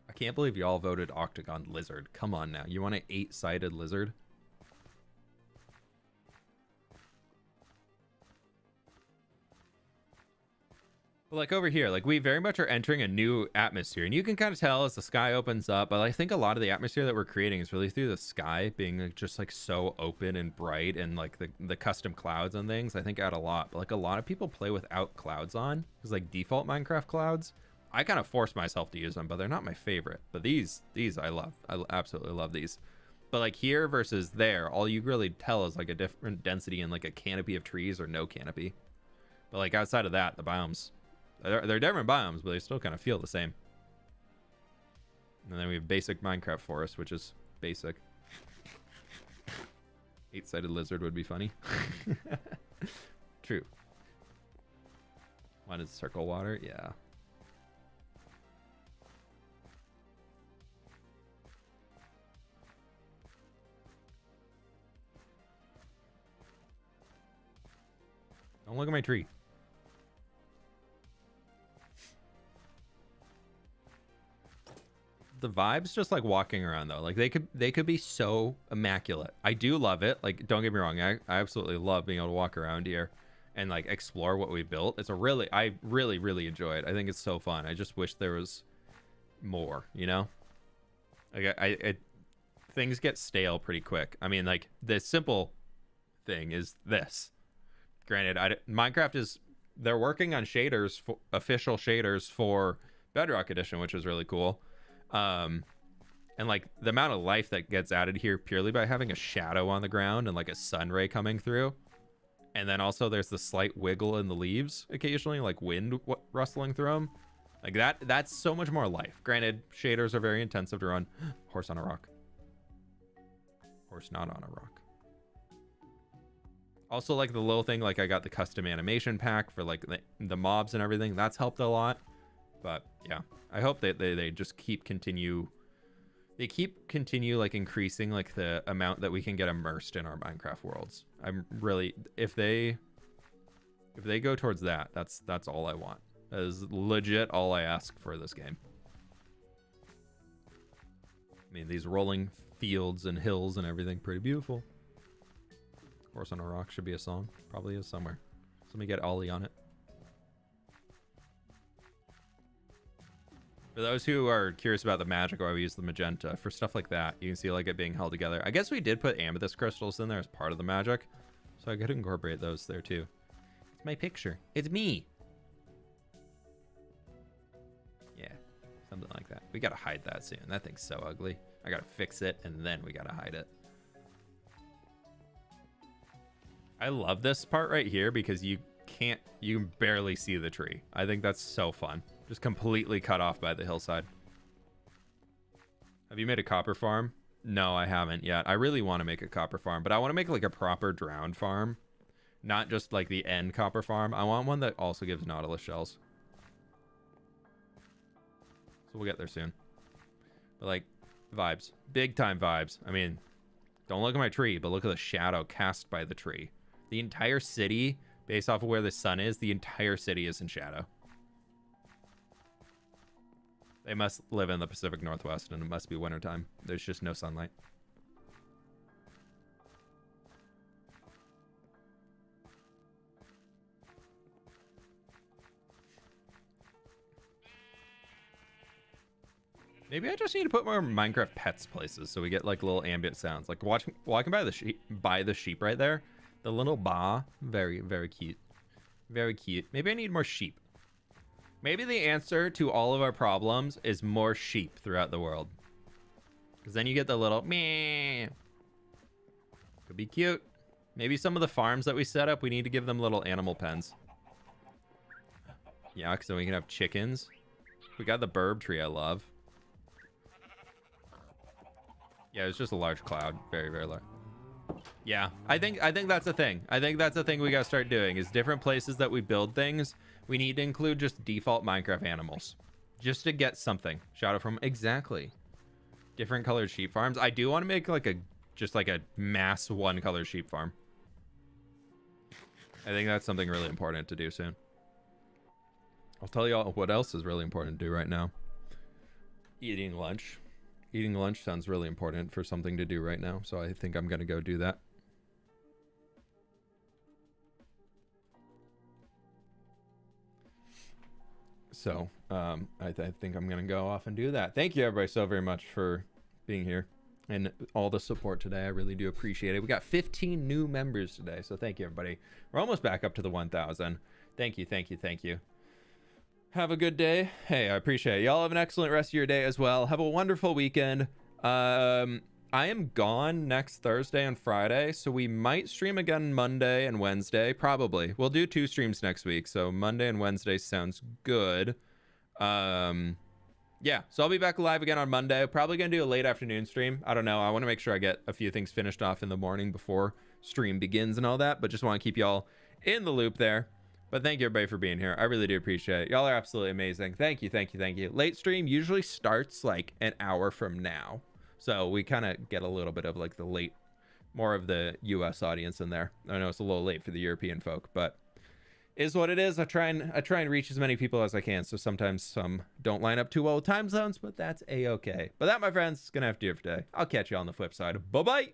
I can't believe y'all voted octagon lizard. Come on now. You want an 8-sided lizard? But like over here, like we very much are entering a new atmosphere, and you can kind of tell as the sky opens up. But I think a lot of the atmosphere that we're creating is really through the sky being like, just like so open and bright, and like the custom clouds and things I think add a lot. But like a lot of people play without clouds on, because like default Minecraft clouds, I kind of force myself to use them, but they're not my favorite. But these I love. I absolutely love these. But like here versus there, all you really tell is like a different density in like a canopy of trees or no canopy. But like outside of that, the biomes. They're different biomes, but they still kind of feel the same. And then we have basic Minecraft forest, which is basic. 8-sided lizard would be funny. True. One is circle water, yeah. Don't look at my tree. The vibes just like walking around though, like they could be so immaculate. I do love it. Like, don't get me wrong, I absolutely love being able to walk around here and like explore what we built. It's a really, I really enjoy it. I think it's so fun. I just wish there was more, you know? Like things get stale pretty quick. I mean, like the simple thing is this. Granted, Minecraft is, they're working on shaders, official shaders for Bedrock Edition, which is really cool. And like the amount of life that gets added here purely by having a shadow on the ground and like a sun ray coming through. And then also there's the slight wiggle in the leaves occasionally, like wind rustling through them. Like that's so much more life. Granted, shaders are very intensive to run. Horse on a rock. Horse not on a rock. Also, like the little thing, like I got the custom animation pack for like the mobs and everything. That's helped a lot. But yeah, I hope that they just continue like increasing like the amount that we can get immersed in our Minecraft worlds. I'm really, if they go towards that, that's all I want. That is legit all I ask for this game. I mean, these rolling fields and hills and everything, pretty beautiful. Horse on a Rock should be a song. Probably is somewhere. Somebody get Ollie on it. For those who are curious about the magic, why we use the magenta, for stuff like that, you can see like it being held together. I guess we did put amethyst crystals in there as part of the magic, so I could incorporate those there too. It's my picture. It's me. Yeah, something like that. We gotta hide that soon. That thing's so ugly. I gotta fix it, and then we gotta hide it. I love this part right here because you can barely see the tree. I think that's so fun. Just completely cut off by the hillside. Have you made a copper farm? No, I haven't yet. I really want to make a copper farm, but I want to make like a proper drowned farm. Not just like the end copper farm. I want one that also gives nautilus shells. So we'll get there soon. But like, vibes. Big time vibes. I mean, don't look at my tree, but look at the shadow cast by the tree. The entire city, based off of where the sun is, the entire city is in shadow. They must live in the Pacific Northwest, and it must be wintertime. There's just no sunlight. Maybe I just need to put more Minecraft pets places so we get like little ambient sounds. Like walking by the sheep right there. The little ba, very cute. Very cute. Maybe I need more sheep. Maybe the answer to all of our problems is more sheep throughout the world. Because then you get the little meh. Could be cute. Maybe some of the farms that we set up, we need to give them little animal pens. Yeah, because then we can have chickens. We got the burb tree I love. Yeah, it's just a large cloud. Very large. Yeah, I think that's a thing. I think that's a thing we gotta start doing, is different places that we build things, we need to include just default Minecraft animals. Just to get something. Shout out from exactly. Different colored sheep farms. I do want to make like just like a mass one color sheep farm. I think that's something really important to do soon. I'll tell you all what else is really important to do right now. Eating lunch. Eating lunch sounds really important for something to do right now, so I think I'm gonna go do that. So I think I'm gonna go off and do that. Thank you everybody so very much for being here and all the support today. I really do appreciate it. We got 15 new members today, so thank you everybody. We're almost back up to the 1,000. Thank you. Have a good day. Hey, I appreciate it. Y'all have an excellent rest of your day as well. Have a wonderful weekend. I am gone next Thursday and Friday, so we might stream again Monday and Wednesday. Probably. We'll do 2 streams next week, so Monday and Wednesday sounds good. Yeah, so I'll be back live again on Monday. Probably gonna do a late afternoon stream. I don't know. I want to make sure I get a few things finished off in the morning before stream begins and all that, but just want to keep y'all in the loop there. But thank you everybody for being here. I really do appreciate it. Y'all are absolutely amazing. Thank you. Late stream usually starts like an hour from now. So we kind of get a little bit of like more of the US audience in there. I know it's a little late for the European folk, but is what it is. I try and reach as many people as I can. So sometimes some don't line up too well with time zones, but that's a-okay. But that, my friends, is gonna have to do it for today. I'll catch you on the flip side. Bye-bye.